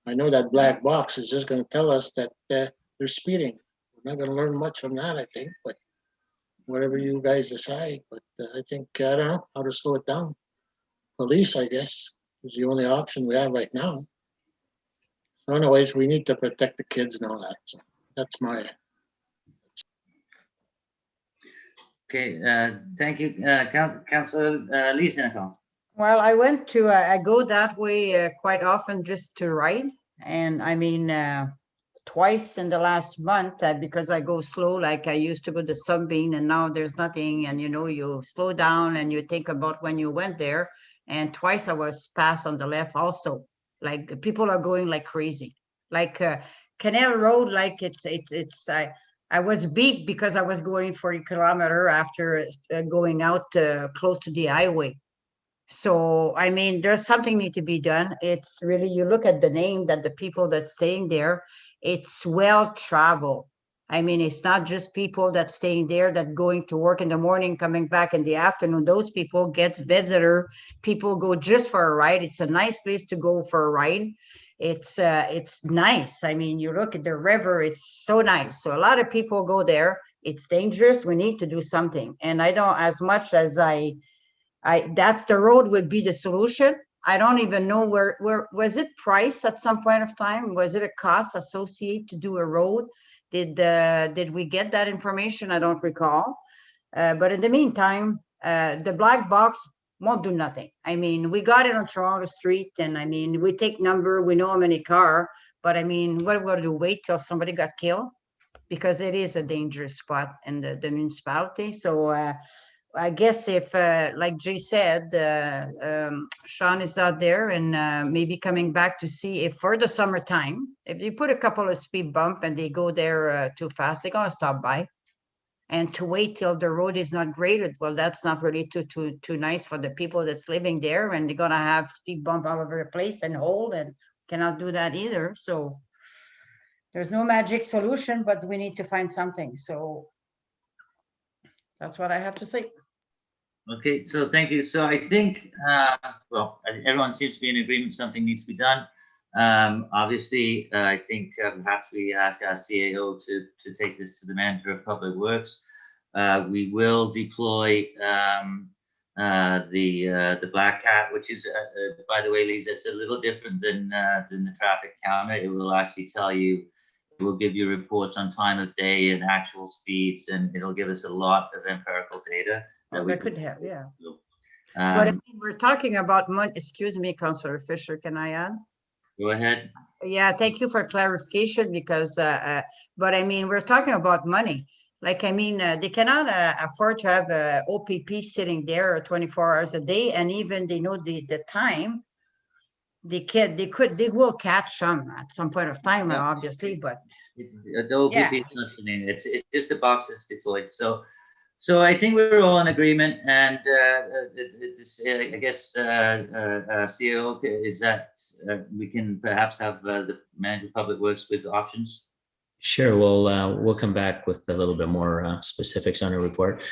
I know that black box is just going to tell us that they're speeding. We're not going to learn much from that, I think, but whatever you guys decide. But I think, I don't know how to slow it down. Police, I guess, is the only option we have right now. So anyways, we need to protect the kids and all that. So that's my... Okay, thank you, Councillor Lee Seneca. Well, I go that way quite often just to ride. And I mean, twice in the last month because I go slow, like I used to go to Sunbeam and now there's nothing. And, you slow down and you think about when you went there. And twice I was passed on the left also. Like people are going like crazy. Like Canal Road, like I was beat because I was going 40 kilometers after going out close to the highway. So, I mean, there's something need to be done. It's really, you look at the name that the people that's staying there, it's well traveled. I mean, it's not just people that's staying there that going to work in the morning, coming back in the afternoon. Those people gets visitor. People go just for a ride. It's a nice place to go for a ride. It's nice. I mean, you look at the river, it's so nice. So a lot of people go there. It's dangerous. We need to do something. And I don't, as much as that's the road would be the solution. I don't even know where was it priced at some point of time? Was it a cost associated to do a road? Did we get that information? I don't recall. But in the meantime, the black box won't do nothing. I mean, we got it on Toronto Street, and I mean, we take number, we know how many car, but I mean, what are we gonna do? Wait till somebody got killed? Because it is a dangerous spot in the municipality. So I guess if, like Jay said, Sean is out there and maybe coming back to see if for the summertime, if you put a couple of speed bump and they go there too fast, they're gonna stop by. And to wait till the road is not graded, well, that's not really too nice for the people that's living there, and they're gonna have speed bump all over the place and hold, and cannot do that either. So there's no magic solution, but we need to find something. So that's what I have to say. Okay, so thank you. So I think, well, everyone seems to be in agreement something needs to be done. Obviously, I think perhaps we ask our CAO to take this to the manager of public works. We will deploy the black cat, which is, by the way, Lisa, it's a little different than the traffic counter. It will actually tell you, it will give you reports on time of day and actual speeds, and it'll give us a lot of empirical data. That could have, yeah. But I mean, we're talking about money. Excuse me, Councillor Fisher, can I add? Go ahead. Yeah, thank you for clarification, because, but I mean, we're talking about money. Like, I mean, they cannot afford to have a OPP sitting there 24 hours a day, and even they know the time. They will catch some at some point of time, obviously, but The OPP is not sitting. It's just the box that's deployed. So I think we're all in agreement, and I guess CEO is that we can perhaps have the manager of public works with options. Sure. We'll come back with a little bit more specifics on the report.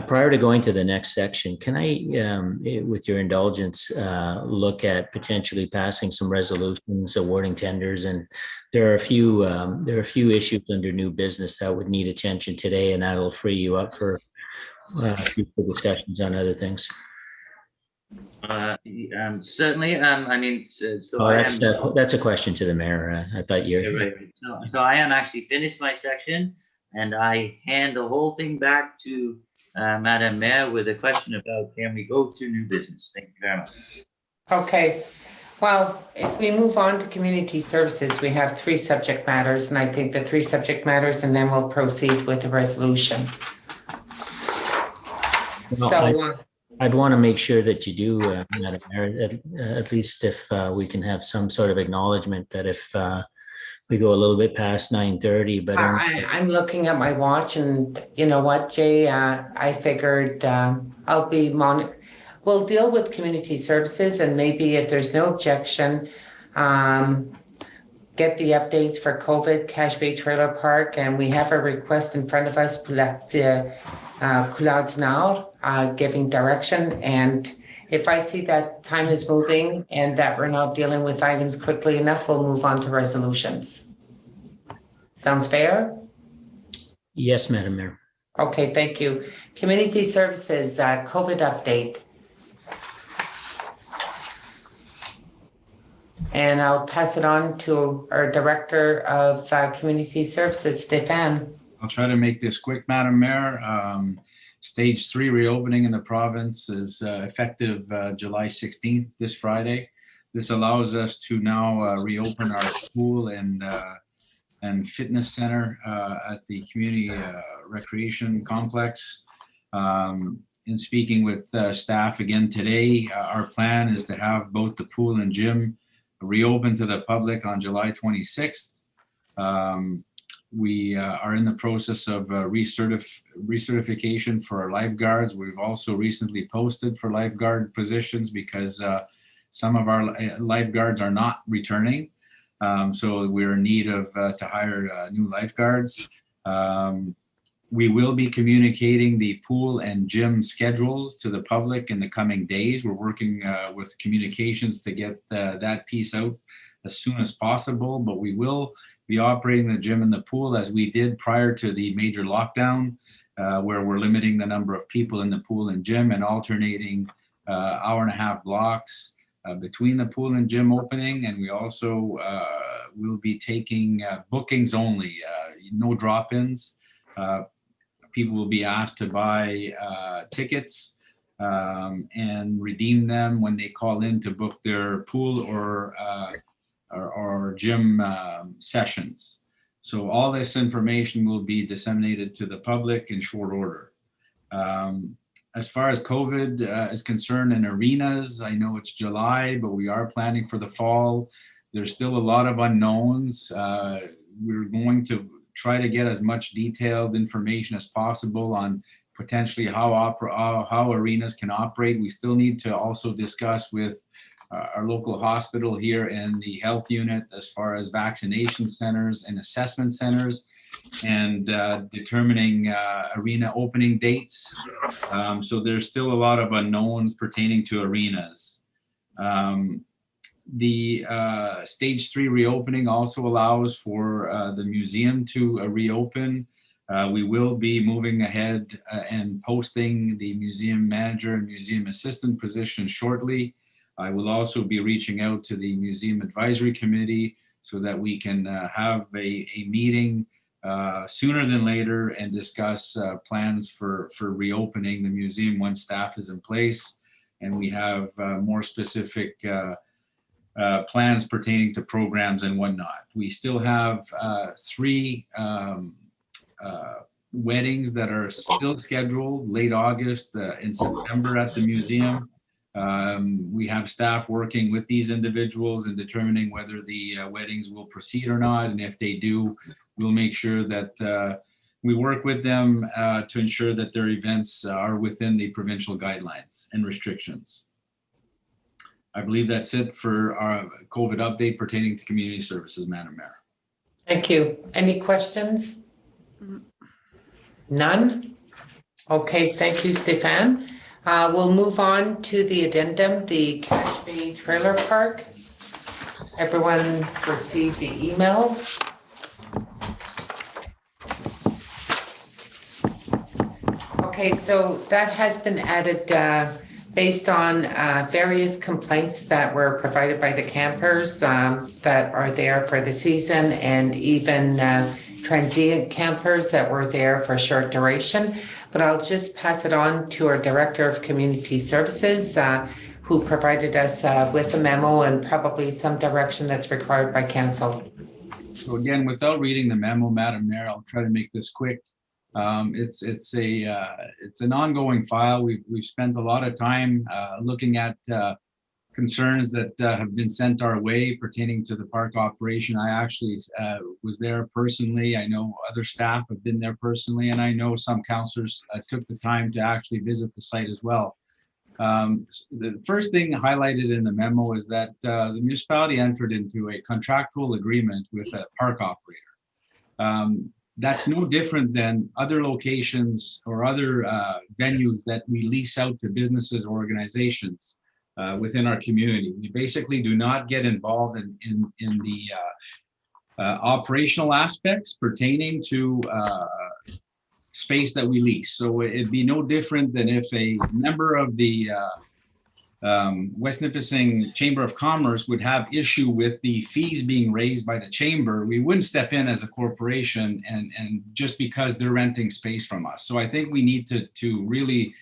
Prior to going to the next section, can I, with your indulgence, look at potentially passing some resolutions, awarding tenders, and there are a few issues under new business that would need attention today, and that'll free you up for future discussions on other things. Certainly. I mean, that's a question to the mayor. I thought you're right. So I am actually finished my section, and I hand the whole thing back to Madam Mayor with a question about, can we go to new business? Thank you very much. Okay. Well, if we move on to community services, we have 3 subject matters, and I think the 3 subject matters, and then we'll proceed with the resolution. Well, I'd want to make sure that you do, Madam Mayor, at least if we can have some sort of acknowledgement that if we go a little bit past 9:30, but I'm looking at my watch, and you know what, Jay, I figured I'll be we'll deal with community services, and maybe if there's no objection, get the updates for COVID, Cache Bay Trailer Park, and we have a request in front of us, Couloirs Nord, giving direction. And if I see that time is moving and that we're not dealing with items quickly enough, we'll move on to resolutions. Sounds fair? Yes, Madam Mayor. Okay, thank you. Community services, COVID update. And I'll pass it on to our Director of Community Services, Stéphane. I'll try to make this quick, Madam Mayor. Stage 3 reopening in the province is effective July 16th, this Friday. This allows us to now reopen our pool and fitness center at the community recreation complex. In speaking with staff again today, our plan is to have both the pool and gym reopen to the public on July 26th. We are in the process of recertification for our lifeguards. We've also recently posted for lifeguard positions because some of our lifeguards are not returning. So we're in need of to hire new lifeguards. We will be communicating the pool and gym schedules to the public in the coming days. We're working with communications to get that piece out as soon as possible, but we will be operating the gym and the pool as we did prior to the major lockdown, where we're limiting the number of people in the pool and gym and alternating hour-and-a-half blocks between the pool and gym opening. And we also will be taking bookings only, no drop-ins. People will be asked to buy tickets and redeem them when they call in to book their pool or gym sessions. So all this information will be disseminated to the public in short order. As far as COVID is concerned in arenas, I know it's July, but we are planning for the fall. There's still a lot of unknowns. We're going to try to get as much detailed information as possible on potentially how arenas can operate. We still need to also discuss with our local hospital here and the health unit as far as vaccination centers and assessment centers, and determining arena opening dates. So there's still a lot of unknowns pertaining to arenas. The stage 3 reopening also allows for the museum to reopen. We will be moving ahead and posting the museum manager and museum assistant position shortly. I will also be reaching out to the Museum Advisory Committee so that we can have a meeting sooner than later and discuss plans for reopening the museum once staff is in place and we have more specific plans pertaining to programs and whatnot. We still have 3 weddings that are still scheduled late August in September at the museum. We have staff working with these individuals and determining whether the weddings will proceed or not. And if they do, we'll make sure that we work with them to ensure that their events are within the provincial guidelines and restrictions. I believe that's it for our COVID update pertaining to community services, Madam Mayor. Thank you. Any questions? None? Okay, thank you, Stéphane. We'll move on to the addendum, the Cache Bay Trailer Park. Everyone received the email. Okay, so that has been added based on various complaints that were provided by the campers that are there for the season, and even transient campers that were there for short duration. But I'll just pass it on to our Director of Community Services, who provided us with a memo and probably some direction that's required by Council. So again, without reading the memo, Madam Mayor, I'll try to make this quick. It's an ongoing file. We've spent a lot of time looking at concerns that have been sent our way pertaining to the park operation. I actually was there personally. I know other staff have been there personally, and I know some councillors took the time to actually visit the site as well. The first thing highlighted in the memo is that the municipality entered into a contractual agreement with a park operator. That's no different than other locations or other venues that we lease out to businesses or organizations within our community. We basically do not get involved in the operational aspects pertaining to space that we lease. So it'd be no different than if a member of the West Nipissing Chamber of Commerce would have issue with the fees being raised by the chamber. We wouldn't step in as a corporation and just because they're renting space from us. So I think we need to really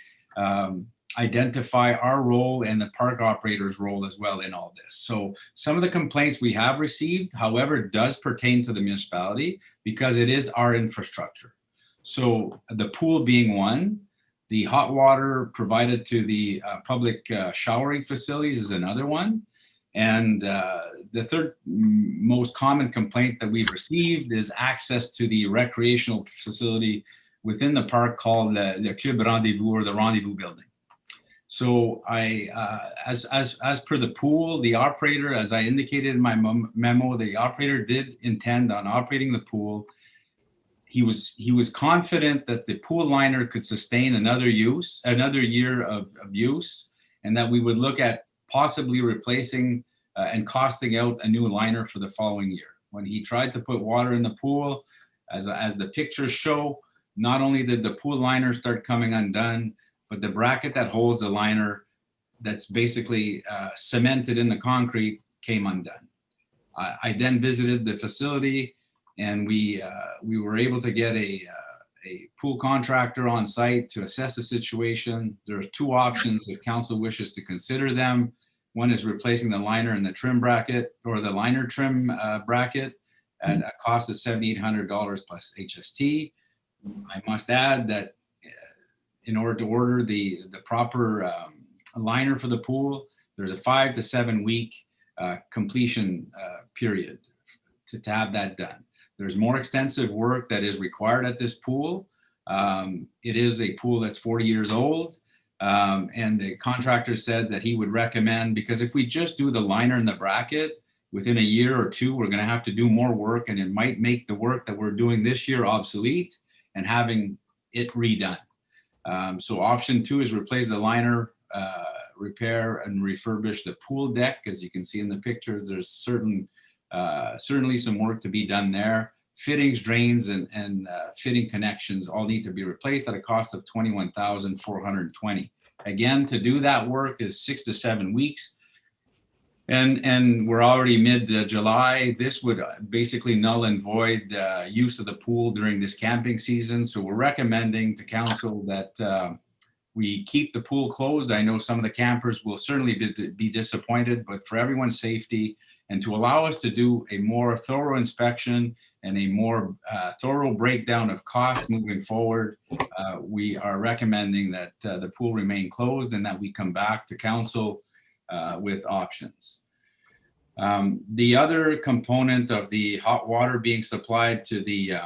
identify our role and the park operator's role as well in all this. So some of the complaints we have received, however, does pertain to the municipality because it is our infrastructure. So the pool being one, the hot water provided to the public showering facilities is another one. And the third most common complaint that we've received is access to the recreational facility within the park called the Club Rendezvous, or the Rendezvous Building. So as per the pool, the operator, as I indicated in my memo, the operator did intend on operating the pool. He was confident that the pool liner could sustain another year of use, and that we would look at possibly replacing and costing out a new liner for the following year. When he tried to put water in the pool, as the pictures show, not only did the pool liner start coming undone, but the bracket that holds the liner that's basically cemented in the concrete came undone. I then visited the facility, and we were able to get a pool contractor on site to assess the situation. There are two options if council wishes to consider them. One is replacing the liner and the trim bracket, or the liner trim bracket, at a cost of $7,800 plus HST. I must add that in order to order the proper liner for the pool, there's a 5 to 7 week completion period to have that done. There's more extensive work that is required at this pool. It is a pool that's 40 years old. And the contractor said that he would recommend, because if we just do the liner and the bracket, within a year or two, we're going to have to do more work, and it might make the work that we're doing this year obsolete and having it redone. So option 2 is replace the liner, repair and refurbish the pool deck. As you can see in the pictures, there's certainly some work to be done there. Fittings, drains, and fitting connections all need to be replaced at a cost of $21,420. Again, to do that work is 6 to 7 weeks. And we're already mid-July. This would basically null and void use of the pool during this camping season. So we're recommending to council that we keep the pool closed. I know some of the campers will certainly be disappointed, but for everyone's safety and to allow us to do a more thorough inspection and a more thorough breakdown of costs moving forward, we are recommending that the pool remain closed and that we come back to council with options. The other component of the hot water being supplied to the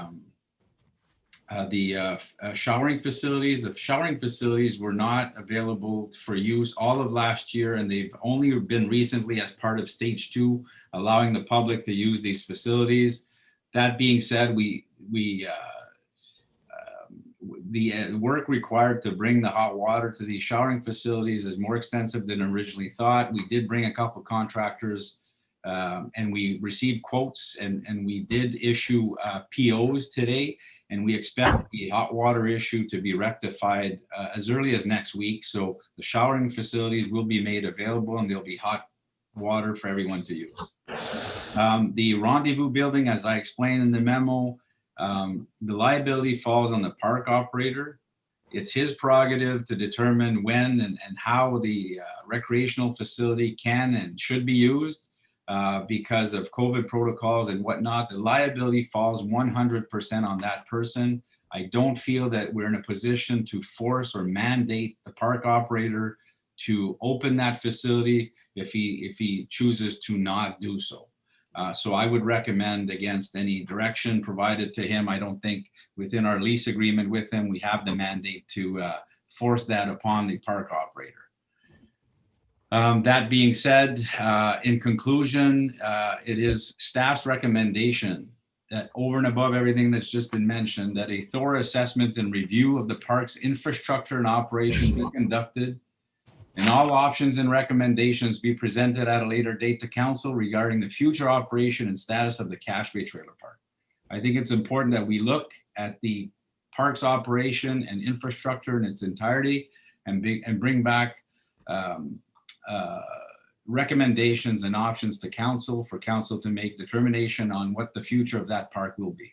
showering facilities. The showering facilities were not available for use all of last year, and they've only been recently as part of stage 2, allowing the public to use these facilities. That being said, the work required to bring the hot water to these showering facilities is more extensive than originally thought. We did bring a couple contractors and we received quotes, and we did issue POs today, and we expect the hot water issue to be rectified as early as next week. So the showering facilities will be made available and there'll be hot water for everyone to use. The rendezvous building, as I explained in the memo, the liability falls on the park operator. It's his prerogative to determine when and how the recreational facility can and should be used. Because of COVID protocols and whatnot, the liability falls 100% on that person. I don't feel that we're in a position to force or mandate the park operator to open that facility if he chooses to not do so. So I would recommend against any direction provided to him. I don't think within our lease agreement with him, we have the mandate to force that upon the park operator. That being said, in conclusion, it is staff's recommendation that over and above everything that's just been mentioned, that a thorough assessment and review of the park's infrastructure and operations be conducted, and all options and recommendations be presented at a later date to council regarding the future operation and status of the Cache Bay Trailer Park. I think it's important that we look at the park's operation and infrastructure in its entirety and bring back recommendations and options to council for council to make determination on what the future of that park will be.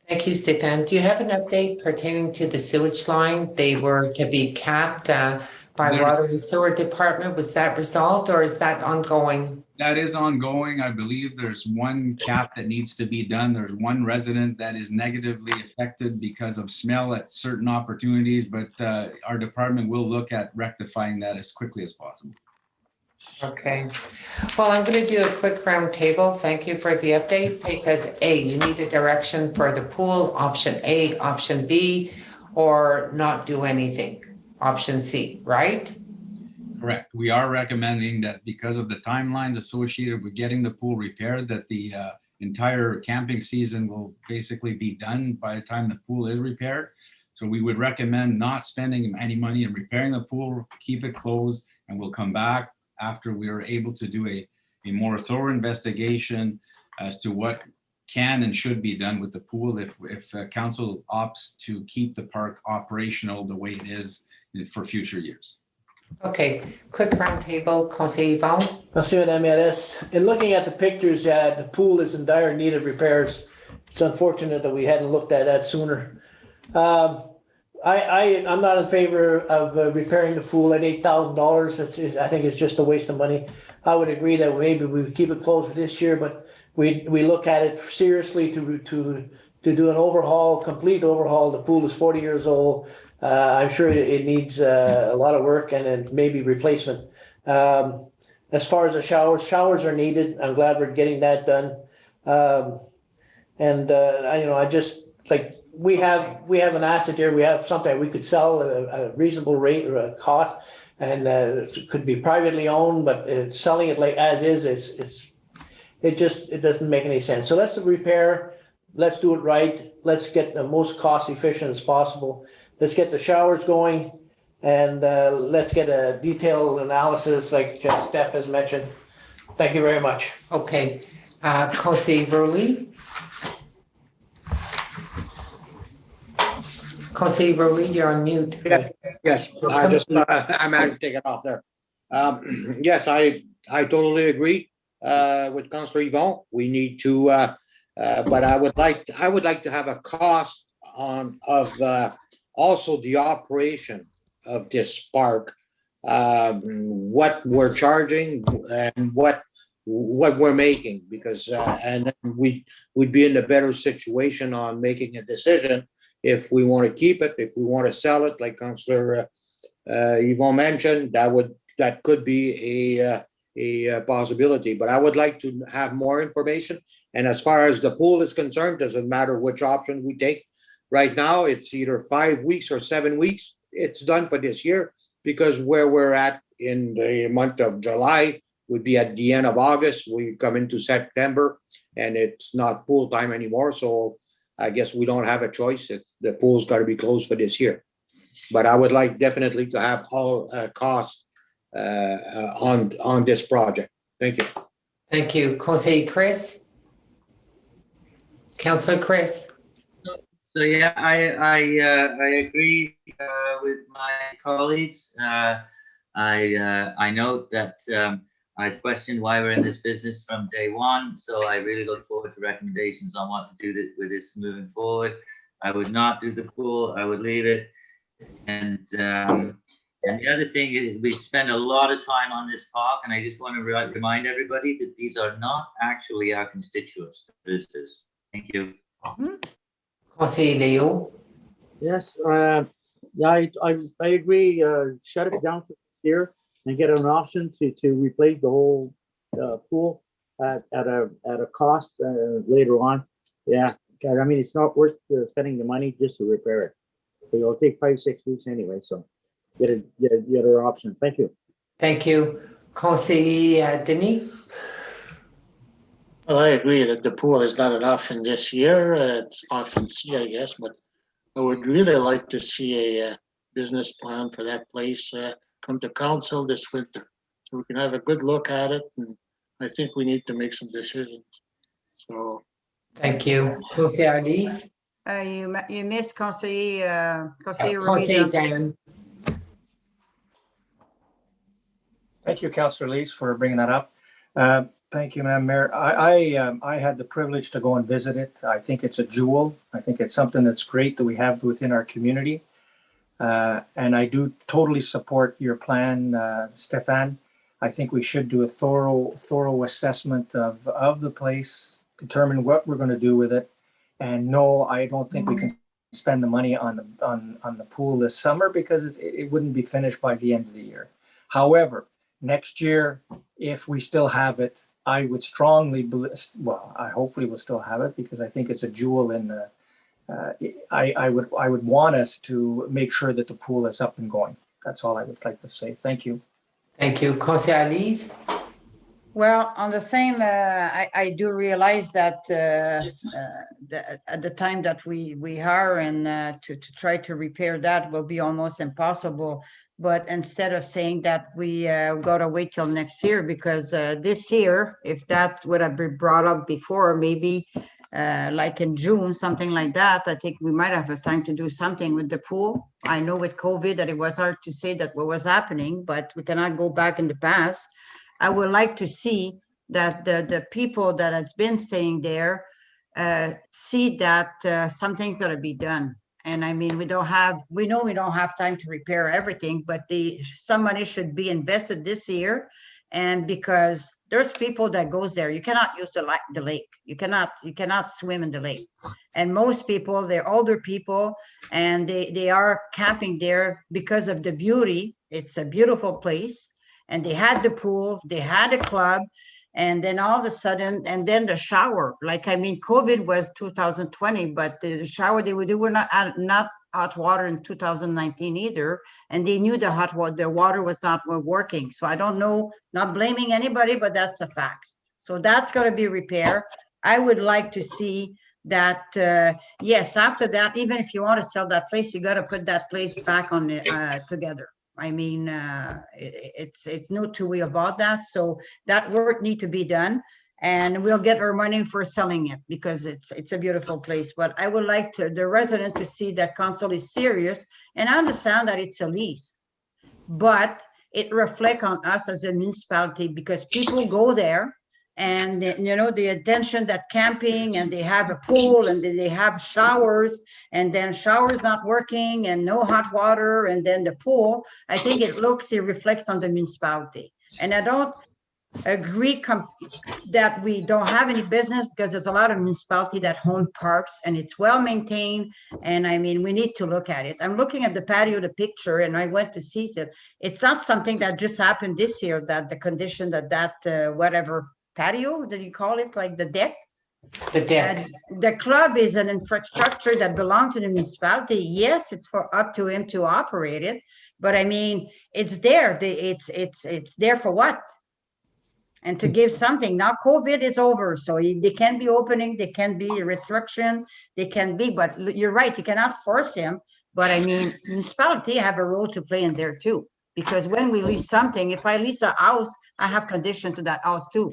Thank you, Stefan. Do you have an update pertaining to the sewage line? They were to be capped by Water and Sewer Department. Was that resolved or is that ongoing? That is ongoing. I believe there's one cap that needs to be done. There's one resident that is negatively affected because of smell at certain opportunities, but our department will look at rectifying that as quickly as possible. Okay. Well, I'm going to do a quick round table. Thank you for the update, because A, you need a direction for the pool, option A, option B, or not do anything, option C, right? Correct. We are recommending that because of the timelines associated with getting the pool repaired, that the entire camping season will basically be done by the time the pool is repaired. So we would recommend not spending any money in repairing the pool, keep it closed, and we'll come back after we are able to do a more thorough investigation as to what can and should be done with the pool if council opts to keep the park operational the way it is for future years. Okay, quick roundtable, Conseil Yvon. Monsieur Madame Mayoress, in looking at the pictures, the pool is in dire need of repairs. It's unfortunate that we hadn't looked at that sooner. I'm not in favor of repairing the pool at $8,000. I think it's just a waste of money. I would agree that maybe we would keep it closed for this year, but we look at it seriously to do an overhaul, complete overhaul. The pool is 40 years old. I'm sure it needs a lot of work and then maybe replacement. As far as the showers are needed. I'm glad we're getting that done. I just like we have an asset here. We have something we could sell at a reasonable rate or a cost, and it could be privately owned. But selling it like as is it doesn't make any sense. So let's repair. Let's do it right. Let's get the most cost efficient as possible. Let's get the showers going, and let's get a detailed analysis like Steph has mentioned. Thank you very much. Okay, Conseil Rowley. Conseil Rowley, you're on mute. Yes, I'm going to take it off there. Yes, I totally agree with Councillor Yvon. We need to, but I would like to have a cost of also the operation of this park, what we're charging and what we're making, because and we'd be in a better situation on making a decision if we want to keep it, if we want to sell it, like Councillor Yvon mentioned. That could be a possibility, but I would like to have more information. And as far as the pool is concerned, doesn't matter which option we take. Right now, it's either 5 weeks or 7 weeks. It's done for this year, because where we're at in the month of July would be at the end of August. We come into September and it's not pool time anymore. So I guess we don't have a choice. The pool's got to be closed for this year. But I would like definitely to have all costs on this project. Thank you. Thank you. Conseil Chris. Councillor Chris. So yeah, I agree with my colleagues. I note that I've questioned why we're in this business from day one. So I really look forward to recommendations on what to do with this moving forward. I would not do the pool. I would leave it. And the other thing is we spend a lot of time on this park, and I just want to remind everybody that these are not actually our constituents, the visitors. Thank you. Conseil Leo. Yes, I agree. Shut it down for here and get an option to replace the whole pool at a cost later on. Yeah, I mean, it's not worth spending the money just to repair it. It'll take 5-6 weeks anyway. So get a other option. Thank you. Thank you. Conseil Denis. Well, I agree that the pool is not an option this year. It's option C, I guess, but I would really like to see a business plan for that place come to council this winter, so we can have a good look at it. And I think we need to make some decisions. So. Thank you. Conseil Alice. You missed Conseil Dan. Thank you, Councillor Lees, for bringing that up. Thank you, Madam Mayor. I had the privilege to go and visit it. I think it's a jewel. I think it's something that's great that we have within our community. And I do totally support your plan, Stefan. I think we should do a thorough assessment of the place, determine what we're going to do with it. And no, I don't think we can spend the money on the pool this summer, because it wouldn't be finished by the end of the year. However, next year, if we still have it, I would strongly believe, well, I hopefully will still have it, because I think it's a jewel in the, I would want us to make sure that the pool is up and going. That's all I would like to say. Thank you. Thank you. Conseil Alice. Well, on the same, I do realize that at the time that we are and to try to repair that will be almost impossible. But instead of saying that we gotta wait till next year, because this year, if that would have been brought up before, maybe like in June, something like that, I think we might have a time to do something with the pool. I know with COVID that it was hard to say that what was happening, but we cannot go back in the past. I would like to see that the people that has been staying there see that something's gonna be done. And I mean, we know we don't have time to repair everything, but some money should be invested this year. And because there's people that goes there, you cannot use the lake. You cannot swim in the lake. And most people, they're older people, and they are camping there because of the beauty. It's a beautiful place. And they had the pool, they had a club, and then all of a sudden, and then the shower. Like, I mean, COVID was 2020, but the shower, they were not hot water in 2019 either. And they knew the water was not working. So I don't know, not blaming anybody, but that's a fact. So that's going to be repaired. I would like to see that, yes, after that, even if you want to sell that place, you got to put that place back on the, together. I mean, it's no two way about that. So that work need to be done, and we'll get our money for selling it because it's a beautiful place. But I would like the resident to see that council is serious, and I understand that it's a lease, but it reflects on us as a municipality because people go there and the attention that camping, and they have a pool, and they have showers, and then showers not working, and no hot water, and then the pool. I think it reflects on the municipality. And I don't agree that we don't have any business, because there's a lot of municipality that own parks, and it's well maintained. And I mean, we need to look at it. I'm looking at the patio, the picture, and I went to see it. It's not something that just happened this year, that the condition that whatever patio that you call it, like the deck. The deck. The club is an infrastructure that belongs to the municipality. Yes, it's up to him to operate it, but I mean, it's there. It's there for what? And to give something. Now COVID is over, so they can be opening, they can be a restriction, they can be, but you're right, you cannot force him. But I mean, municipality have a role to play in there too, because when we lease something, if I lease a house, I have condition to that house too,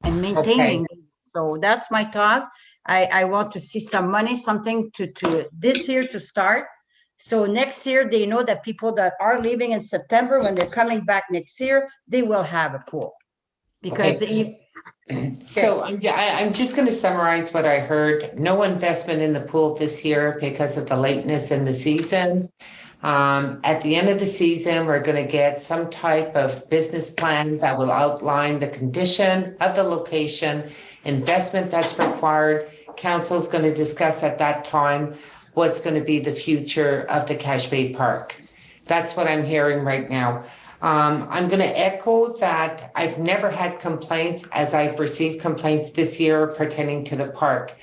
and maintaining. Okay. So that's my thought. I want to see some money, something to this year to start. So next year, they know that people that are leaving in September, when they're coming back next year, they will have a pool. Because so I'm just going to summarize what I heard. No investment in the pool this year because of the lateness in the season. At the end of the season, we're going to get some type of business plan that will outline the condition of the location, investment that's required. Council is going to discuss at that time what's going to be the future of the Cache Bay Park. That's what I'm hearing right now. I'm going to echo that I've never had complaints as I've received complaints this year pertaining to the park.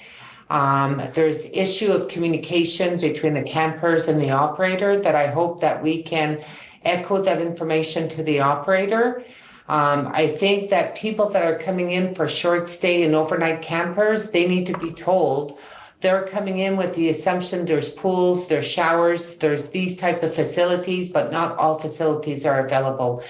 There's issue of communication between the campers and the operator that I hope that we can echo that information to the operator. I think that people that are coming in for short stay and overnight campers, they need to be told they're coming in with the assumption there's pools, there's showers, there's these type of facilities, but not all facilities are available.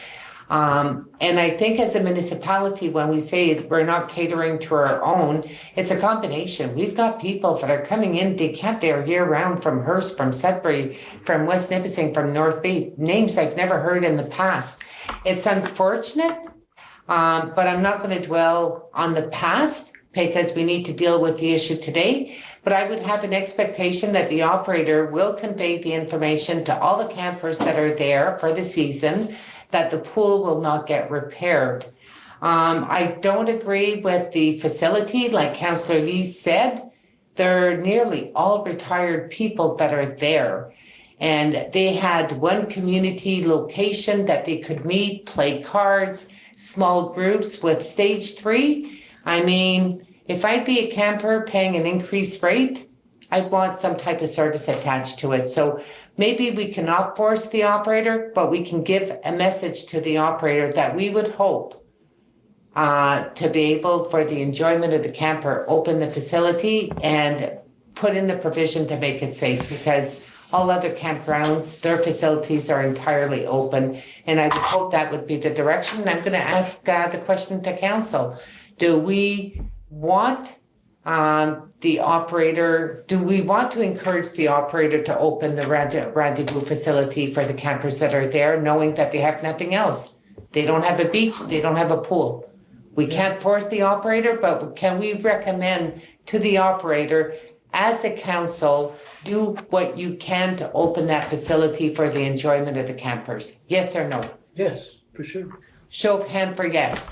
And I think as a municipality, when we say we're not catering to our own, it's a combination. We've got people that are coming in, they camp there year round from Hearst, from Sudbury, from West Nipissing, from North Bay, names I've never heard in the past. It's unfortunate, but I'm not going to dwell on the past because we need to deal with the issue today. But I would have an expectation that the operator will convey the information to all the campers that are there for the season, that the pool will not get repaired. I don't agree with the facility, like Councillor Lee said. They're nearly all retired people that are there. And they had one community location that they could meet, play cards, small groups with stage 3. I mean, if I'd be a camper paying an increased rate, I'd want some type of service attached to it. So maybe we cannot force the operator, but we can give a message to the operator that we would hope to be able, for the enjoyment of the camper, open the facility and put in the provision to make it safe, because all other campgrounds, their facilities are entirely open. And I would hope that would be the direction. And I'm going to ask the question to council. Do we want the operator, do we want to encourage the operator to open the rendezvous facility for the campers that are there, knowing that they have nothing else? They don't have a beach, they don't have a pool. We can't force the operator, but can we recommend to the operator, as a council, do what you can to open that facility for the enjoyment of the campers? Yes or no? Yes, for sure. Show of hand for yes.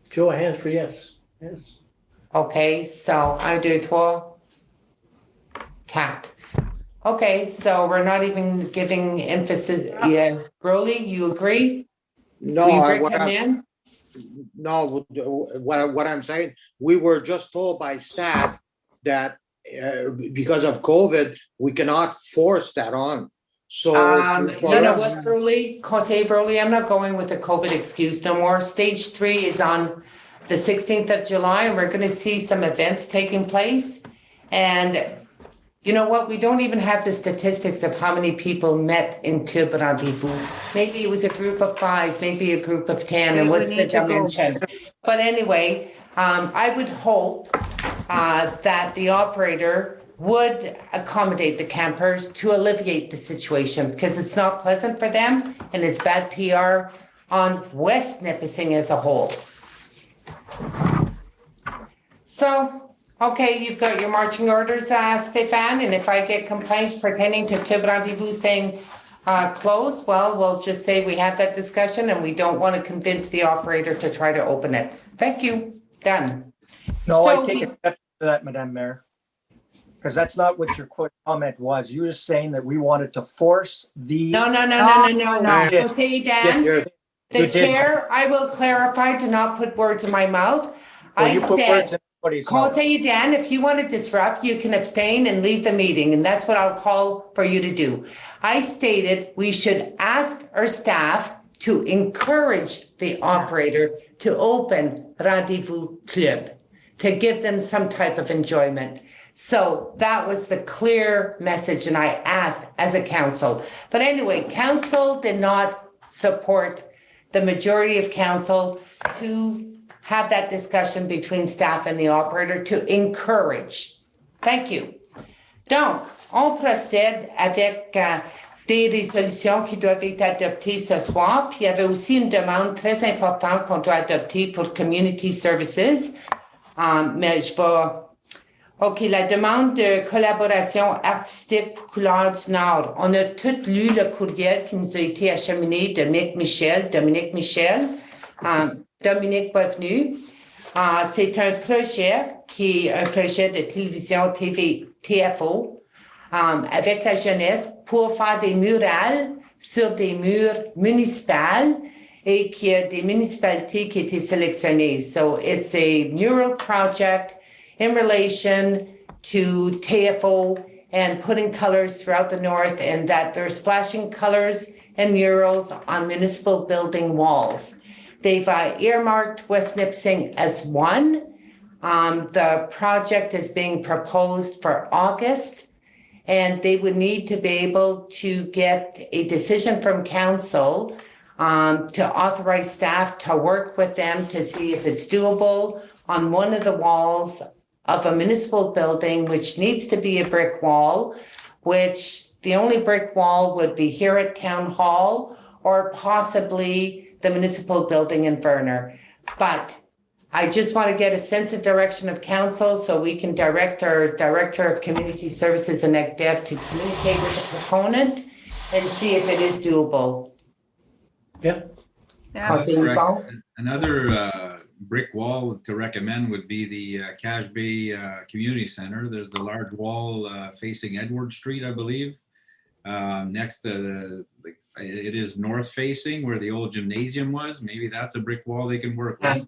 Show of hands for yes. Yes. Okay, so 1, 2, 3. Cat. Okay, so we're not even giving emphasis. Yeah, Broly, you agree? No, We what recommend? what I'm saying, we were just told by staff that because of COVID, we cannot force that on. So for You know us- what, Broly, Conseil Broly, I'm not going with the COVID excuse no more. Stage 3 is on the 16th of July, and we're gonna see some events taking place. And you know what? We don't even have the statistics of how many people met in Club Rendezvous. Maybe it was a group of 5, maybe a group of 10, and We what's the need to go. dimension? But anyway, I would hope that the operator would accommodate the campers to alleviate the situation, because it's not pleasant for them and it's bad PR on West Nipissing as a whole. So, okay, you've got your marching orders, Stéphane, and if I get complaints pertaining to Club Rendezvous staying closed, well, we'll just say we had that discussion and we don't want to convince the operator to try to open it. Thank you. Done. No, So I take exception to that, Madam Mayor. Because that's not what your comment was. You were saying that we wanted to force the. No. no. Jose Dan, You're- the You did. chair, I will clarify, do not put words in my mouth. Well, I you put words said, in everybody's mouth. Jose Dan, if you want to disrupt, you can abstain and leave the meeting, and that's what I'll call for you to do. I stated we should ask our staff to encourage the operator to open Rendezvous Club, to give them some type of enjoyment. So that was the clear message, and I asked as a council. But anyway, council did not support the majority of council to have that discussion between staff and the operator to encourage. Thank you. Donc, on procède avec des résolutions qui doivent être adoptées ce soir. Puis il y avait aussi une demande très importante qu'on doit adopter pour Community Services. Mais je vais... OK, la demande de collaboration artistique pour Couleurs du Nord. On a tous lu le courriel qui nous a été acheminé de Dominique Michel. Dominique Boisvenu. C'est un projet qui est un projet de télévision TFO avec la jeunesse pour faire des murales sur des murs municipaux et qu'il y a des municipalités qui étaient sélectionnées. So it's a mural project in relation to TFO and putting colors throughout the north, and that they're splashing colors and murals on municipal building walls. They've earmarked West Nipissing as one. The project is being proposed for August, and they would need to be able to get a decision from council to authorize staff to work with them to see if it's doable on one of the walls of a municipal building, which needs to be a brick wall, which the only brick wall would be here at Town Hall or possibly the municipal building in Verner. But I just want to get a sense of direction of council so we can direct our Director of Community Services and ECDEV to communicate with the proponent and see if it is doable. Yep. Councilor Yvon? Another brick wall to recommend would be the Cache Bay Community Center. There's the large wall facing Edward Street, I believe. Next to it is north facing where the old gymnasium was. Maybe that's a brick wall they can work with.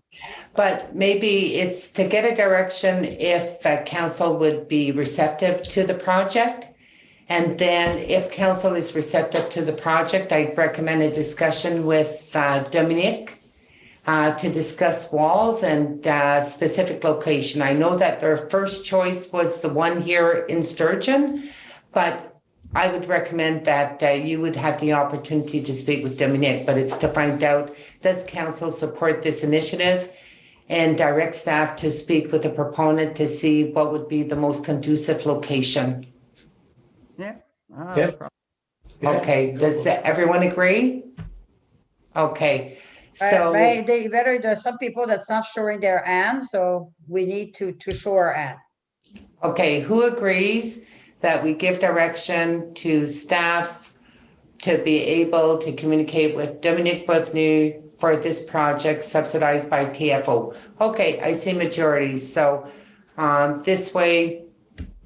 But maybe it's to get a direction if council would be receptive to the project. And then if council is receptive to the project, I recommend a discussion with Dominique to discuss walls and specific location. I know that their first choice was the one here in Sturgeon, but I would recommend that you would have the opportunity to speak with Dominique, but it's to find out, does council support this initiative? and direct staff to speak with the proponent to see what would be the most conducive location. Yeah. Yeah. Okay, does everyone agree? Okay, so, There's some people that's not showing their hand, so we need to show our hand. okay, who agrees that we give direction to staff to be able to communicate with Dominique Bovenu for this project subsidized by TFO? Okay, I see majorities, so this way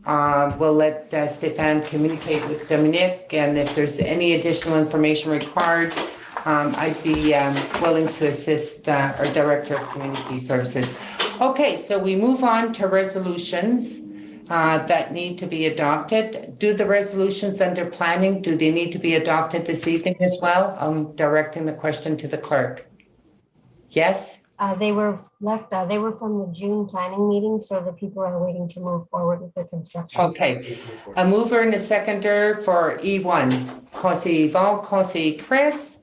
we'll let Stéphane communicate with Dominique, and if there's any additional information required, I'd be willing to assist our Director of Community Services. Okay, so we move on to resolutions that need to be adopted. Do the resolutions under planning, do they need to be adopted this evening as well? I'm directing the question to the clerk. Yes? They were from the June planning meeting, so the people are waiting to move forward with their construction. Okay, a mover and a seconder for E1. Conseiller Yvon, Conseiller Chris.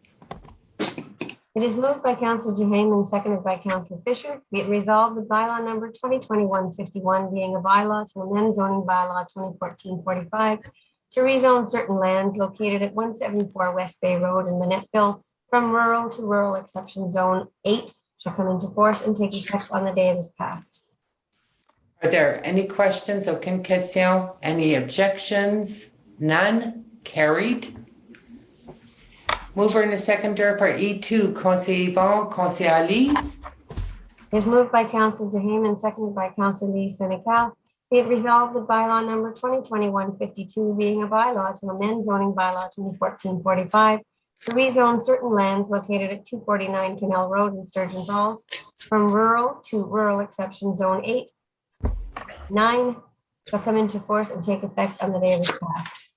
It is moved by Councillor Duhaime and seconded by Councillor Fisher. Be it resolved that bylaw number 2021-51 being a bylaw to amend zoning bylaw 2014-45 to rezone certain lands located at 174 West Bay Road in Manettville from rural to rural exception zone 8 shall come into force and take effect on the day it is passed. Are there any questions? Aucune question? Any objections? None? Carried. Mover and a seconder for E2, Conseiller Yvon, Conseiller Elise. It is moved by Councillor Duhaime and seconded by Councillor Lee Senecal. Be it resolved that bylaw number 2021-52 being a bylaw to amend zoning bylaw 2014-45 to rezone certain lands located at 249 Canal Road in Sturgeon Falls from rural to rural exception zone 8. 9 shall come into force and take effect on the day it is passed.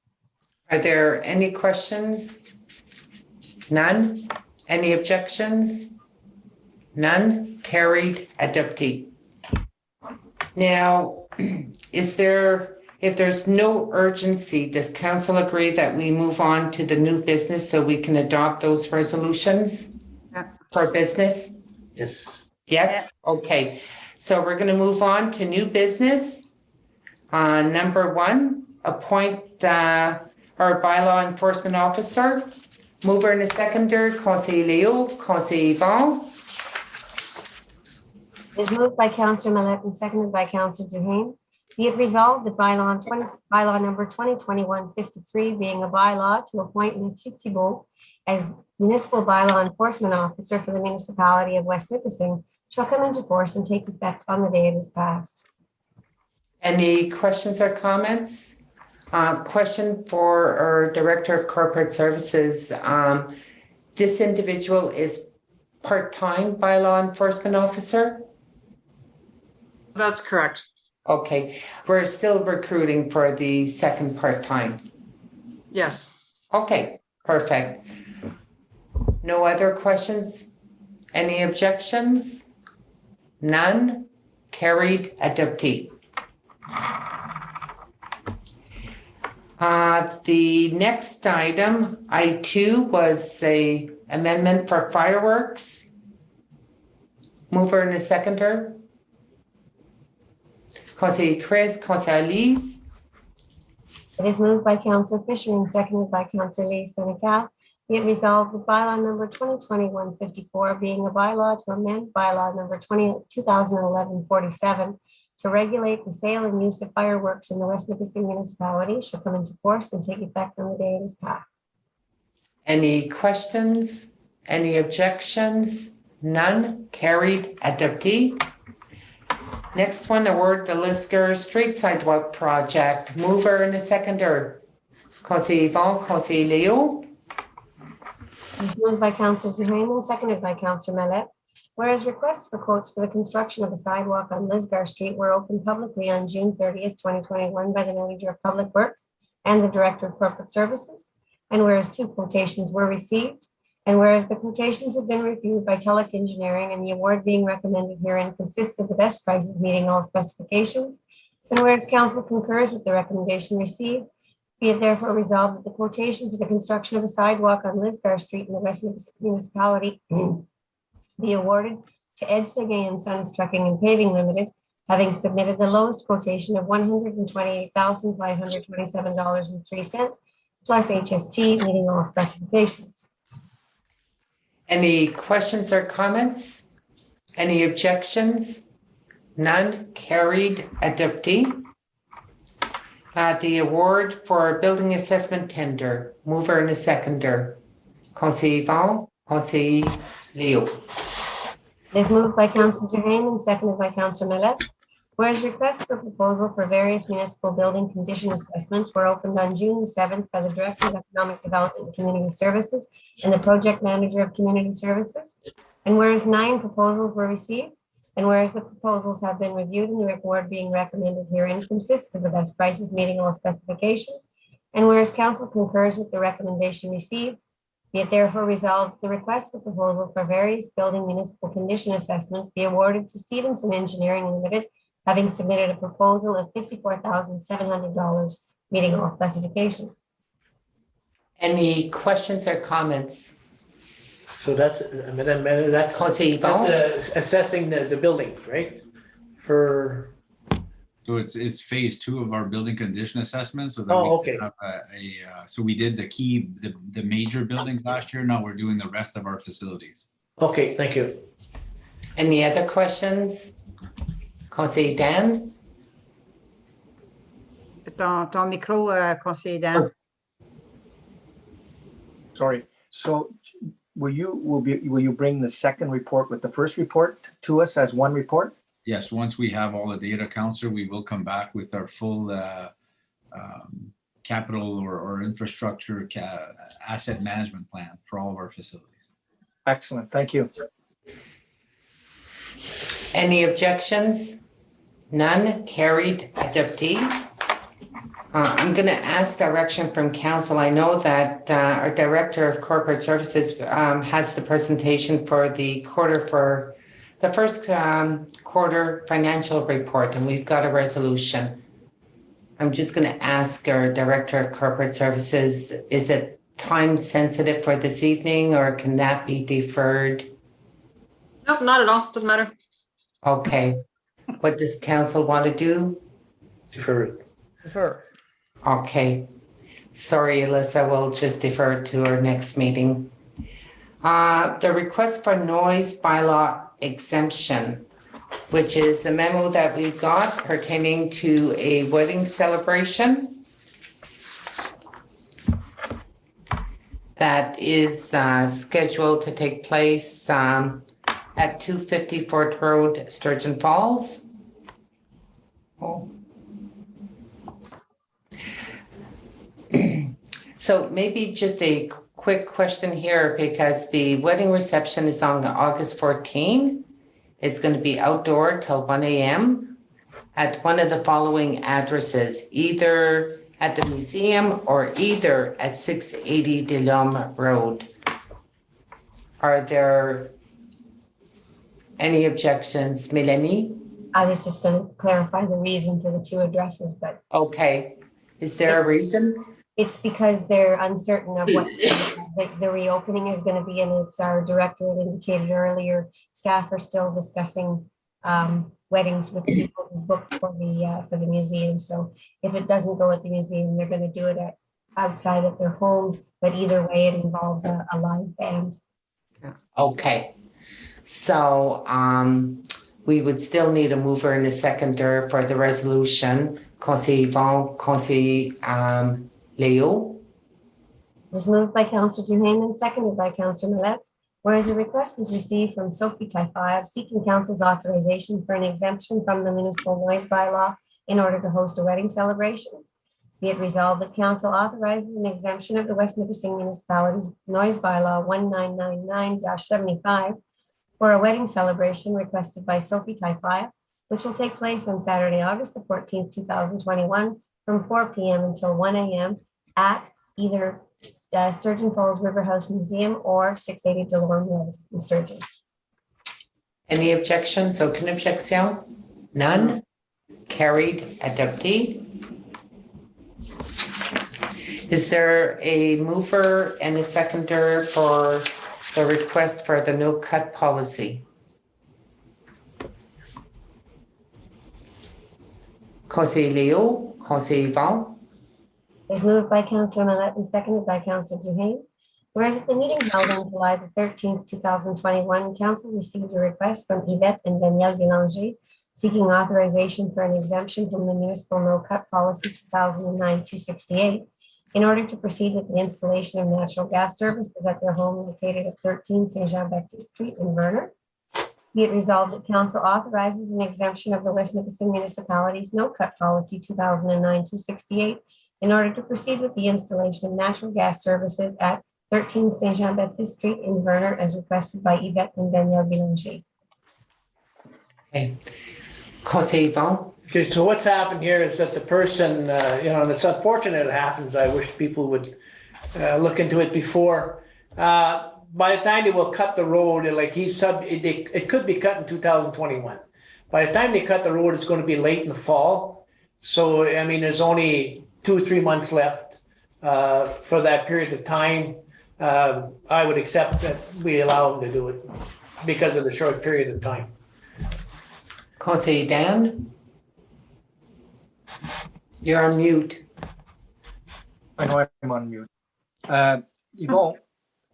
Are there any questions? None? Any objections? None? Carried. Adopted. Now, if there's no urgency, does council agree that we move on to the new business so we can adopt those resolutions for business? Yes. Yes? Okay. So we're going to move on to new business. Number 1, appoint our bylaw enforcement officer. Mover and a seconder, Conseiller Leo, Conseiller Yvon. It is moved by Councillor Mallette and seconded by Councillor Duhaime. Be it resolved that bylaw number 2021-53 being a bylaw to appoint Nipissing as municipal bylaw enforcement officer for the municipality of West Nipissing shall come into force and take effect on the day it is passed. Any questions or comments? Question for our Director of Corporate Services. This individual is part-time bylaw enforcement officer? That's correct. Okay, we're still recruiting for the second part-time. Yes. Okay, perfect. No other questions? Any objections? None? Carried. Adopted. The next item, I2, was a amendment for fireworks. Mover and a seconder. Conseiller Chris, Conseiller Elise. It is moved by Councillor Fisher and seconded by Councillor Lee Senecal. Be it resolved that bylaw number 2021-54 being a bylaw to amend bylaw number 2011-47 to regulate the sale and use of fireworks in the West Nipissing Municipality shall come into force and take effect on the day it is passed. Any questions? Any objections? None? Carried. Adopted. Next one, award the Lisker Street Sidewalk Project. Mover and a seconder. Conseiller Yvon, Conseiller Leo. Moved by Councillor Duhaime and seconded by Councillor Mallette. Whereas requests for quotes for the construction of a sidewalk on Lisgar Street were opened publicly on June 30th, 2021 by the Manager of Public Works and the Director of Corporate Services. And whereas 2 quotations were received, and whereas the quotations have been reviewed by Telek Engineering and the award being recommended herein consists of the best prices meeting all specifications, and whereas Council concurs with the recommendation received, be it therefore resolved that the quotation for the construction of a sidewalk on Lisgar Street in the West Municipality be awarded to Ed Segay and Sons Trucking and Paving Limited, having submitted the lowest quotation of $128,527.03 plus HST, meeting all specifications. Any questions or comments? Any objections? None. Carried. Adopted. The award for building assessment tender. Mover and a seconder. Conseiller Yvon, Conseiller Leo. It is moved by Councillor Duhaime and seconded by Councillor Millet. Whereas requests for proposal for various municipal building condition assessments were opened on June 7th by the Director of Economic Development and Community Services and the Project Manager of Community Services. And whereas 9 proposals were received, and whereas the proposals have been reviewed and the award being recommended herein consists of the best prices meeting all specifications, and whereas Council concurs with the recommendation received, be it therefore resolved, the request for proposal for various building municipal condition assessments be awarded to Stevenson Engineering Limited, having submitted a proposal of $54,700, meeting all specifications. Any questions or comments? So that's, Madam Mayor, that's Conseiller Yvon? assessing the buildings, right? For, So it's phase 2 of our building condition assessment. So that Oh, we okay. can have so we did the major buildings last year. Now we're doing the rest of our facilities. okay, thank you. Any other questions? Conseiller Dan? Ton micro, Conseiller Dan. Sorry. So will you bring the second report with the first report to us as one report? Yes, once we have all the data, Councillor, we will come back with our full capital or infrastructure asset management plan for all of our facilities. Excellent. Thank you. Any objections? None. Carried. Adopted. I'm going to ask direction from council. I know that our Director of Corporate Services has the presentation for the first quarter financial report, and we've got a resolution. I'm just going to ask our Director of Corporate Services, is it time sensitive for this evening, or can that be deferred? Nope, not at all. Doesn't matter. Okay. What does council want to do? Defer. Okay. Sorry, Alyssa, we'll just defer to our next meeting. The request for noise bylaw exemption, which is a memo that we got pertaining to a wedding celebration that is scheduled to take place at 250 Fort Road, Sturgeon Falls. Oh. So maybe just a quick question here, because the wedding reception is on August 14. It's going to be outdoor till 1 a.m. at one of the following addresses, either at the museum or either at 680 de l'Homme Road. Are there any objections, Melanie? I was just going to clarify the reason for the 2 addresses, but Okay. Is there a reason? it's because they're uncertain of what the reopening is going to be. And as our director had indicated earlier, staff are still discussing weddings with the people who booked for the museum. So if it doesn't go at the museum, they're going to do it outside at their home. But either way, it involves a live band. Okay. So we would still need a mover and a seconder for the resolution. Conseiller Yvon, Conseiller Leo. It was moved by Councillor Duhaime and seconded by Councillor Millet. Whereas a request was received from Sophie Typhaev seeking council's authorization for an exemption from the municipal noise bylaw in order to host a wedding celebration. Be it resolved that council authorizes an exemption of the West Nipissing Municipality's noise bylaw 1999-75 for a wedding celebration requested by Sophie Typhaev, which will take place on Saturday, August the 14th, 2021, from 4 p.m. until 1 a.m. at either Sturgeon Falls River House Museum or 680 de l'Homme Road in Sturgeon. Any objections? Aucune objection? None? Carried. Adopted. Is there a mover and a seconder for the request for the no cut policy? Conseiller Leo, Conseiller Yvon. It is moved by Councillor Millet and seconded by Councillor Duhaime. Whereas at the meeting held on July the 13th, 2021, Council received a request from Yvette and Danielle Bélanger seeking authorization for an exemption from the Municipal No-Cut Policy 2009-268 in order to proceed with the installation of natural gas services at their home located at 13 Saint-Jean-Baptiste Street in Verner. Be it resolved that Council authorizes an exemption of the West Nipissing Municipality's No-Cut Policy 2009-268 in order to proceed with the installation of natural gas services at 13 Saint-Jean-Baptiste Street in Verner as requested by Yvette and Danielle Bélanger. Okay. Conseiller Yvon. Okay, so what's happened here is that the person, and it's unfortunate it happens. I wish people would look into it before. By the time they will cut the road, like it could be cut in 2021. By the time they cut the road, it's going to be late in the fall. So, I mean, there's only 2 or 3 months left for that period of time. I would accept that we allow them to do it because of the short period of time. Conseiller Dan. You're on mute. I know I'm on mute. Yvonne,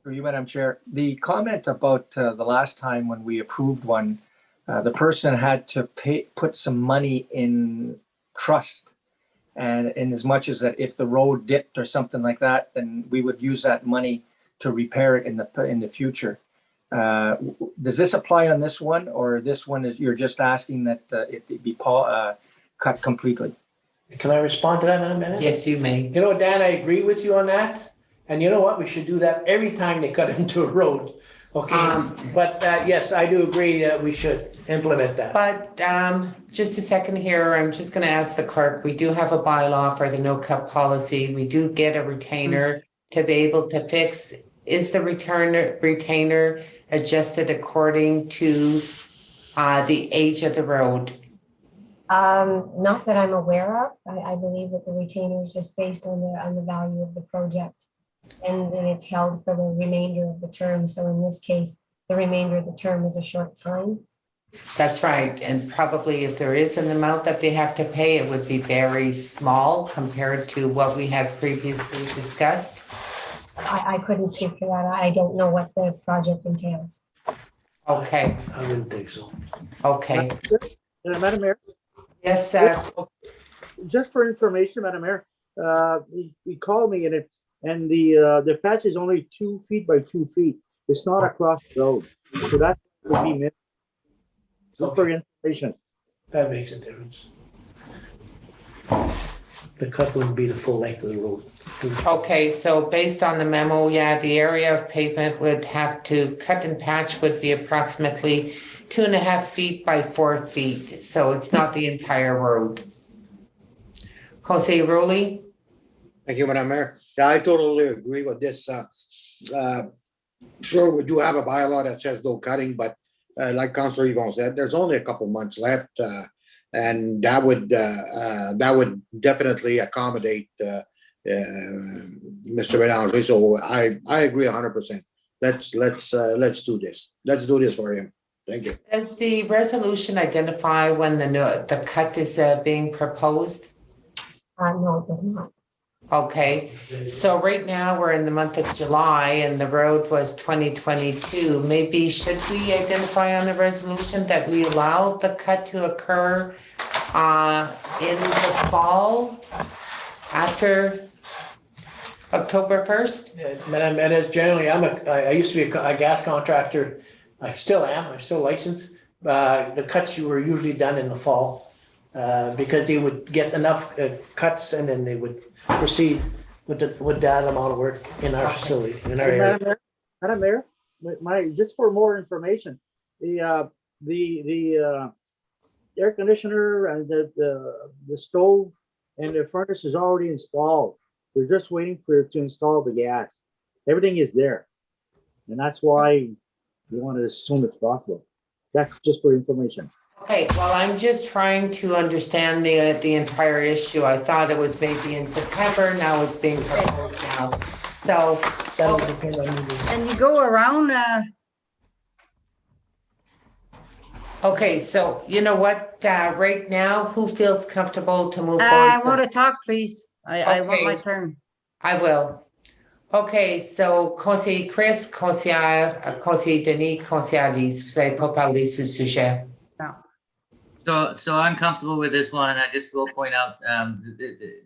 through you, Madam Chair, the comment about the last time when we approved one, the person had to put some money in trust. And in as much as that if the road dipped or something like that, then we would use that money to repair it in the future. Does this apply on this one, or this one is you're just asking that it be cut completely? Can I respond to that in a minute? Yes, you may. You know, Dan, I agree with you on that. And you know what? We should do that every time they cut into a road. Okay. But yes, I do agree that we should implement that. But just a second here, I'm just going to ask the clerk. We do have a bylaw for the no-cut policy. We do get a retainer to be able to fix. Is the retainer adjusted according to the age of the road? Not that I'm aware of. I believe that the retainer is just based on the value of the project, and then it's held for the remainder of the term. So in this case, the remainder of the term is a short time. That's right. And probably if there is an amount that they have to pay, it would be very small compared to what we have previously discussed. I couldn't speak for that. I don't know what the project entails. Okay. I wouldn't think so. Okay. Madam Mayor, Yes, just for information, Madam Mayor, he called me and the patch is only 2 feet by 2 feet. It's not across the road, so that would be missed. Just for information. That makes a difference. The cut wouldn't be the full length of the road. okay, so based on the memo, yeah, the area of pavement would have to cut and patch would be approximately 2.5 feet by 4 feet. So it's not the entire road. Conseiller Rowley? Thank you, Madam Mayor. Yeah, I totally agree with this. Sure, we do have a bylaw that says no cutting, but like Councillor Yvon said, there's only a couple months left, and that would definitely accommodate Mr. Bélanger. So I agree 100%. Let's do this. Let's do this for him. Thank you. Does the resolution identify when the cut is being proposed? No, it does not. Okay, so right now we're in the month of July and the road was 2022. Maybe should we identify on the resolution that we allow the cut to occur in the fall after October 1st? Madam, and as generally, I used to be a gas contractor. I still am. I'm still licensed. The cuts were usually done in the fall because they would get enough cuts and then they would proceed with that amount of work in our facility, in our area. Madam Mayor, just for more information, the air conditioner and the stove and the furnace is already installed. We're just waiting to install the gas. Everything is there, and that's why we want it as soon as possible. That's just for information. Okay, well, I'm just trying to understand the entire issue. I thought it was maybe in September. Now it's being proposed now. So that would depend on you. And you go around Okay, so you know what, right now, who feels comfortable to move I on? want to talk, please. I want my Okay. turn. I will. Okay, so conseiller Chris, conseiller Denis, conseiller Lise, vous avez pas parlé sur ce sujet. So I'm comfortable with this one, and I just will point out,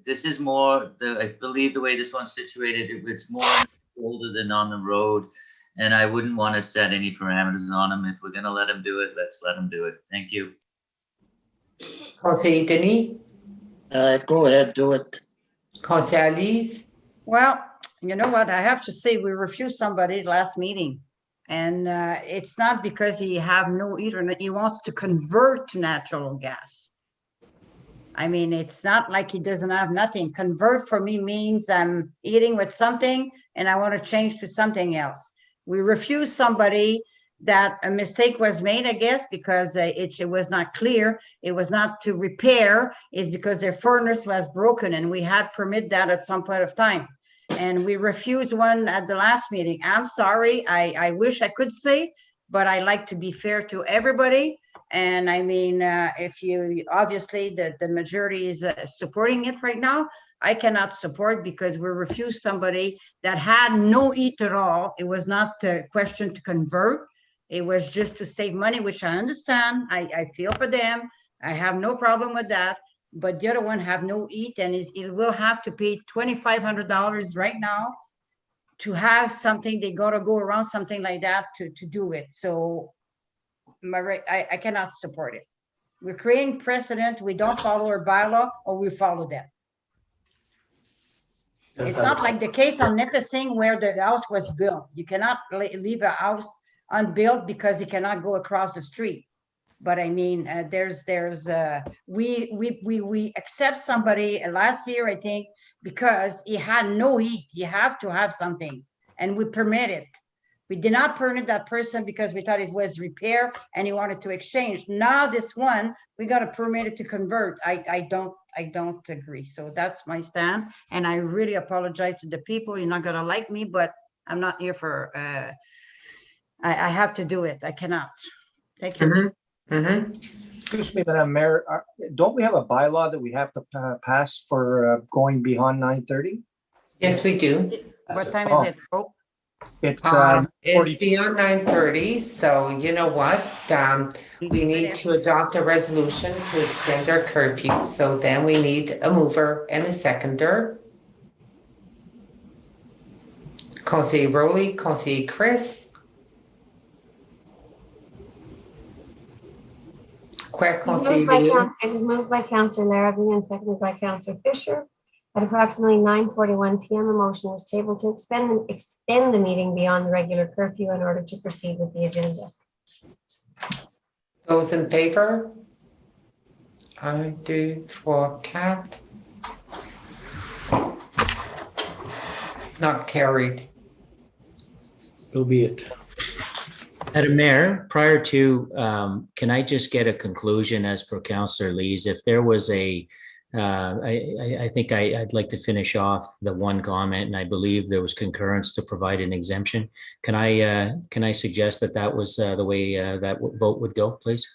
this is more, I believe the way this one's situated, it's more older than on the road. And I wouldn't want to set any parameters on them. If we're gonna let them do it, let's let them do it. Thank you. Conseiller Denis, Go ahead, do it. conseiller Lise, Well, you know what? I have to say, we refused somebody last meeting. And it's not because he have no internet, he wants to convert to natural gas. I mean, it's not like he doesn't have nothing. Convert for me means I'm eating with something and I want to change to something else. We refused somebody that a mistake was made, I guess, because it was not clear. It was not to repair, it's because their furnace was broken and we had permit that at some point of time. And we refused one at the last meeting. I'm sorry, I wish I could say, but I like to be fair to everybody. And I mean, if you, obviously the majority is supporting it right now, I cannot support because we refused somebody that had no heat at all. It was not a question to convert. It was just to save money, which I understand. I feel for them. I have no problem with that. But the other one have no heat and it will have to pay $2,500 right now to have something, they gotta go around something like that to do it. So I cannot support it. We're creating precedent. We don't follow our bylaw or we follow them. It's not like the case on Nipissing where the house was built. You cannot leave a house unbuilt because you cannot go across the street. But I mean, we accept somebody last year, I think, because he had no heat. You have to have something, and we permit it. We did not permit that person because we thought it was repair and he wanted to exchange. Now this one, we got to permit it to convert. I don't agree. So that's my stand, and I really apologize to the people. You're not gonna like me, but I'm not here for. I have to do it. I cannot. Thank you. Excuse me, Madam Mayor, don't we have a bylaw that we have to pass for going beyond 9:30? Yes, we do. What time is it? Oh, It's It's beyond 9:30, so you know what? We need to adopt a resolution to extend our curfew. So then we need a mover and a seconder. Conseiller Rowley, Conseiller Chris. It was moved by Councillor Larrabee and seconded by Councillor Fisher. At approximately 9:41 p.m., a motion was tabled to extend the meeting beyond the regular curfew in order to proceed with the agenda. Those in favor? 1, 2, 3, 4. Not carried. So be it. Madam Mayor, prior to, can I just get a conclusion as per Councillor Lees? If there was a, I think I'd like to finish off the one comment, and I believe there was concurrence to provide an exemption. Can I suggest that that was the way that vote would go, please?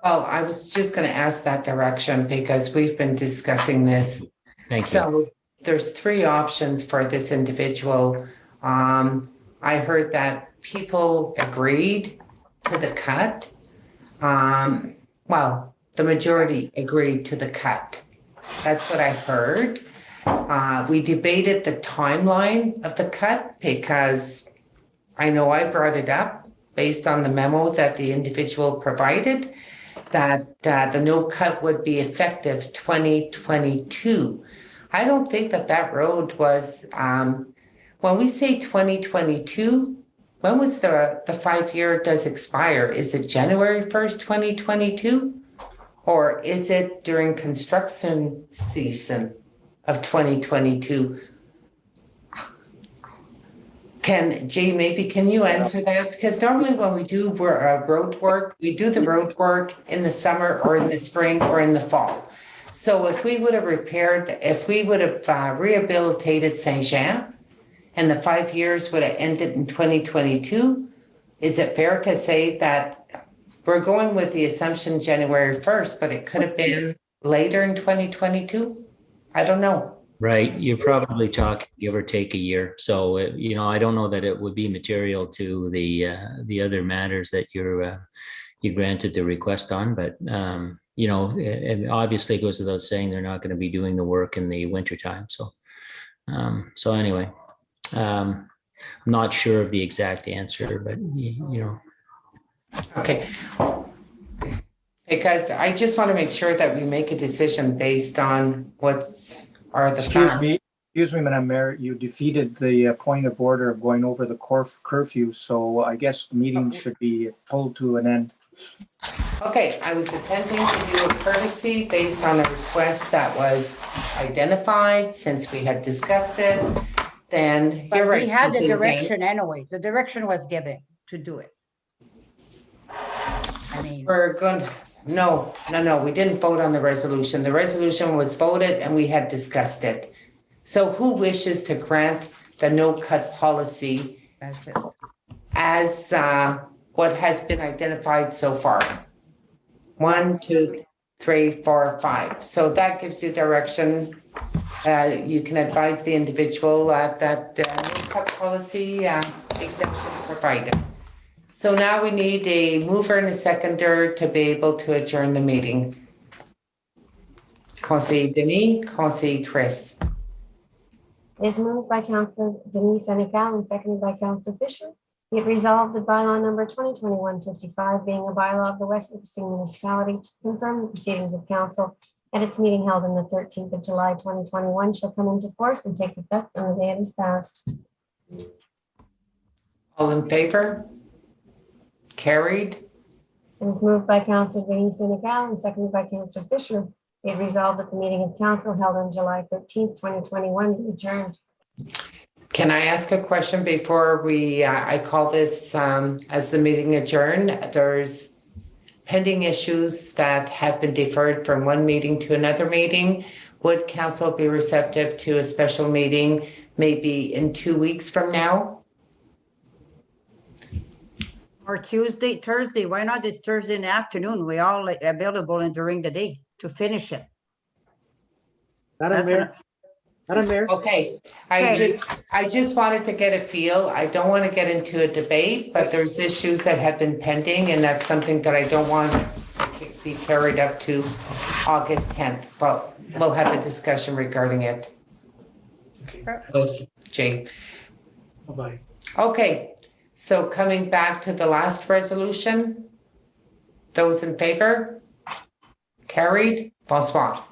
Well, I was just going to ask that direction because we've been discussing this. Thank you. So there's 3 options for this individual. I heard that people agreed to the cut. Well, the majority agreed to the cut. That's what I heard. We debated the timeline of the cut because I know I brought it up based on the memo that the individual provided, that the no cut would be effective 2022. I don't think that road was, when we say 2022, when was the 5-year does expire? Is it January 1st, 2022? Or is it during construction season of 2022? Maybe can you answer that? Because normally when we do road work, we do the road work in the summer or in the spring or in the fall. So if we would have rehabilitated Saint-Jean and the 5 years would have ended in 2022, is it fair to say that we're going with the assumption January 1st, but it could have been later in 2022. I don't know. Right, you're probably talking give or take a year. So, I don't know that it would be material to the other matters that you granted the request on, but it obviously goes without saying they're not going to be doing the work in the wintertime. So anyway, I'm not sure of the exact answer, but Okay. Because I just want to make sure that we make a decision based on are the facts. Excuse me, Madam Mayor, you defeated the point of order of going over the curfew, so I guess the meeting should be pulled to an end. Okay, I was attempting to do a courtesy based on a request that was identified since we had discussed it. Then But you're right. we had the Councillor Dane. direction anyway. The direction was given to do it. I mean, We're good. No, we didn't vote on the resolution. The resolution was voted and we had discussed it. So who wishes to grant the no cut policy that's it. as what has been identified so far? 1, 2, 3, 4, 5. So that gives you direction. You can advise the individual that no cut policy exemption provided. So now we need a mover and a seconder to be able to adjourn the meeting. Conseiller Denis, Conseiller Chris. It is moved by Councillor Denise Senecal and seconded by Councillor Fisher. Be it resolved that bylaw number 2021-55, being a bylaw of the West Nipissing Municipality, to confirm the proceedings of council at its meeting held on the 13th of July 2021 shall come into force and take effect on the day it is passed. All in favor? Carried. It is moved by Councillor Denise Senecal and seconded by Councillor Fisher. Be it resolved that the meeting of council held on July 13th, 2021 be adjourned. Can I ask a question before I call this as the meeting adjourned? There's pending issues that have been deferred from one meeting to another meeting. Would council be receptive to a special meeting maybe in 2 weeks from now? Or Tuesday, Thursday, why not this Thursday in the afternoon? We all available and during the day to finish it. Madam Mayor, Okay, Okay. I just wanted to get a feel. I don't want to get into a debate, but there's issues that have been pending and that's something that I don't want to be carried up to August 10th, but we'll have a discussion regarding it. With Jay. Bye-bye. Okay, so coming back to the last resolution, those in favor? Carried. Bonsoir.